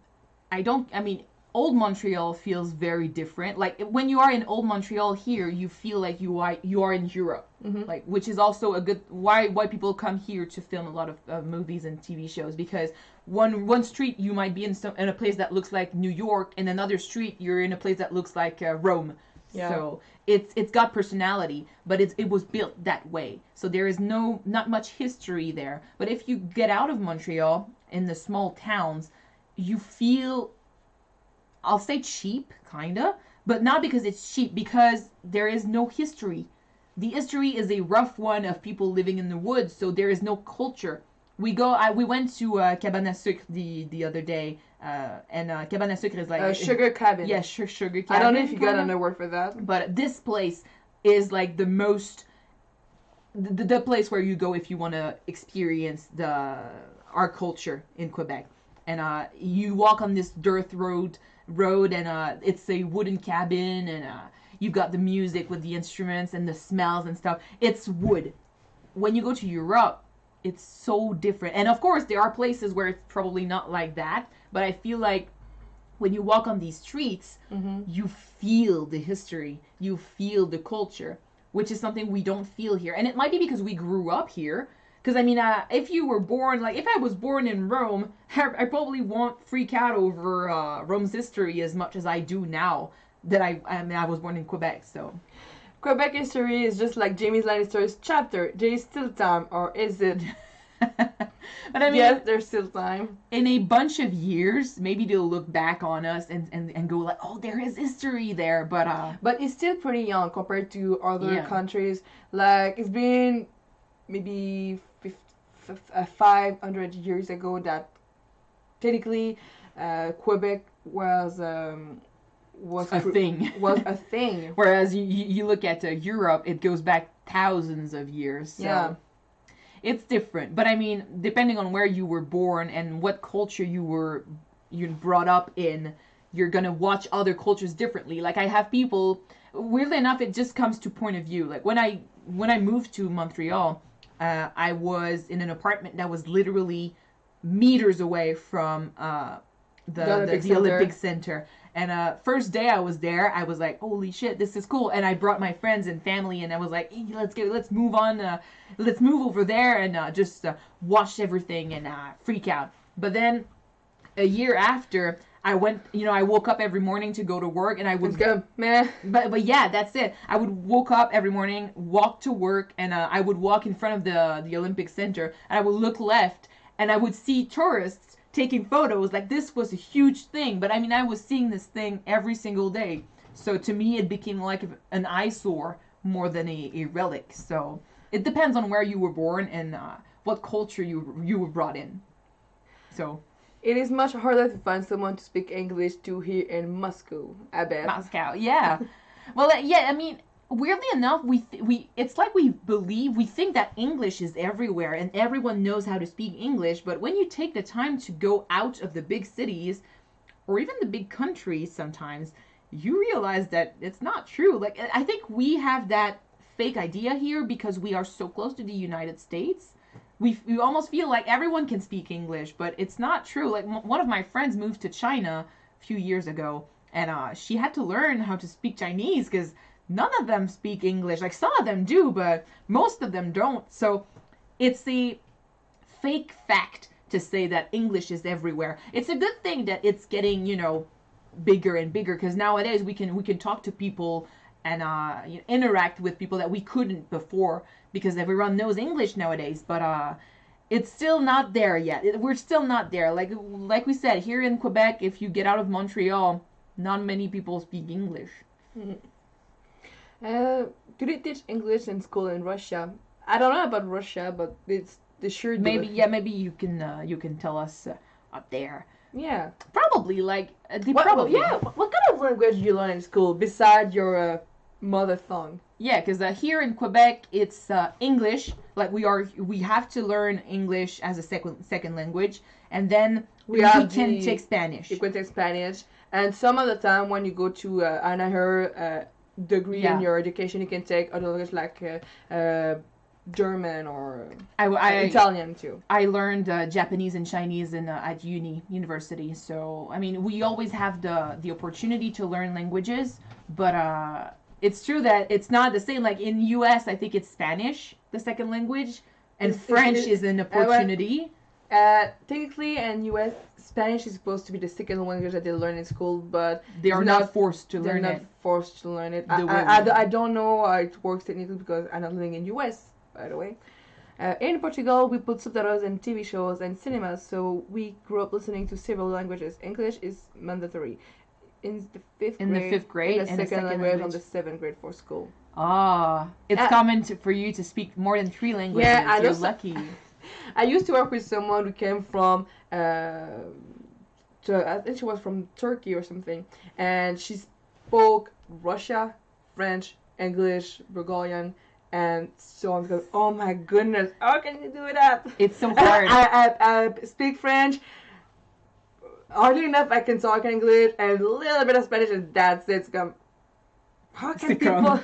S1: old Montreal feels very different. Like when you are in old Montreal here, you feel like you are in Europe.
S2: Mm-hmm.
S1: Like, which is also a good why people come here to film a lot of movies and TV shows, because one street you might be in a place that looks like New York, and another street you're in a place that looks like Rome.
S2: Yeah.
S1: So it's got personality, but it was built that way. So there is not much history there. But if you get out of Montreal in the small towns, you feel, I'll say cheap, kinda, but not because it's cheap, because there is no history. The history is a rough one of people living in the woods, so there is no culture. We went to Cabane à Sucre the other day, and Cabane à Sucre is like...
S2: sugar cabin.
S1: Yeah, sugar cabin.
S2: I don't know if you got another word for that.
S1: But this place is like the most the place where you go if you want to experience our culture in Quebec. And you walk on this dirt road, and it's a wooden cabin, and you've got the music with the instruments and the smells and stuff. It's wood. When you go to Europe, it's so different. And of course, there are places where it's probably not like that, but I feel like when you walk on these streets, you feel the history, you feel the culture, which is something we don't feel here. And it might be because we grew up here. Because I mean, if you were born, like if I was born in Rome, I probably won't freak out over Rome's history as much as I do now that I was born in Quebec. So
S2: Quebec history is just like Jamie Lannister's chapter. There is still time, or is it?
S1: But I mean,
S2: yes, there's still time.
S1: In a bunch of years, maybe they'll look back on us and go like, oh, there is history there.
S2: But it's still pretty young compared to other countries. Like it's been maybe 500 years ago that technically Quebec was a
S1: thing.
S2: Was a thing.
S1: Whereas you look at Europe, it goes back thousands of years. So
S2: yeah.
S1: It's different. But I mean, depending on where you were born and what culture you brought up in, you're gonna watch other cultures differently. Like I have people, weirdly enough, it just comes to point of view. Like when I moved to Montreal, I was in an apartment that was literally meters away from the Olympic Center. And first day I was there, I was like, holy shit, this is cool. And I brought my friends and family, and I was like, hey, let's move on, let's move over there and just watch everything and freak out. But then a year after, I woke up every morning to go to work, and I would
S2: go, meh.
S1: But yeah, that's it. I would woke up every morning, walk to work, and I would walk in front of the Olympic Center, and I would look left, and I would see tourists taking photos. Like this was a huge thing, but I mean, I was seeing this thing every single day. So to me, it became like an eyesore more than a relic. So it depends on where you were born and what culture you were brought in. So
S2: it is much harder to find someone to speak English to here in Moscow, I bet.
S1: Moscow, yeah. Well, yeah, I mean, weirdly enough, it's like we think that English is everywhere and everyone knows how to speak English, but when you take the time to go out of the big cities or even the big countries sometimes, you realize that it's not true. Like I think we have that fake idea here because we are so close to the United States. We almost feel like everyone can speak English, but it's not true. Like one of my friends moved to China a few years ago, and she had to learn how to speak Chinese because none of them speak English. Like some of them do, but most of them don't. So it's a fake fact to say that English is everywhere. It's a good thing that it's getting, bigger and bigger, because nowadays we can talk to people and interact with people that we couldn't before because everyone knows English nowadays. But it's still not there yet. We're still not there. Like we said, here in Quebec, if you get out of Montreal, not many people speak English.
S2: Do they teach English in school in Russia? I don't know about Russia, but they sure do.
S1: Maybe you can tell us up there.
S2: Yeah,
S1: probably what
S2: kind of language do you learn in school besides your mother tongue?
S1: Yeah, because here in Quebec it's English. Like we have to learn English as a second language, and then we can take Spanish.
S2: You can take Spanish, and some of the time when you go to another degree in your education, you can take other languages like German or Italian too.
S1: I learned Japanese and Chinese at university. So I mean, we always have the opportunity to learn languages, but it's true that it's not the same. Like in U.S., I think it's Spanish, the second language, and French is an opportunity.
S2: Technically, in U.S., Spanish is supposed to be the second language that they learn in school, but
S1: they are not forced to learn it.
S2: They're not forced to learn it. I don't know how it works technically because I'm not living in U.S., by the way. In Portugal, we put subtitles in TV shows and cinemas, so we grew up listening to several languages. English is mandatory. In the fifth grade, and the second language on the 7th grade for school.
S1: It's common for you to speak more than 3 languages.
S2: Yeah,
S1: you're lucky.
S2: I used to work with someone who came from, I think she was from Turkey or something, and she spoke Russian, French, English, Bulgarian, And so I'm going, oh my goodness, how can you do that?
S1: It's so hard.
S2: I speak French. Hardly enough I can talk English and a little bit of Spanish, and that's it. How can people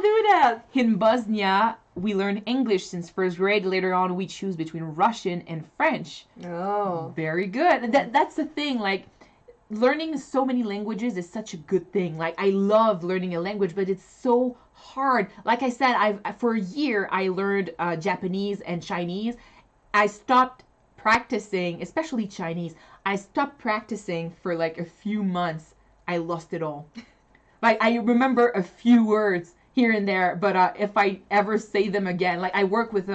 S2: do that?
S1: In Bosnia, we learn English since first grade. Later on, we choose between Russian and French.
S2: Oh.
S1: Very good. That's the thing. Like, learning so many languages is such a good thing. Like, I love learning a language, but it's so hard. Like I said, for a year I learned Japanese and Chinese. I stopped practicing, especially Chinese. I stopped practicing for like a few months. I lost it all. Like, I remember a few words here and there, but if I ever say them again, like I work with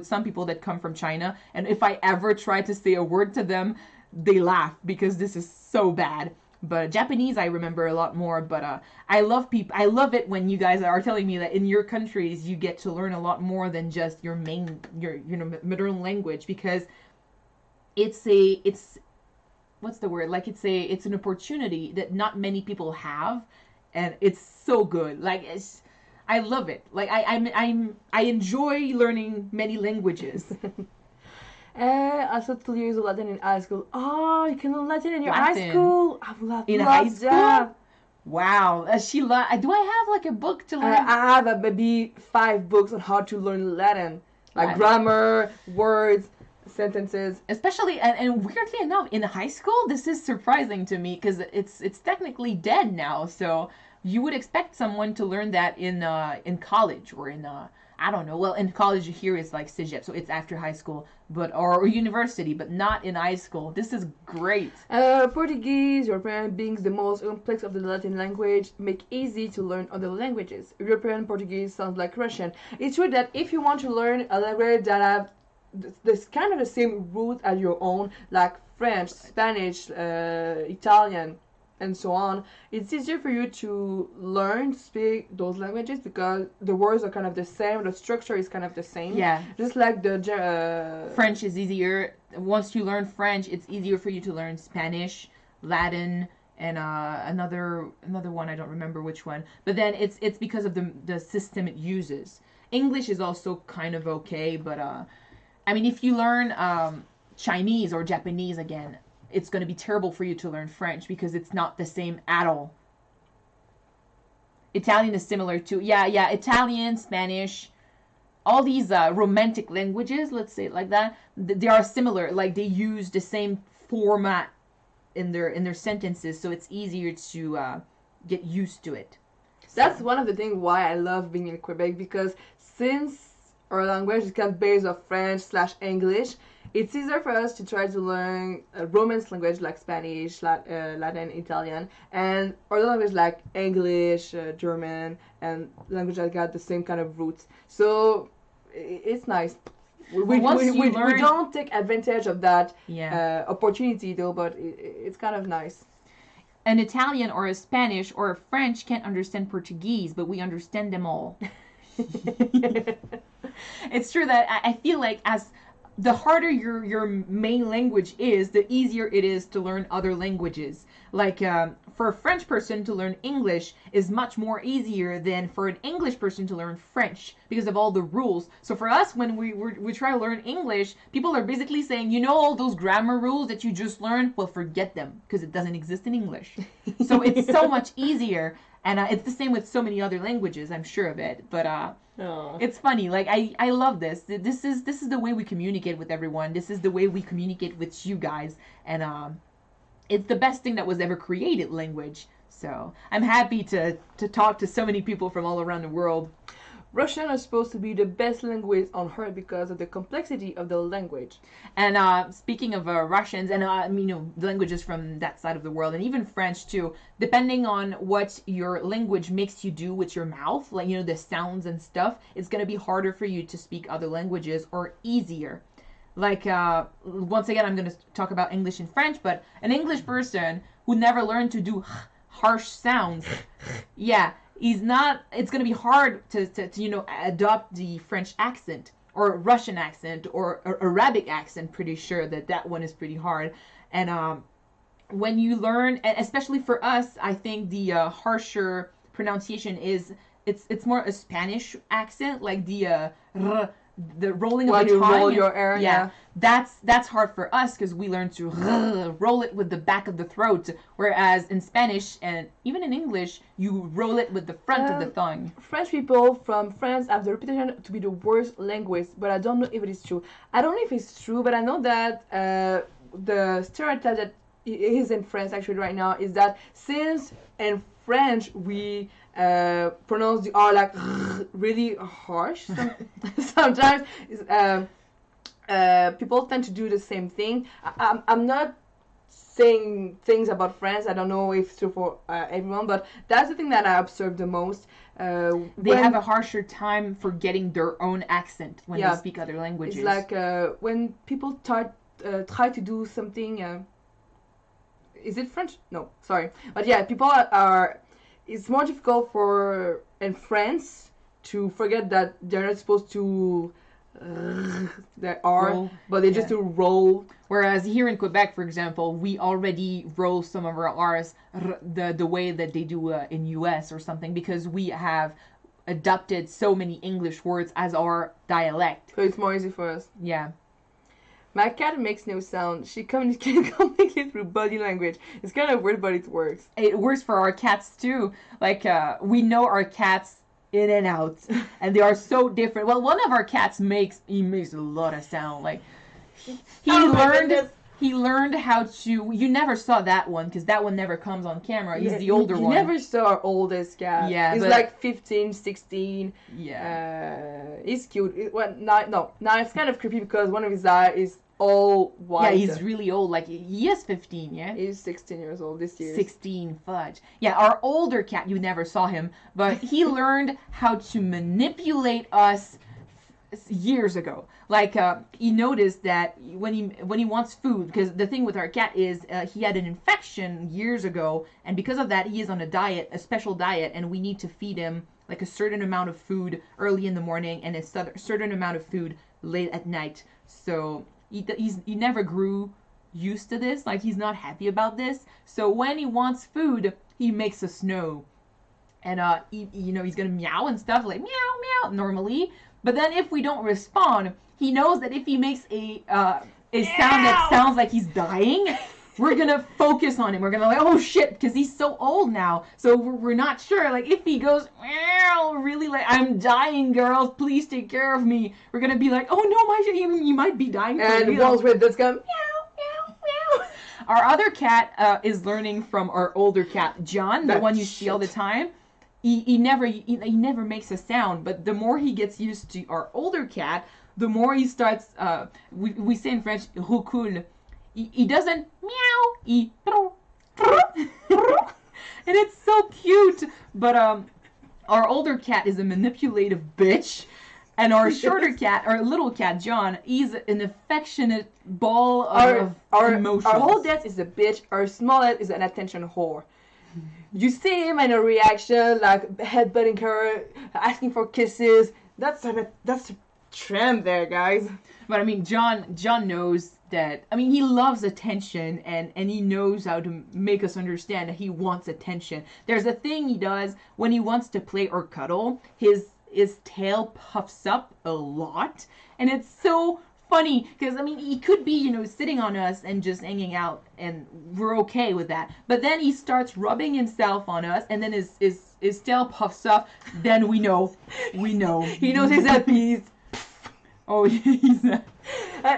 S1: some people that come from China, and if I ever try to say a word to them, they laugh because this is so bad. But Japanese I remember a lot more. But I love it when you guys are telling me that in your countries you get to learn a lot more than just your maternal language, because it's what's the word? Like, it's an opportunity that not many people have, and it's so good. Like, I love it. Like, I enjoy learning many languages.
S2: I thought to use Latin in high school. Oh, you can learn Latin in your high
S1: Latin.
S2: school? I've loved
S1: In high school?
S2: that.
S1: Wow. Do I have like a book to learn?
S2: I have maybe 5 books on how to learn Latin. Like
S1: Latin.
S2: grammar, words, sentences.
S1: Especially, and weirdly enough, in high school, this is surprising to me because it's technically dead now. So you would expect someone to learn that in college or in I don't know. Well, in college here it's like cégep, so it's after high school, but or university, but not in high school. This is great.
S2: Portuguese, European being the most complex of the Latin language, make easy to learn other languages. European Portuguese sounds like Russian. It's true that if you want to learn a language that have this kind of the same root as your own, like French, Spanish, Italian, and so on, it's easier for you to learn to speak those languages because the words are kind of the same, the structure is kind of the same.
S1: Yeah.
S2: Just like the
S1: French is easier. Once you learn French, it's easier for you to learn Spanish, Latin, and another one, I don't remember which one. But then it's because of the system it uses. English is also kind of okay, but I mean, if you learn Chinese or Japanese again, it's going to be terrible for you to learn French because it's not the same at all. Italian is similar too. Yeah, Italian, Spanish, all these romantic languages, let's say it like that, they are similar. Like, they use the same format in their sentences, so it's easier to get used to it.
S2: That's one of the things why I love being in Quebec, because since our language is kind of based on French/English, it's easier for us to try to learn a Romance language like Spanish, Latin, Italian, and other language like English, German, and language that got the same kind of roots. So it's nice. We don't take advantage of that opportunity though, but it's kind of nice.
S1: An Italian or a Spanish or a French can't understand Portuguese, but we understand them all. It's true that I feel like as the harder your main language is, the easier it is to learn other languages. Like for a French person to learn English is much more easier than for an English person to learn French because of all the rules. So for us, when we try to learn English, people are basically saying, you know, all those grammar rules that you just learned, well, forget them because it doesn't exist in English. So it's so much easier. And it's the same with so many other languages, I'm sure of it. But it's funny. Like, I love this. This is the way we communicate with everyone. This is the way we communicate with you guys. And it's the best thing that was ever created, language. So I'm happy to talk to so many people from all around the world.
S2: Russian is supposed to be the best language on earth because of the complexity of the language.
S1: And speaking of Russians and the languages from that side of the world, and even French too, depending on what your language makes you do with your mouth, like the sounds and stuff, it's gonna be harder for you to speak other languages or easier. Like once again, I'm gonna talk about English and French, but an English person who never learned to do harsh sounds, it's going to be hard to adopt the French accent or Russian accent or Arabic accent. Pretty sure that one is pretty hard. And when you learn, and especially for us, I think the harsher pronunciation is it's more a Spanish accent, like the rolling of
S2: When
S1: the
S2: you
S1: tongue.
S2: roll your air, yeah.
S1: That's hard for us because we learn to roll it with the back of the throat, whereas in Spanish and even in English, you roll it with the front of the tongue.
S2: French people from France have the reputation to be the worst linguist, but I don't know if it is true. I don't know if it's true, but I know that the stereotype that is in France actually right now is that since in French we pronounce the R like really harsh. Sometimes people tend to do the same thing. I'm not saying things about France. I don't know if it's true for everyone, but that's the thing that I observe the most.
S1: They have a harsher time for getting their own accent when they speak other languages.
S2: It's like when people try to do something. Is it French? No, sorry. But yeah, people are. It's more difficult for in France to forget that they're not supposed to. They are, roll. But they just do roll.
S1: Whereas here in Quebec, for example, we already roll some of our R's the way that they do in US or something, because we have adopted so many English words as our dialect.
S2: So it's more easy for us.
S1: Yeah.
S2: My cat makes no sound. She communicates completely through body language. It's kind of weird, but it works.
S1: It works for our cats too. Like, we know our cats in and out, and they are so different. Well, one of our cats makes a lot of sound. Like, he learned how to. You never saw that one because that one never comes on camera. He's the older one.
S2: You never saw our oldest cat.
S1: Yeah,
S2: he's like 15, 16.
S1: Yeah,
S2: he's cute. Now it's kind of creepy because one of his eyes is all white.
S1: Yeah, he's really old. Like, he is 15. Yeah,
S2: he's 16 years old this year.
S1: 16, fudge. Yeah, our older cat, you never saw him, but he learned how to manipulate us years ago. Like, he noticed that when he wants food, because the thing with our cat is he had an infection years ago, and because of that he is on a special diet, and we need to feed him like a certain amount of food early in the morning and a certain amount of food late at night. So he never grew used to this. Like, he's not happy about this. So when he wants food, he makes a snow, and he's gonna meow and stuff, like meow meow normally. But then if we don't respond, he knows that if he makes a sound that sounds like he's dying, we're gonna focus on him. We're gonna like, oh shit, because he's so old now. So we're not sure. Like, if he goes meow, really, like, I'm dying, girls, please take care of me, we're gonna be like, oh no, you might be dying for
S2: real. And Walls with this gun, meow meow meow.
S1: Our other cat is learning from our older cat, John, the one you see all the time. He never makes a sound, but the more he gets used to our older cat, the more he starts. We say in French, recule. He doesn't meow. He and it's so cute. But our older cat is a manipulative bitch, and our shorter cat, our little cat John, he's an affectionate ball of emotions.
S2: Our whole cat is a bitch. Our smallest is an attention whore. You see him and a reaction, like headbutting her, asking for kisses. That's a trend there, guys.
S1: But I mean, John knows that. I mean, he loves attention, and he knows how to make us understand that he wants attention. There's a thing he does when he wants to play or cuddle. His tail puffs up a lot, and it's so funny because, I mean, he could be, sitting on us and just hanging out, and we're okay with that. But then he starts rubbing himself on us, and then his tail puffs up. Then we know. He knows he's at peace. Oh, he's not.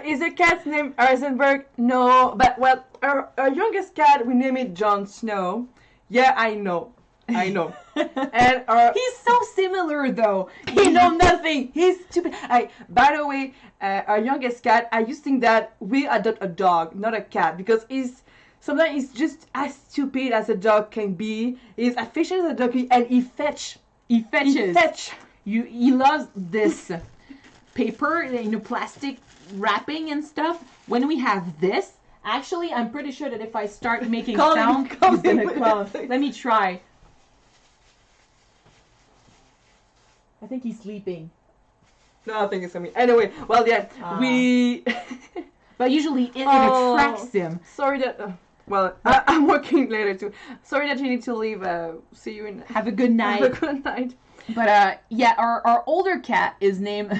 S2: Is your cat's name Eisenberg? No, but well, our youngest cat, we name it Jon Snow. Yeah, I know. And
S1: he's so similar though.
S2: He knows nothing. He's stupid. By the way, our youngest cat, I used to think that we adopt a dog, not a cat, because sometimes he's just as stupid as a dog can be. He's affectionate as a dog, and he fetches.
S1: He loves this paper, plastic wrapping and stuff. When we have this, actually, I'm pretty sure that if I start making sound, he's gonna come. Let me try. I think he's sleeping.
S2: No, I think it's something. Anyway, well, yeah, we.
S1: But usually it attracts him.
S2: Sorry that. I'm working later too. Sorry that you need to leave. See you in.
S1: Have a good night.
S2: Have a good night.
S1: But yeah, our older cat is named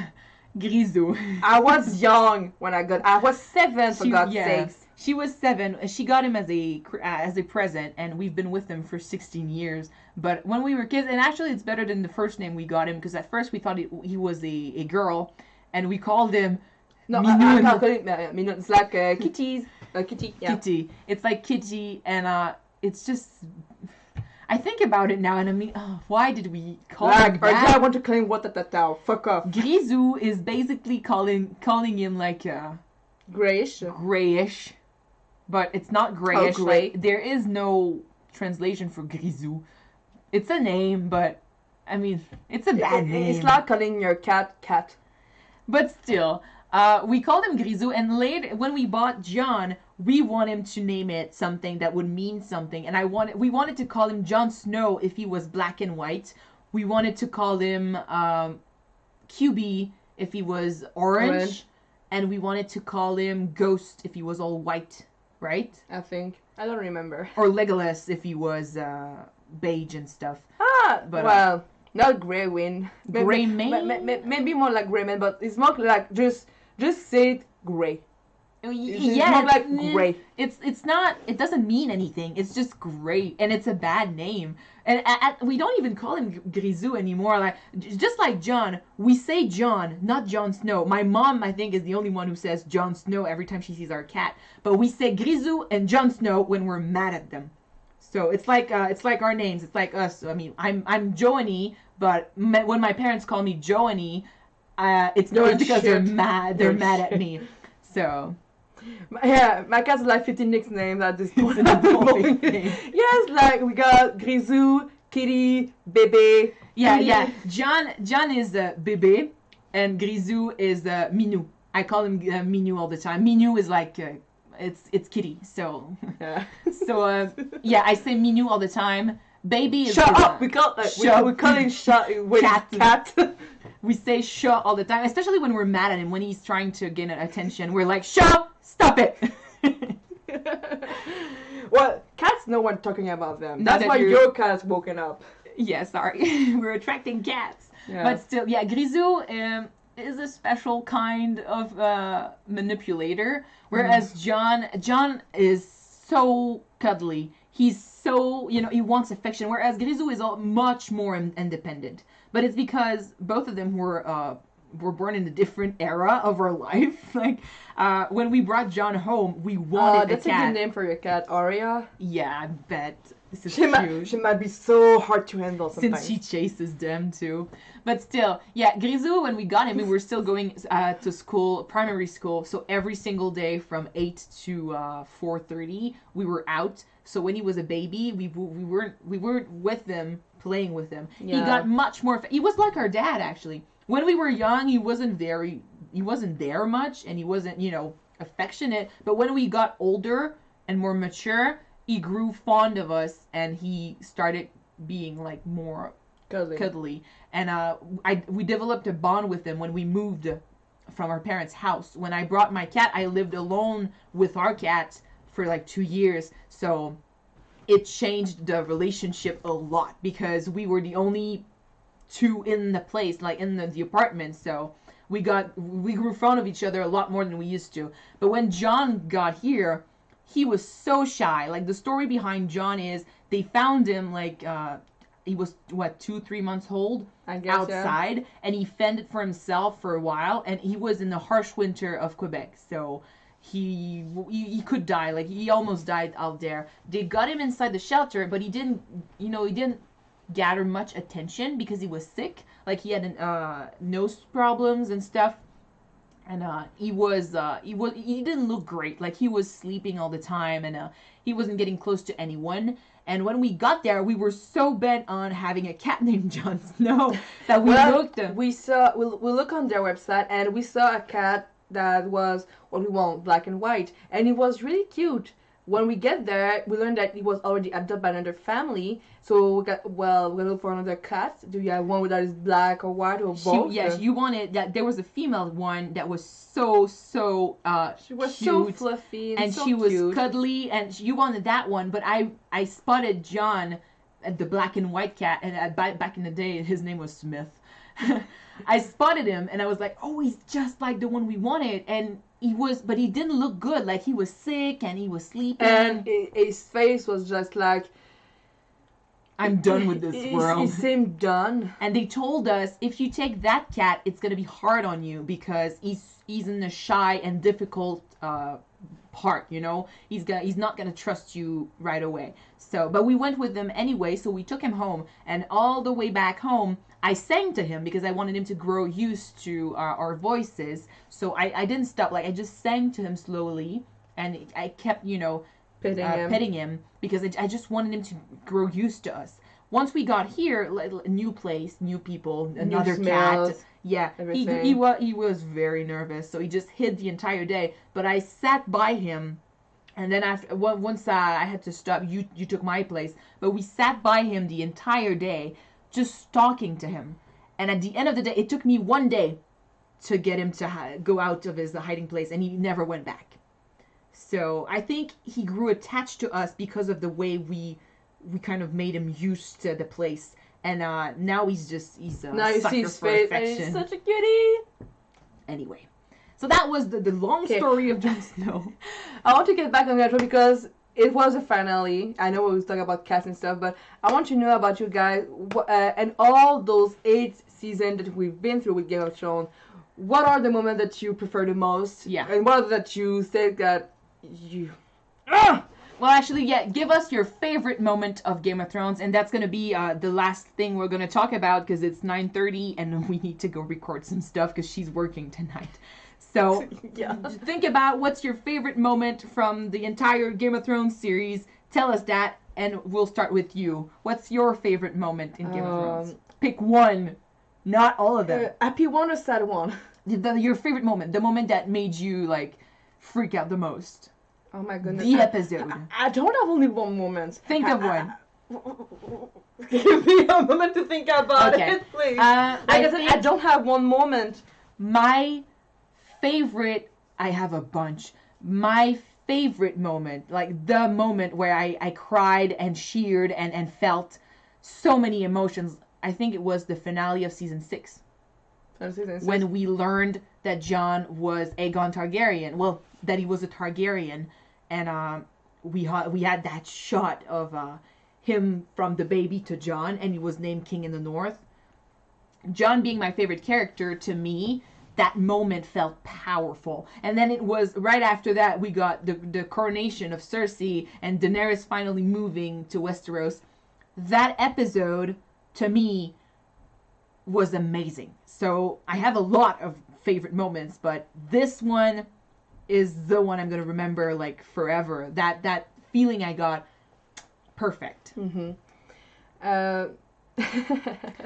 S1: Grisou.
S2: I was young when I was 7 for
S1: She
S2: God's
S1: yeah.
S2: sakes.
S1: She was 7. She got him as a present, and we've been with him for 16 years. But when we were kids, and actually it's better than the first name we got him because at first we thought he was a girl, and we called him
S2: No, I
S1: Minoun.
S2: can't call it Minoun. It's like kitties. Kitty, yeah.
S1: Kitty. It's like Kitty, and it's just. I think about it now, and I mean, why did we call him
S2: Or
S1: that?
S2: yeah, I want to claim what that fuck off.
S1: Grisou is basically calling him like
S2: Grayish.
S1: grayish, but it's not grayish.
S2: Oh, gray.
S1: Like there is no translation for Grisou. It's a name, but I mean, it's a bad name.
S2: It's like calling your cat.
S1: But still, we called him Grisou, and later when we bought John, we want him to name it something that would mean something. And we wanted to call him Jon Snow if he was black and white. We wanted to call him QB if he was orange, and we wanted to call him Ghost if he was all white, right?
S2: I think. I don't remember.
S1: Or Legolas if he was beige and stuff. But,
S2: Well, not Grey Wind.
S1: Grey Mane?
S2: Maybe more like Grey Mane, but it's more like just say it Grey. It's
S1: Yeah,
S2: more like Grey.
S1: It's not. It doesn't mean anything. It's just great, and it's a bad name. And we don't even call him Grisou anymore. Like just like John, we say John, not Jon Snow. My mom, I think, is the only one who says Jon Snow every time she sees our cat. But we say Grisou and Jon Snow when we're mad at them. So it's like our names. It's like us. I mean, I'm Joanie, but when my parents call me Joanie, it's
S2: No,
S1: not because they're
S2: shit.
S1: mad. They're mad at me. So.
S2: Yeah, my cat's like 15 nicknames at this point.
S1: It's a boring thing.
S2: Yes, like we got Grisou, Kitty, Bébé.
S1: Yeah,
S2: Kitty.
S1: yeah. John is Bébé, and Grisou is Minou. I call him Minou all the time. Minou is like it's Kitty. So
S2: Yeah.
S1: yeah, I say Minou all the time. Baby is
S2: Shut
S1: is,
S2: up! We call we call him
S1: Cat.
S2: cat.
S1: We say "sha" all the time, especially when we're mad at him when he's trying to gain attention. We're like "sha, stop it."
S2: Well, cats know what I'm talking about them.
S1: Now
S2: That's
S1: that
S2: why
S1: you're-
S2: your cat's woken up.
S1: Yeah, sorry. We're attracting cats.
S2: Yeah.
S1: But still, yeah, Grisou is a special kind of manipulator, whereas John is so cuddly. He's so, he wants affection, whereas Grisou is much more independent. But it's because both of them were born in a different era of our life. Like, when we brought John home, we wanted
S2: That's
S1: a
S2: a
S1: cat.
S2: good name for your cat, Aria.
S1: Yeah, I bet. This is
S2: She
S1: cute.
S2: might be so hard to handle sometimes.
S1: Since she chases them too. But still, yeah, Grisou, when we got him, we were still going to school, primary school. So every single day from 8 to 4:30, we were out. So when he was a baby, we weren't with him, playing with him.
S2: Yeah.
S1: He got much more. He was like our dad, actually. When we were young, he wasn't there much, and he wasn't, affectionate. But when we got older and more mature, he grew fond of us, and he started being like more cuddly. And we developed a bond with him when we moved from our parents' house. When I brought my cat, I lived alone with our cat for like 2 years. So it changed the relationship a lot because we were the only two in the place, like in the apartment. So we grew fond of each other a lot more than we used to. But when John got here, he was so shy. Like the story behind John is they found him like he was 2-3 months old,
S2: I guess,
S1: outside,
S2: yeah.
S1: and he fended for himself for a while. And he was in the harsh winter of Quebec, so he could die. Like he almost died out there. They got him inside the shelter, but he didn't gather much attention because he was sick. Like he had nose problems and stuff. And he didn't look great. Like he was sleeping all the time, and he wasn't getting close to anyone. And when we got there, we were so bent on having a cat named Jon Snow that we looked.
S2: We look on their website and we saw a cat that was what we want, black and white, and it was really cute. When we get there, we learned that he was already adopted by another family. So we're gonna look for another cat. Do you have one that is black or white or both?
S1: Yes, you wanted that. There was a female one that was so
S2: She was
S1: cute,
S2: so fluffy and so
S1: she was
S2: cute.
S1: cuddly, and you wanted that one. But I spotted John the black and white cat, and back in the day, his name was Smith. I spotted him, and I was like, oh, he's just like the one we wanted, and but he didn't look good. Like, he was sick, and he was sleeping.
S2: And his face was just like,
S1: I'm done with this world.
S2: He seemed done.
S1: And they told us, if you take that cat, it's going to be hard on you, because he's in the shy and difficult part, you know. He's not going to trust you right away. So, but we went with them anyway, so we took him home, and all the way back home, I sang to him because I wanted him to grow used to our voices. So I didn't stop. Like, I just sang to him slowly, and I kept, you know, petting him because I just wanted him to grow used to us. Once we got here, new place, new people, another cat. Yeah, he was very nervous, so he just hid the entire day. But I sat by him, and then once I had to stop, you took my place. But we sat by him the entire day, just talking to him. And at the end of the day, it took me one day to get him to go out of his hiding place, and he never went back. So I think he grew attached to us because of the way we kind of made him used to the place. And now he's a sucker for affection.
S2: He's such a cutie.
S1: Anyway, so that was the long story of Jon Snow.
S2: I want to get back on that because it was a finale. I know we was talking about cats and stuff, but I want to know about you guys and all those 8 seasons that we've been through with Game of Thrones. What are the moments that you prefer the most?
S1: Yeah.
S2: And what are that you think that you...
S1: Well, actually, yeah, give us your favorite moment of Game of Thrones, and that's going to be the last thing we're going to talk about, because it's 9:30, and we need to go record some stuff, because she's working tonight. So,
S2: yeah.
S1: Think about what's your favorite moment from the entire Game of Thrones series. Tell us that, and we'll start with you. What's your favorite moment in Game of Thrones? Pick one, not all of them.
S2: Happy one or sad one?
S1: Your favorite moment, the moment that made you, like, freak out the most.
S2: Oh my goodness.
S1: The episode.
S2: I don't have only one moment.
S1: Think of one.
S2: Give me a moment to think about it, please. I don't have one moment.
S1: My favorite, I have a bunch. My favorite moment, like the moment where I cried and cheered and felt so many emotions, I think it was the finale of season 6. When we learned that Jon was Aegon Targaryen. Well, that he was a Targaryen. And we had that shot of him from the baby to Jon, and he was named King in the North. Jon being my favorite character, to me, that moment felt powerful. And then it was right after that we got the coronation of Cersei and Daenerys finally moving to Westeros. That episode, to me, was amazing. So I have a lot of favorite moments, but this one is the one I'm going to remember, like, forever. That feeling I got, perfect.
S2: Mm-hmm.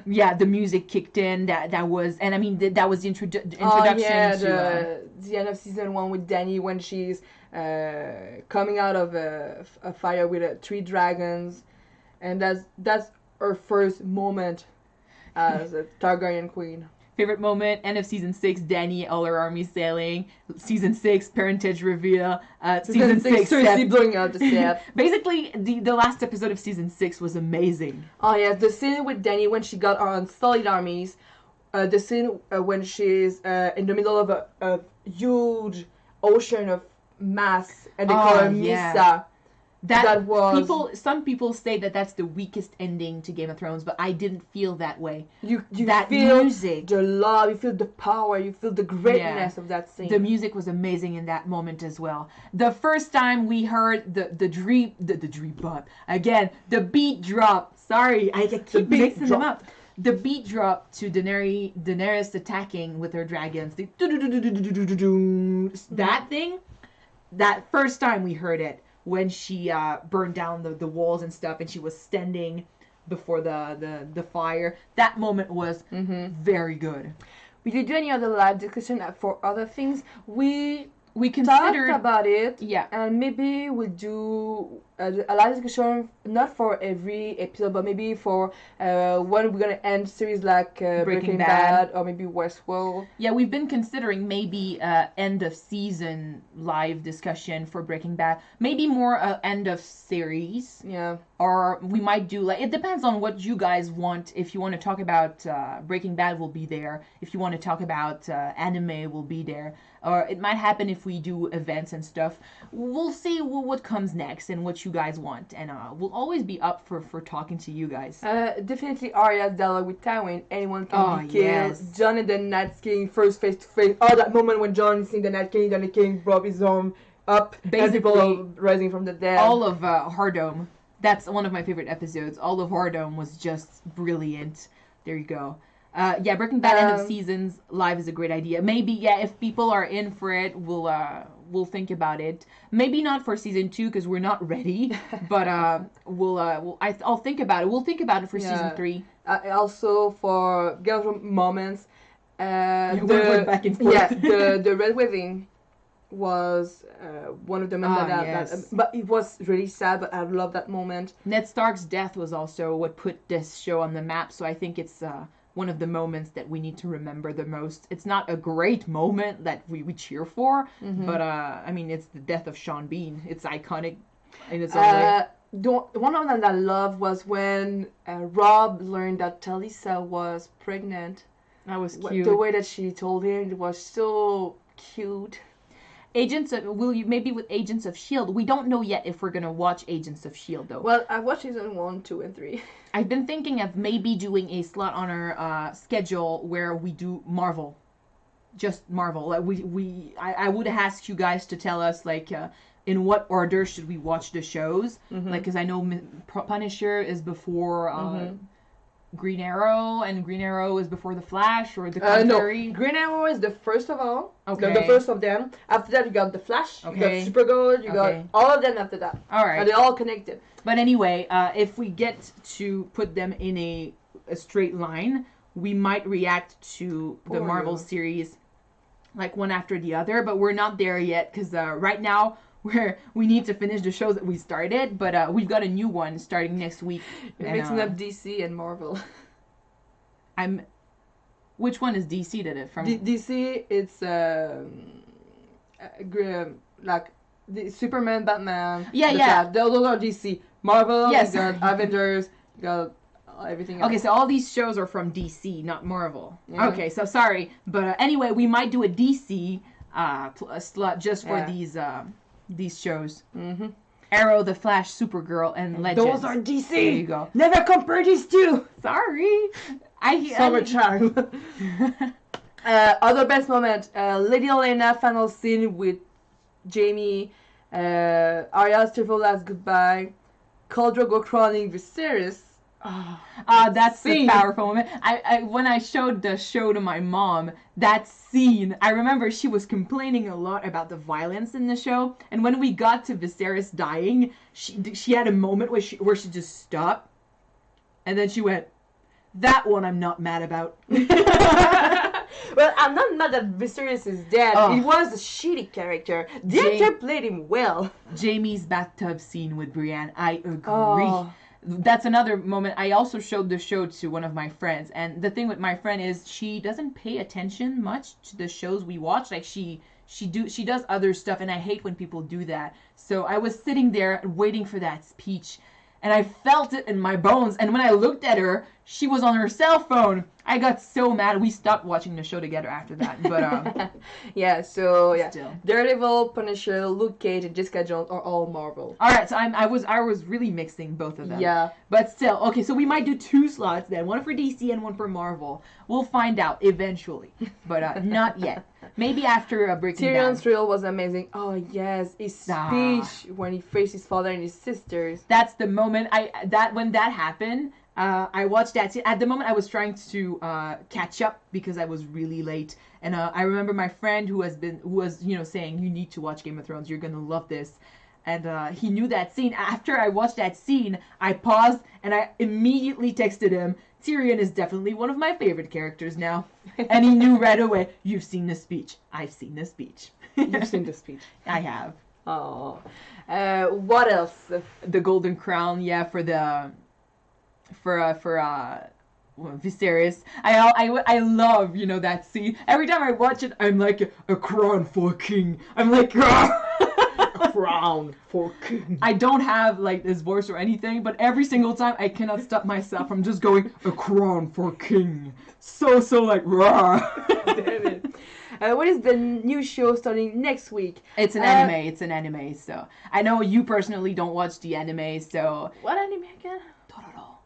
S1: Yeah, the music kicked in. That was, and I mean, that was the introduction
S2: to the end of season 1 with Dany when she's coming out of a fire with 3 dragons, and that's her first moment as a Targaryen queen.
S1: Favorite moment, end of season 6, Dany, all her army sailing. Season 6, parentage reveal. Season 6,
S2: Cersei blowing out the step.
S1: Basically, the last episode of season 6 was amazing.
S2: Oh yeah, the scene with Dany when she got on solid armies. The scene when she's in the middle of a huge ocean of mass, and they call her Misa. That was...
S1: Some people say that that's the weakest ending to Game of Thrones, but I didn't feel that way.
S2: You
S1: that
S2: feel
S1: music,
S2: the love, you feel the power, you feel the greatness of that scene.
S1: The music was amazing in that moment as well. The first time we heard the dream bop again, the beat drop. Sorry, I keep mixing them up. The beat drop to Daenerys attacking with her dragons. That thing, that first time we heard it. When she burned down the walls and stuff, and she was standing before the fire. That moment was very good.
S2: We did do any other live discussion for other things. We
S1: we
S2: talked
S1: considered
S2: about it,
S1: yeah.
S2: and maybe we'll do a live discussion, not for every episode, but maybe for when we're gonna end series like Breaking Bad or maybe Westworld.
S1: Yeah, we've been considering maybe end of season live discussion for Breaking Bad. Maybe more end of series.
S2: Yeah.
S1: Or we might do like, it depends on what you guys want. If you want to talk about Breaking Bad, we'll be there. If you want to talk about anime, we'll be there. Or it might happen if we do events and stuff. We'll see what comes next and what you guys want, and we'll always be up for talking to you guys.
S2: Definitely Arya's dialogue with Tywin. Anyone can be killed.
S1: Yes.
S2: Jon and the Night King first face to face. Oh, that moment when Jon is seeing the Night King and the King brought his arm up.
S1: Basically,
S2: people rising from the dead.
S1: All of Hardome. That's one of my favorite episodes. All of Hardome was just brilliant. There you go. Yeah, Breaking Bad end of seasons live is a great idea. Maybe, yeah, if people are in for it, we'll think about it. Maybe not for season 2 because we're not ready, but I'll think about it. We'll think about it for season 3.
S2: Also for girl moments.
S1: We're back and forth.
S2: Yeah, the red wedding was one of the moments
S1: yes.
S2: but it was really sad, but I love that moment.
S1: Ned Stark's death was also what put this show on the map, so I think it's one of the moments that we need to remember the most. It's not a great moment that we cheer for, but I mean, it's the death of Sean Bean. It's iconic in its own way.
S2: One of them that I loved was when Rob learned that Talisa was pregnant.
S1: That was cute.
S2: The way that she told him, it was so cute.
S1: Maybe with Agents of S.H.I.E.L.D. We don't know yet if we're going to watch Agents of S.H.I.E.L.D. though.
S2: Well, I watched season 1, 2, and 3.
S1: I've been thinking of maybe doing a slot on our schedule where we do Marvel. Just Marvel. Like I would ask you guys to tell us like in what order should we watch the shows. Like, because I know Punisher is before Green Arrow, and Green Arrow is before the Flash, or the contrary.
S2: No, Green Arrow is the first of all.
S1: Okay.
S2: The first of them. After that, you got the Flash.
S1: Okay.
S2: You got Supergirl. You got all of them after that.
S1: All right.
S2: And they're all connected.
S1: But anyway, if we get to put them in a straight line, we might react to the Marvel series like one after the other. But we're not there yet because right now we need to finish the shows that we started. But we've got a new one starting next week.
S2: You're mixing up DC and Marvel.
S1: Which one is DC that it from?
S2: DC, it's like the Superman, Batman.
S1: Yeah.
S2: Those are DC. Marvel,
S1: yes.
S2: You got Avengers, you got everything else.
S1: Okay, so all these shows are from DC, not Marvel.
S2: Yeah.
S1: Okay, so sorry. But anyway, we might do a DC slot just for these shows. Mm-hmm. Arrow, The Flash, Supergirl, and Legends.
S2: Those are DC.
S1: There you go.
S2: Never compare these two.
S1: Sorry.
S2: Summer child. Other best moment, Lady Olenna final scene with Jaime, Arya's tearful last goodbye, Khal Drogo crowning Viserys.
S1: That's the powerful moment. I when I showed the show to my mom, that scene, I remember she was complaining a lot about the violence in the show, and when we got to Viserys dying, she had a moment where she just stopped, and then she went, "That one I'm not mad about."
S2: Well, I'm not mad that Viserys is dead. He was a shitty character. The actor played him well.
S1: Jaime's bathtub scene with Brienne, I agree. That's another moment. I also showed the show to one of my friends, and the thing with my friend is she doesn't pay attention much to the shows we watch. Like she does other stuff, and I hate when people do that. So I was sitting there waiting for that speech, and I felt it in my bones. And when I looked at her, she was on her cell phone. I got so mad. We stopped watching the show together after that. But
S2: Still.
S1: Daredevil,
S2: Punisher, Luke Cage, and Jessica Jones are all Marvel.
S1: All right, so I was really mixing both of them.
S2: Yeah.
S1: But still, okay. So we might do 2 slots then, one for DC and one for Marvel. We'll find out eventually, but not yet. Maybe after Breaking Bad.
S2: Tyrion's thrill was amazing. Oh yes, his speech when he faced his father and his sisters.
S1: That's the moment when that happened. I watched that scene. At the moment, I was trying to catch up because I was really late, and I remember my friend who was saying, "You need to watch Game of Thrones. You're gonna love this." And he knew that scene. After I watched that scene, I paused and I immediately texted him, Tyrion is definitely one of my favorite characters now. And he knew right away, you've seen the speech. I've seen the speech.
S2: You've seen the speech.
S1: I have.
S2: Oh. What else?
S1: The Golden Crown, yeah, for Viserys. I love, that scene. Every time I watch it, I'm like, a crown for a king. I'm like,
S2: A crown for king.
S1: I don't have like this voice or anything, but every single time I cannot stop myself from just going, a crown for king. So like, rah.
S2: Damn it. What is the new show starting next week?
S1: It's an anime, so I know you personally don't watch the anime, so...
S2: What anime again?
S1: Dororo.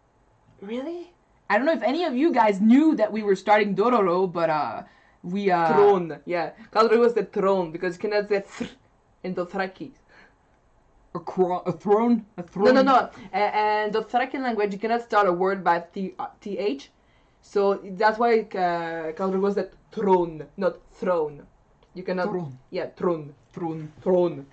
S2: Really?
S1: I don't know if any of you guys knew that we were starting Dororo, but we...
S2: Throne, yeah. Khal was the throne, because you cannot say in Dothraki.
S1: A throne? A throne?
S2: No. And Dothraki language, you cannot start a word by th. So that's why Khal was the throne, not throne. You cannot.
S1: Throne.
S2: Yeah, throne.
S1: Funny.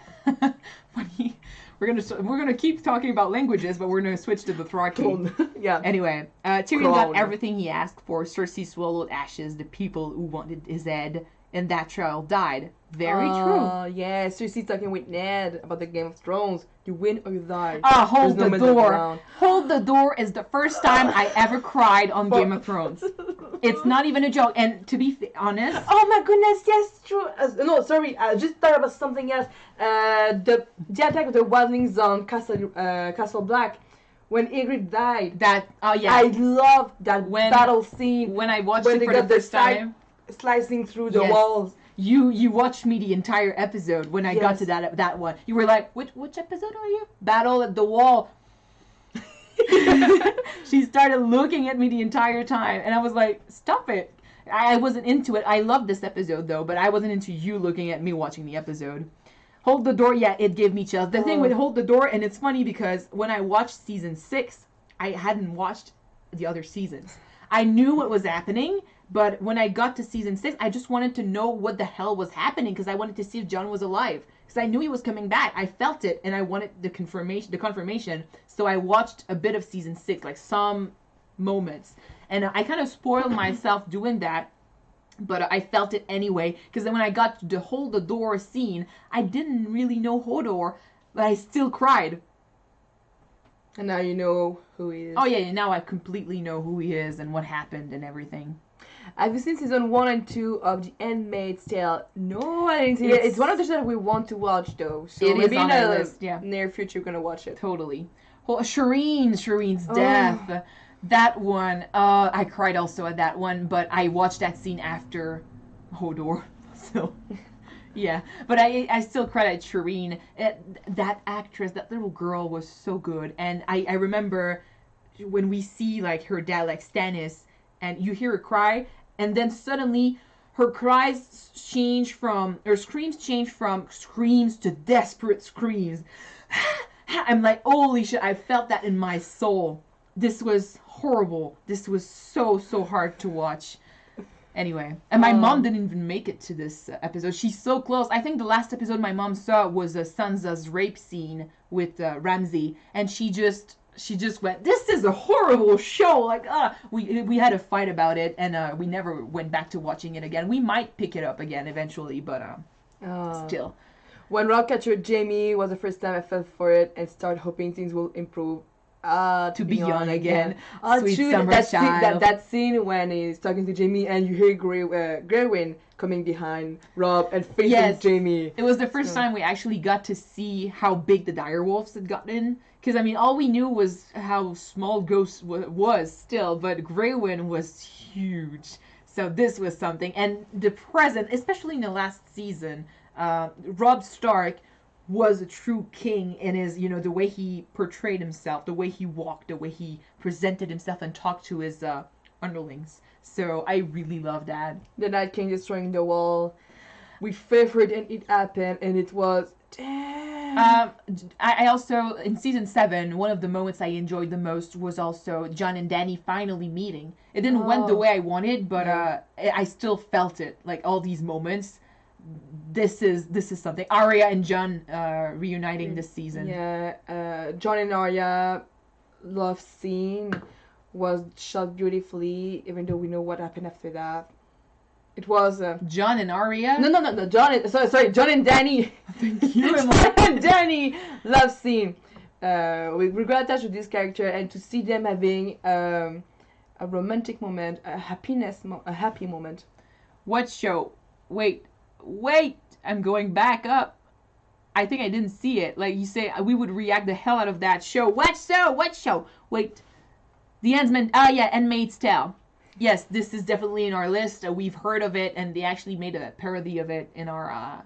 S1: We're gonna keep talking about languages, but we're gonna switch to the Dothraki.
S2: Throne. Yeah.
S1: Anyway, Tyrion
S2: Crown.
S1: got everything he asked for. Cersei swallowed ashes. The people who wanted his head in that trial died. Very true.
S2: Yeah, Cersei talking with Ned about the Game of Thrones. You win or you die.
S1: Hold
S2: There's
S1: the
S2: no middle
S1: door.
S2: ground.
S1: Hold the door is the first time I ever cried on Game of Thrones. It's not even a joke. And to be honest...
S2: Oh my goodness, yes, true. No, sorry, I just thought about something else. The attack of the wildlings on Castle Black, when Ygritte died.
S1: Yeah.
S2: I love that battle scene.
S1: When I watched it for the first time.
S2: Slicing through the
S1: Yes.
S2: walls.
S1: You watched me the entire episode when I got to that one. You were like, which episode are you? Battle at the Wall. She started looking at me the entire time, and I was like, stop it. I wasn't into it. I loved this episode, though, but I wasn't into you looking at me watching the episode. Hold the Door, yeah, it gave me chills. The thing with Hold the Door, and it's funny because when I watched season 6, I hadn't watched the other seasons. I knew what was happening, but when I got to season 6, I just wanted to know what the hell was happening because I wanted to see if Jon was alive. Because I knew he was coming back. I felt it, and I wanted the confirmation. So I watched a bit of season 6, like some moments. And I kind of spoiled myself doing that, but I felt it anyway. Because then when I got to the Hold the Door scene, I didn't really know Hodor, but I still cried.
S2: And now you know who he is.
S1: Oh yeah, now I completely know who he is and what happened and everything.
S2: Have you seen season 1 and 2 of The Handmaid's Tale? No, I didn't see it. It's one of the shows that we want to watch, though. So
S1: it
S2: maybe
S1: is on
S2: in
S1: our
S2: the
S1: list, yeah.
S2: near future, we're gonna watch it.
S1: Totally. Well, Shireen's death. That one, I cried also at that one, but I watched that scene after Hodor. So, yeah. But I still credit Shireen. That actress, that little girl was so good. And I remember when we see, like, her dad, like, Stannis, and you hear her cry, and then suddenly her screams change from screams to desperate screams. I'm like, holy shit, I felt that in my soul. This was horrible. This was so hard to watch. Anyway, and my mom didn't even make it to this episode. She's so close. I think the last episode my mom saw was Sansa's rape scene with Ramsay, and she just went, this is a horrible show. Like, we had a fight about it, and we never went back to watching it again. We might pick it up again eventually, but still.
S2: When Rob captured Jamie was the first time I felt for it and started hoping things will improve.
S1: To be young again. Sweet
S2: true,
S1: summer child.
S2: That scene when he's talking to Jamie and you hear Grewin coming behind Rob and facing Jamie.
S1: It was the first time we actually got to see how big the direwolves had gotten. Because, I mean, all we knew was how small Ghost was still, but Grewin was huge. So this was something. And the present, especially in the last season, Robb Stark was a true king in his, the way he portrayed himself, the way he walked, the way he presented himself and talked to his underlings. So I really love that.
S2: The Night King destroying the wall. We favored and it happened and it was damn.
S1: I also, in season 7, one of the moments I enjoyed the most was also Jon and Dany finally meeting. It didn't went the way I wanted, but I still felt it, like all these moments. this is something. Arya and Jon reuniting this season.
S2: Yeah, Jon and Arya love scene was shot beautifully, even though we know what happened after that. It was
S1: Jon and Arya.
S2: No. Jon and Dany.
S1: Thank you.
S2: Jon and Dany love scene. We got attached to this character, and to see them having a romantic moment, a happy moment.
S1: What show? Wait. I'm going back up. I think I didn't see it. Like you say, we would react the hell out of that show. What show? Wait. The Ensman. Handmaid's Tale. Yes, this is definitely in our list. We've heard of it, and they actually made a parody of it in our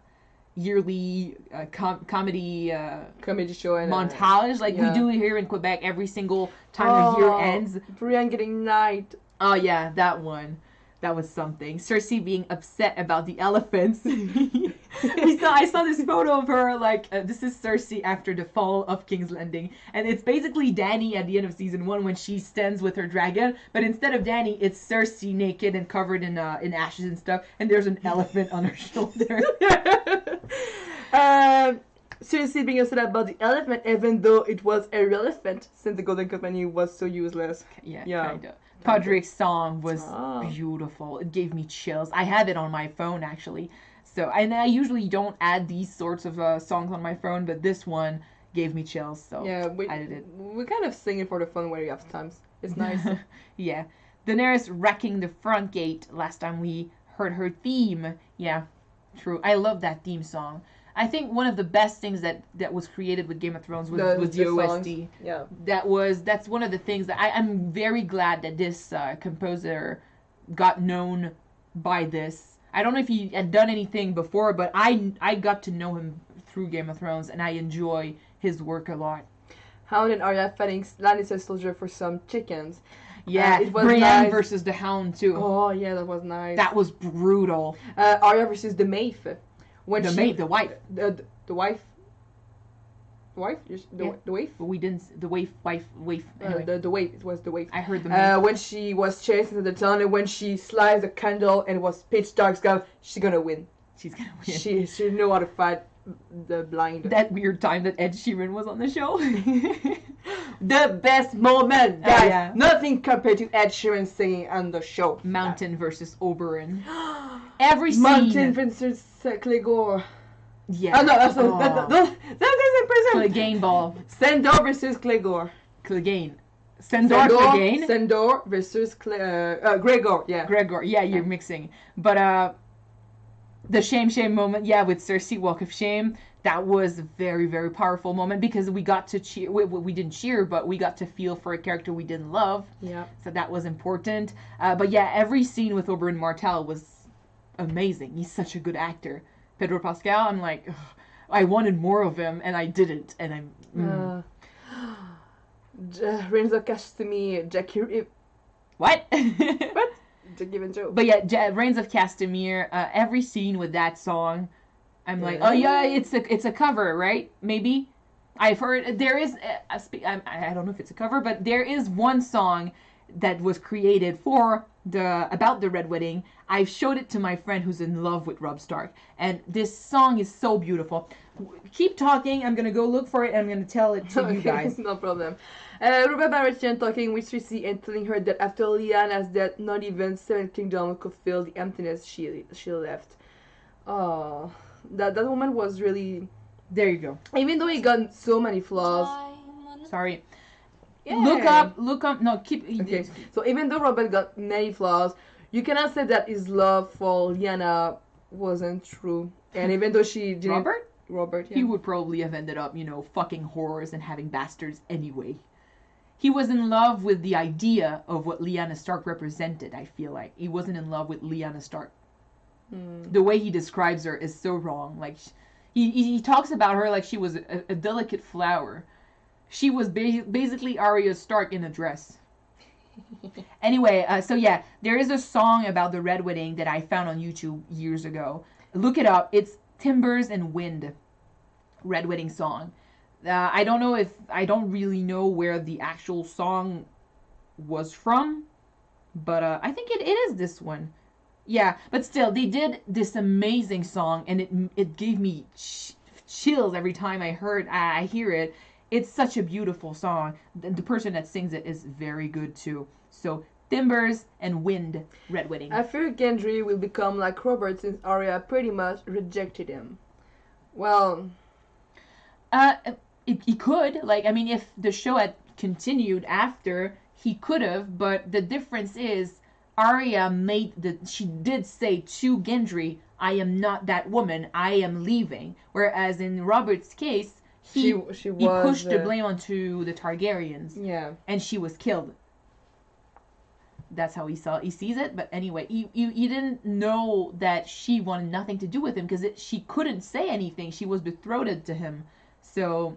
S1: yearly comedy
S2: show and
S1: montage. We do here in Quebec every single time the year ends.
S2: Brienne getting knight.
S1: Oh yeah, that one. That was something. Cersei being upset about the elephants. I saw this photo of her, this is Cersei after the fall of King's Landing. And it's basically Dany at the end of season 1 when she stands with her dragon. But instead of Dany, it's Cersei naked and covered in ashes and stuff. And there's an elephant on her shoulder.
S2: Cersei being upset about the elephant, even though it was irrelevant since the Golden Company was so useless.
S1: Yeah. Kind of. Podrick's song was beautiful. It gave me chills. I have it on my phone, actually. So, and I usually don't add these sorts of songs on my phone, but this one gave me chills, so I did it.
S2: We kind of sing it for the fun when we have times. It's nice.
S1: Yeah. Daenerys wrecking the front gate. Last time we heard her theme. Yeah, true. I love that theme song. I think one of the best things that was created with Game of Thrones was the OST.
S2: Songs. Yeah.
S1: That's one of the things that I'm very glad that this composer got known by this. I don't know if he had done anything before, but I got to know him through Game of Thrones, and I enjoy his work a lot.
S2: Hound and Arya fighting Lannister soldier for some chickens.
S1: Yeah, it was Brienne nice. Versus the Hound too.
S2: Oh yeah, that was nice.
S1: That was brutal.
S2: Arya versus the Maeve.
S1: The wife.
S2: The wife. The wife? The wife?
S1: But we didn't. The wife. Anyway.
S2: The wife. It was the wife.
S1: I heard the
S2: when she was chased into the tunnel, when she sliced the candle and it was pitch dark, she's gonna win.
S1: She's gonna win.
S2: She knew how to fight the blind.
S1: That weird time that Ed Sheeran was on the show.
S2: The best moment, guys. Yeah. Nothing compared to Ed Sheeran singing on the show.
S1: Mountain versus Oberyn. Every scene.
S2: Mountain versus Clegane.
S1: Yeah.
S2: Oh no, that's in prison.
S1: Clegane ball.
S2: Sandor versus Clegane.
S1: Clegane. Clegane.
S2: Sandor versus Gregor. Yeah.
S1: Gregor. Yeah, you're mixing. But the shame moment. Yeah, with Cersei, Walk of Shame. That was a very, very powerful moment because we got to cheer. We didn't cheer, but we got to feel for a character we didn't love.
S2: Yeah.
S1: So that was important. But yeah, every scene with Oberyn Martell was amazing. He's such a good actor. Pedro Pascal, I'm like, ugh, I wanted more of him, and I didn't. And I'm.
S2: Renzo Castamere, Jackie.
S1: What?
S2: What? Jackie and Joe.
S1: But yeah, Reigns of Castamere. Every scene with that song. I'm like, oh yeah, it's a cover, right? Maybe. I've heard there is I don't know if it's a cover, but there is one song that was created for about the Red Wedding. I've showed it to my friend who's in love with Robb Stark, and this song is so beautiful. Keep talking. I'm gonna go look for it, and I'm gonna tell it to you guys.
S2: No problem. Robert Baratheon talking with Cersei and telling her that after Lyanna's death, not even Seven Kingdoms could fill the emptiness she left. Oh. That moment was really.
S1: There you go.
S2: Even though he got so many flaws.
S1: Sorry.
S2: Yeah.
S1: Look up. No, keep.
S2: Okay. So even though Robert got many flaws, you cannot say that his love for Lyanna wasn't true. And even though she didn't. Robert. Yeah.
S1: He would probably have ended up, fucking whores and having bastards anyway. He was in love with the idea of what Lyanna Stark represented. I feel like he wasn't in love with Lyanna Stark. The way he describes her is so wrong. Like, he talks about her like she was a delicate flower. She was basically Arya Stark in a dress. Anyway, so yeah, there is a song about the Red Wedding that I found on YouTube years ago. Look it up. It's Timbers and Wind, Red Wedding song. I don't really know where the actual song was from, but I think it is this one. Yeah, but still, they did this amazing song, and it gave me chills every time I hear it. It's such a beautiful song. The person that sings it is very good too. So Timbers and Wind, Red Wedding.
S2: I fear Gendry will become like Robert since Arya pretty much rejected him. Well,
S1: Uh, he could, like, I mean, if the show had continued after, he could have. But the difference is, Arya she did say to Gendry, "I am not that woman. I am leaving." Whereas in Robert's case, he he pushed the blame onto the Targaryens,
S2: yeah,
S1: and she was killed. That's how he sees it. But anyway, he didn't know that she wanted nothing to do with him because she couldn't say anything. She was betrothed to him, so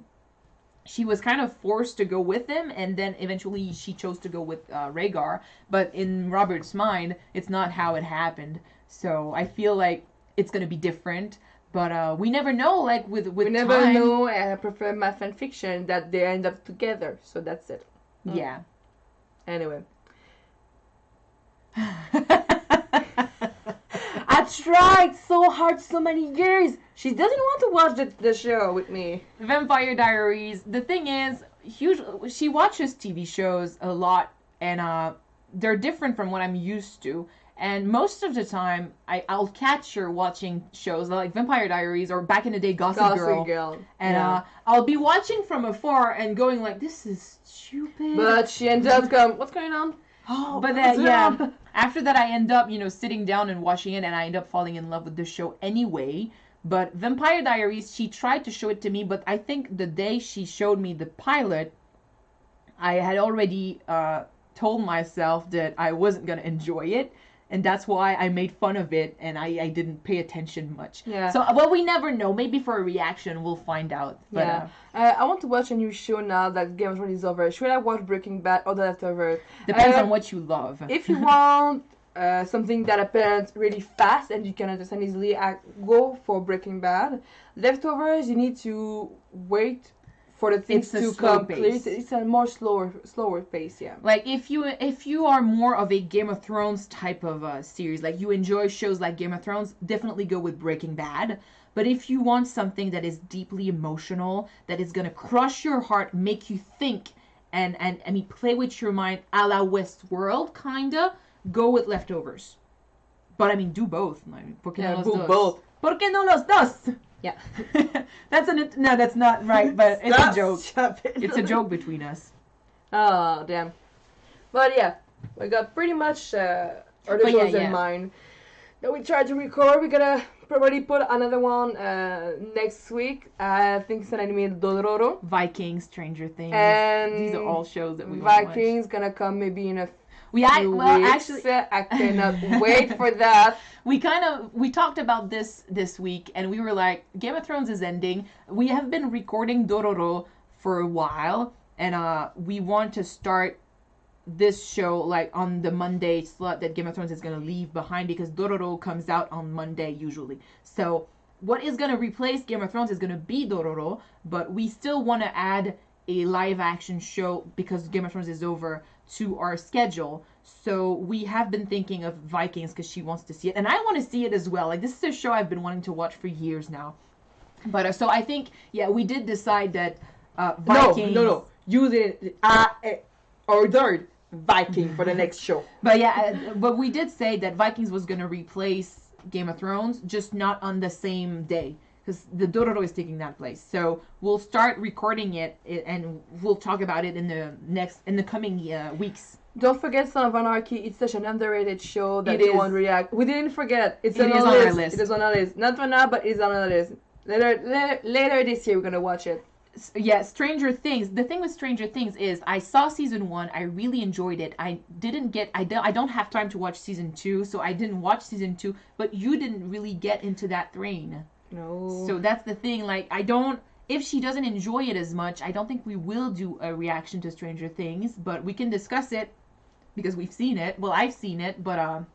S1: she was kind of forced to go with him, and then eventually she chose to go with Rhaegar. But in Robert's mind, it's not how it happened. So I feel like it's gonna be different. But we never know. Like with
S2: we never
S1: time.
S2: know. I prefer my fan fiction that they end up together. So that's it.
S1: Yeah.
S2: Anyway. I tried so hard so many years. She doesn't want to watch the show with me.
S1: Vampire Diaries. The thing is, she watches TV shows a lot, and they're different from what I'm used to. And most of the time, I'll catch her watching shows like Vampire Diaries or back in the day Gossip Girl. And I'll be watching from afar and going like, "This is stupid."
S2: But she ends up going, "What's going on?"
S1: Oh, but yeah. After that, I end up, sitting down and watching it, and I end up falling in love with the show anyway. But Vampire Diaries, she tried to show it to me, but I think the day she showed me the pilot, I had already told myself that I wasn't going to enjoy it. And that's why I made fun of it, and I didn't pay attention much.
S2: Yeah.
S1: So, well, we never know. Maybe for a reaction, we'll find out. But,
S2: yeah. I want to watch a new show now that Game of Thrones is over. Should I watch Breaking Bad or The Leftovers?
S1: Depends on what you love.
S2: If you want something that happens really fast and you can understand easily, go for Breaking Bad. Leftovers, you need to wait for the things to come clear. It's a more slower pace, yeah.
S1: Like if you are more of a Game of Thrones type of series, like you enjoy shows like Game of Thrones, definitely go with Breaking Bad. But if you want something that is deeply emotional, that is gonna crush your heart, make you think, and I mean play with your mind, a la Westworld kinda, go with Leftovers. But I mean, do both. I mean, ¿por qué no los dos?
S2: Both.
S1: ¿Por qué no los dos?
S2: Yeah.
S1: No, that's not right, but it's a joke.
S2: It.
S1: It's a joke between us.
S2: Oh, damn. But yeah, we got pretty much our shows in mind. That we tried to record. We're gonna probably put another one next week. I think it's an anime Dororo.
S1: Vikings, Stranger Things.
S2: And
S1: these are all shows that we
S2: Vikings gonna come maybe in a few
S1: actually,
S2: I cannot wait for that.
S1: We talked about this week, and we were like, Game of Thrones is ending. We have been recording Dororo for a while, and we want to start this show like on the Monday slot that Game of Thrones is gonna leave behind, because Dororo comes out on Monday usually. So what is gonna replace Game of Thrones is gonna be Dororo, but we still want to add a live action show because Game of Thrones is over to our schedule. So we have been thinking of Vikings because she wants to see it, and I want to see it as well. Like, this is a show I've been wanting to watch for years now. But so I think, yeah, we did decide that Vikings.
S2: No. You didn't. I ordered Viking for the next show.
S1: But yeah, but we did say that Vikings was gonna replace Game of Thrones, just not on the same day, because the Dororo is taking that place. So we'll start recording it, and we'll talk about it in the coming weeks.
S2: Don't forget Son of Anarchy. It's such an underrated show that you won't react. We didn't forget. It is on our list. It is on our list. Not for now, but it's on our list. Later this year, we're gonna watch it.
S1: Yeah, Stranger Things. The thing with Stranger Things is I saw season 1. I really enjoyed it. I don't have time to watch season 2, so I didn't watch season 2. But you didn't really get into that train.
S2: No.
S1: So that's the thing. Like, if she doesn't enjoy it as much, I don't think we will do a reaction to Stranger Things. But we can discuss it because we've seen it. Well, I've seen it, but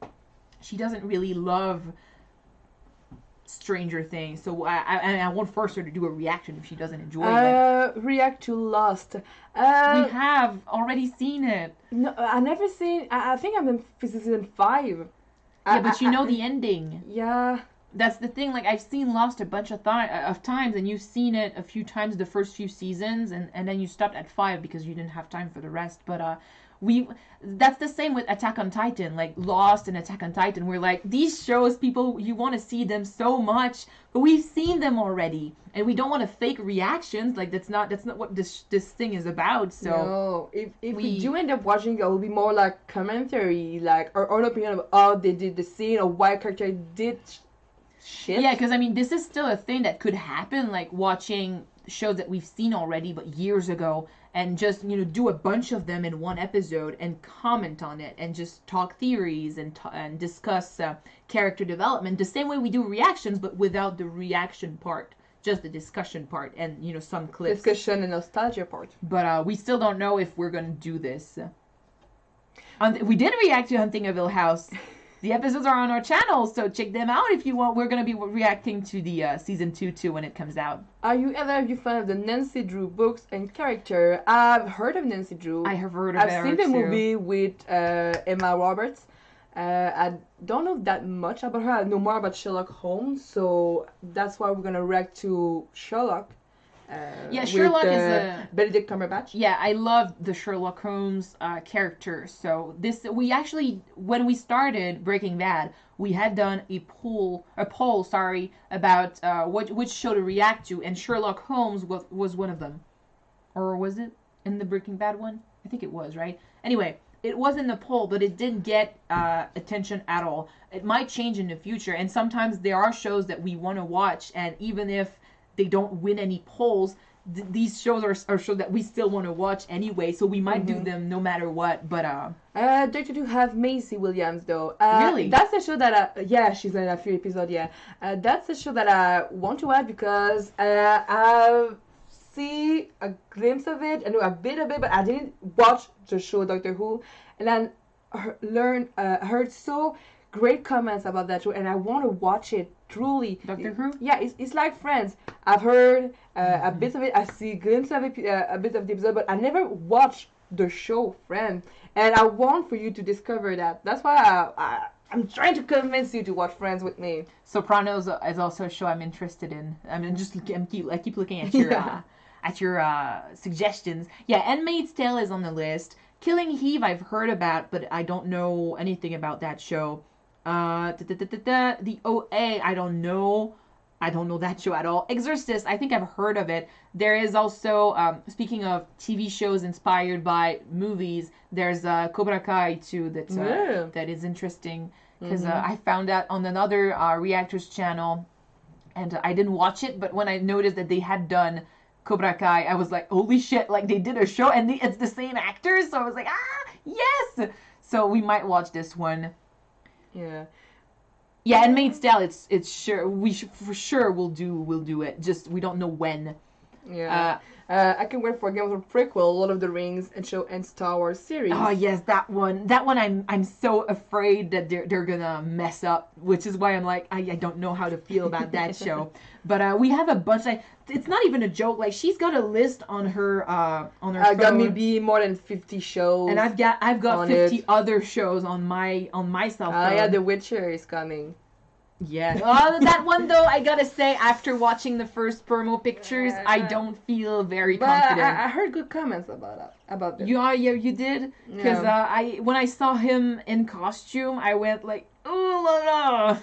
S1: she doesn't really love Stranger Things, so I won't force her to do a reaction if she doesn't enjoy it.
S2: React to Lost.
S1: We have already seen it.
S2: No, I never seen. I think I'm in season 5.
S1: Yeah, but you know the ending.
S2: Yeah.
S1: That's the thing. Like, I've seen Lost a bunch of times, and you've seen it a few times the first few seasons, and then you stopped at 5 because you didn't have time for the rest. But we that's the same with Attack on Titan. Like Lost and Attack on Titan, we're like, these shows, people, you want to see them so much, but we've seen them already, and we don't want to fake reactions. Like, that's not what this thing is about. So
S2: no, if we do end up watching, it will be more like commentary, like our own opinion of how they did the scene or why character did shit.
S1: Yeah, because I mean, this is still a thing that could happen, like watching shows that we've seen already, but years ago, and just do a bunch of them in one episode and comment on it and just talk theories and discuss character development the same way we do reactions, but without the reaction part, just the discussion part and some clips.
S2: Discussion and nostalgia part.
S1: But we still don't know if we're gonna do this. We did react to Hunting of Hill House. The episodes are on our channel, so check them out if you want. We're going to be reacting to the season 2 too when it comes out.
S2: Are you either of you fan of the Nancy Drew books and character? I've heard of Nancy Drew.
S1: I have heard of her.
S2: I've seen the movie with Emma Roberts. I don't know that much about her. I know more about Sherlock Holmes, so that's why we're going to react to Sherlock.
S1: Yeah, Sherlock
S2: with,
S1: is a
S2: Benedict Cumberbatch.
S1: Yeah, I love the Sherlock Holmes character. So we actually, when we started Breaking Bad, we had done a poll, about which show to react to, and Sherlock Holmes was one of them, or was it in the Breaking Bad one? I think it was, right? Anyway, it was in the poll, but it didn't get attention at all. It might change in the future, and sometimes there are shows that we want to watch, and even if they don't win any polls, these shows are shows that we still want to watch anyway, so we might do them no matter what. But
S2: Doctor Who have Maisie Williams though.
S1: Really?
S2: That's the show that yeah, she's in a few episodes. Yeah, that's the show that I want to watch because I see a glimpse of it. I know a bit of it, but I didn't watch the show Doctor Who, and then heard so great comments about that show, and I want to watch it truly.
S1: Doctor Who?
S2: Yeah, it's like Friends. I've heard a bit of it. I see glimpses of it, a bit of the episode, but I never watched the show Friends, and I want for you to discover that. That's why I'm trying to convince you to watch Friends with me.
S1: Sopranos is also a show I'm interested in. I keep looking at your suggestions. Yeah, Handmaid's Tale is on the list. Killing Eve I've heard about, but I don't know anything about that show. The OA, I don't know that show at all. Exorcist, I think I've heard of it. There is also, speaking of TV shows inspired by movies, there's Cobra Kai too that is interesting, because I found out on another reactors channel, and I didn't watch it, but when I noticed that they had done Cobra Kai, I was like, holy shit, like they did a show and it's the same actors, so I was like, yes! So we might watch this one.
S2: Yeah.
S1: Yeah, Handmaid's Tale, it's sure for sure we'll do it. Just we don't know when.
S2: Yeah. I can wait for Game of Thrones prequel, Lord of the Rings, and Star Wars series.
S1: Oh yes, that one. That one I'm so afraid that they're gonna mess up, which is why I'm like I don't know how to feel about that show. But we have a bunch. It's not even a joke. Like she's got a list on her phone.
S2: I got maybe more than 50 shows.
S1: And I've got 50 other shows on my cell phone.
S2: Yeah, The Witcher is coming.
S1: Yeah. That one though, I gotta say, after watching the first promo pictures, I don't feel very confident.
S2: I heard good comments about this.
S1: You did? Because when I saw him in costume, I went like, ooh la la,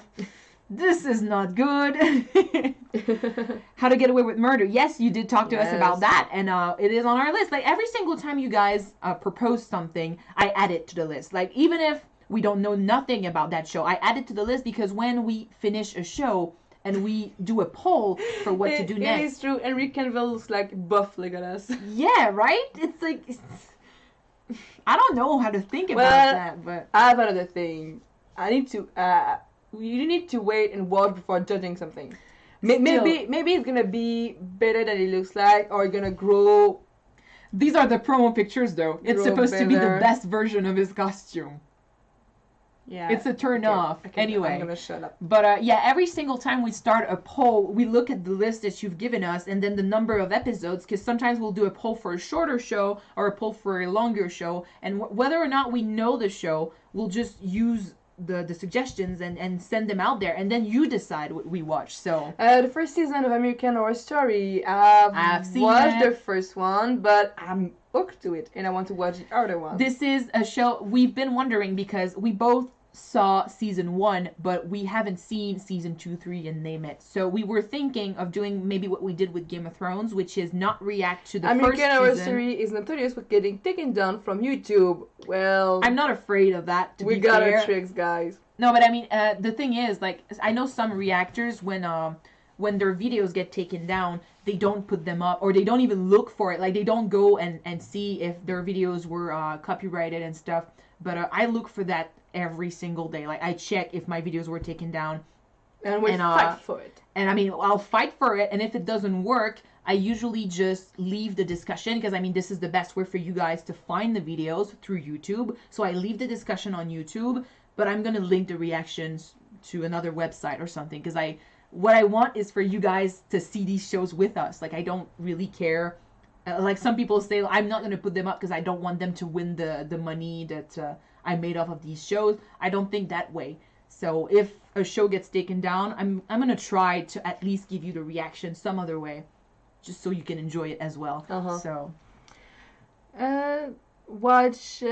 S1: this is not good. How to Get Away with Murder. Yes, you did talk to us about that, and it is on our list. Like every single time you guys propose something, I add it to the list. Like even if we don't know nothing about that show, I add it to the list because when we finish a show and we do a poll for what to do next.
S2: It is true. Henry Cavill looks like buff like us.
S1: Yeah, right? It's like I don't know how to think about that, but
S2: I have another thing. I need to you need to wait and watch before judging something. Maybe it's gonna be better than it looks like, or gonna grow.
S1: These are the promo pictures though. It's supposed to be the best version of his costume.
S2: Yeah,
S1: it's a turn off. Anyway,
S2: I'm gonna shut up.
S1: But yeah, every single time we start a poll, we look at the list that you've given us and then the number of episodes, because sometimes we'll do a poll for a shorter show or a poll for a longer show, and whether or not we know the show, we'll just use the suggestions and send them out there, and then you decide what we watch. So
S2: the first season of American Horror Story, I've
S1: seen
S2: watched
S1: that.
S2: the first one, but I'm hooked to it, and I want to watch the other one.
S1: This is a show we've been wondering because we both saw season 1, but we haven't seen season 2, 3, and name it. So we were thinking of doing maybe what we did with Game of Thrones, which is not react to the first
S2: American Horror
S1: season.
S2: Story is notorious for getting taken down from YouTube. Well,
S1: I'm not afraid of that.
S2: we got our tricks, guys.
S1: No, but I mean, the thing is, like, I know some reactors when their videos get taken down, they don't put them up, or they don't even look for it. Like, they don't go and see if their videos were copyrighted and stuff. But I look for that every single day. Like, I check if my videos were taken down.
S2: And we fight for it.
S1: And I mean, I'll fight for it, and if it doesn't work, I usually just leave the discussion, because I mean, this is the best way for you guys to find the videos through YouTube. So I leave the discussion on YouTube, but I'm gonna link the reactions to another website or something, because what I want is for you guys to see these shows with us. Like, I don't really care. Like some people say, I'm not gonna put them up because I don't want them to win the money that I made off of these shows. I don't think that way. So if a show gets taken down, I'm gonna try to at least give you the reaction some other way, just so you can enjoy it as well. So
S2: watch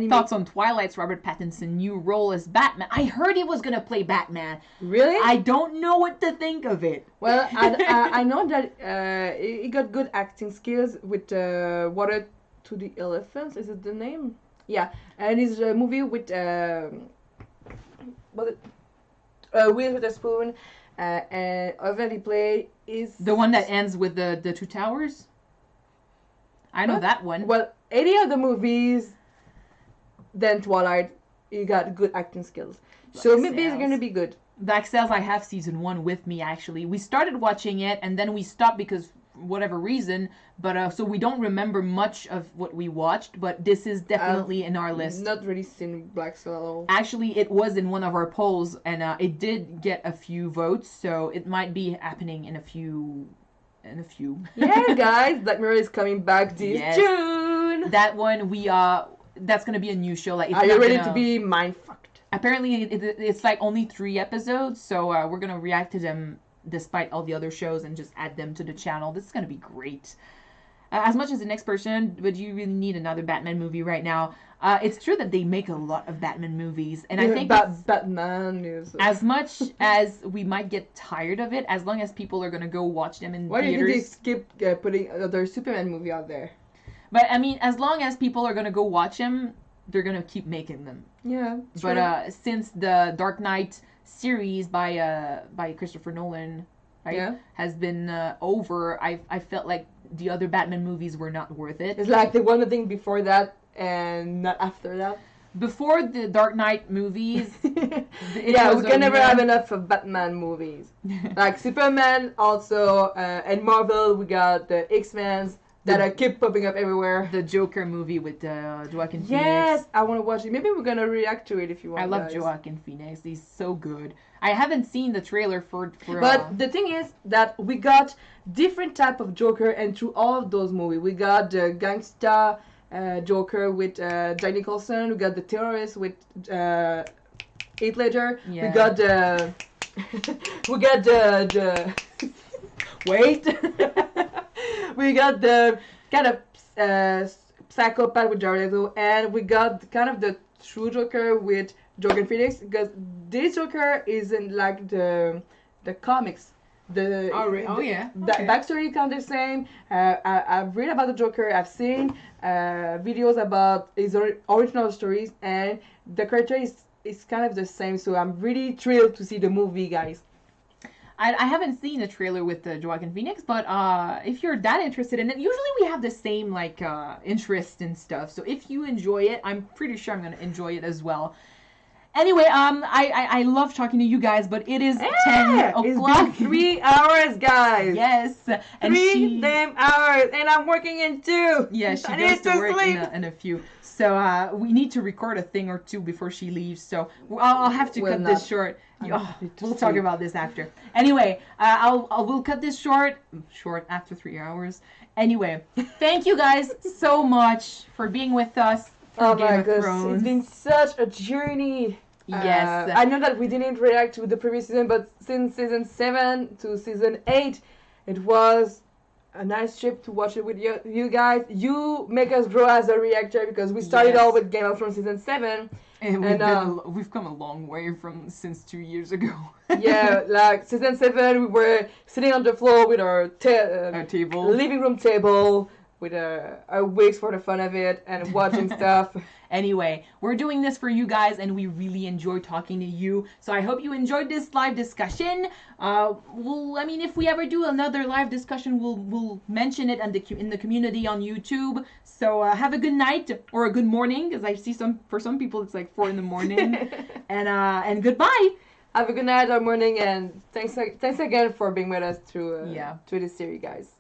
S1: thoughts on Twilight's Robert Pattinson new role as Batman. I heard he was gonna play Batman.
S2: Really?
S1: I don't know what to think of it.
S2: Well, I know that he got good acting skills with Water to the Elephants. Is it the name? Yeah, and his movie with Wheel with a Spoon, and other he played is
S1: the one that ends with the two towers. I know that one.
S2: Well, any other movies than Twilight, he got good acting skills. So maybe it's gonna be good.
S1: Black Sails, I have season 1 with me actually. We started watching it and then we stopped because whatever reason, but so we don't remember much of what we watched, but this is definitely in our list.
S2: Not really seen Black Sails at all.
S1: Actually, it was in one of our polls and it did get a few votes, so it might be happening in a few.
S2: Yeah, guys, Black Mirror is coming back this June.
S1: That one that's gonna be a new show. Like,
S2: are you ready to be mind fucked?
S1: Apparently, it's like only 3 episodes, so we're gonna react to them despite all the other shows and just add them to the channel. This is gonna be great. As much as the next person, but you really need another Batman movie right now. It's true that they make a lot of Batman movies, and I think
S2: Batman is
S1: as much as we might get tired of it, as long as people are gonna go watch them in theaters.
S2: Why do you think they skip putting another Superman movie out there?
S1: But I mean, as long as people are gonna go watch them, they're gonna keep making them.
S2: Yeah.
S1: But since the Dark Knight series by Christopher Nolan, right, has been over, I felt like the other Batman movies were not worth it.
S2: It's like they want to think before that and not after that.
S1: Before the Dark Knight movies,
S2: we can never have enough of Batman movies. Like Superman, also, and Marvel, we got the X-Men that keep popping up everywhere.
S1: The Joker movie with Joaquin Phoenix.
S2: Yes, I want to watch it. Maybe we're gonna react to it if you want.
S1: I love
S2: guys.
S1: Joaquin Phoenix. He's so good. I haven't seen the trailer for.
S2: But the thing is that we got different type of Joker, and through all of those movies, we got the gangsta Joker with Jack Nicholson. We got the terrorist with Heath Ledger.
S1: Yeah.
S2: We got the. we got the. Wait. We got the kind of psychopath with Jared Leto, and we got kind of the true Joker with Joaquin Phoenix, because this Joker isn't like the comics. The backstory kind of the same. I've read about the Joker. I've seen videos about his original stories, and the character is kind of the same. So I'm really thrilled to see the movie, guys.
S1: I haven't seen a trailer with Joaquin Phoenix, but if you're that interested in it, usually we have the same like interest and stuff. So if you enjoy it, I'm pretty sure I'm gonna enjoy it as well. Anyway, I love talking to you guys, but it is 10 o'clock.
S2: It's been 3 hours, guys.
S1: Yes,
S2: and 3 damn hours, and I'm working in 2.
S1: Yeah, she goes to work in a few. So we need to record a thing or two before she leaves. So I'll have to cut this short. We'll talk about this after. Anyway, we'll cut this short after 3 hours. Anyway, thank you guys so much for being with us for Game of Thrones.
S2: It's been such a journey.
S1: Yes.
S2: I know that we didn't react to the previous season, but since season 7 to season 8, it was a nice trip to watch it with you guys. You make us grow as a reactor because we started all with Game of Thrones season 7.
S1: And we've come a long way from since 2 years ago.
S2: Yeah, like season 7, we were sitting on the floor with our
S1: table,
S2: living room table, with our wigs for the fun of it, and watching stuff.
S1: Anyway, we're doing this for you guys, and we really enjoy talking to you. So I hope you enjoyed this live discussion. If we ever do another live discussion, we'll mention it in the community on YouTube. So have a good night or a good morning, because I see for some people it's like 4 a.m. and goodbye.
S2: Have a good night or morning, and thanks again for being with us through this series, guys.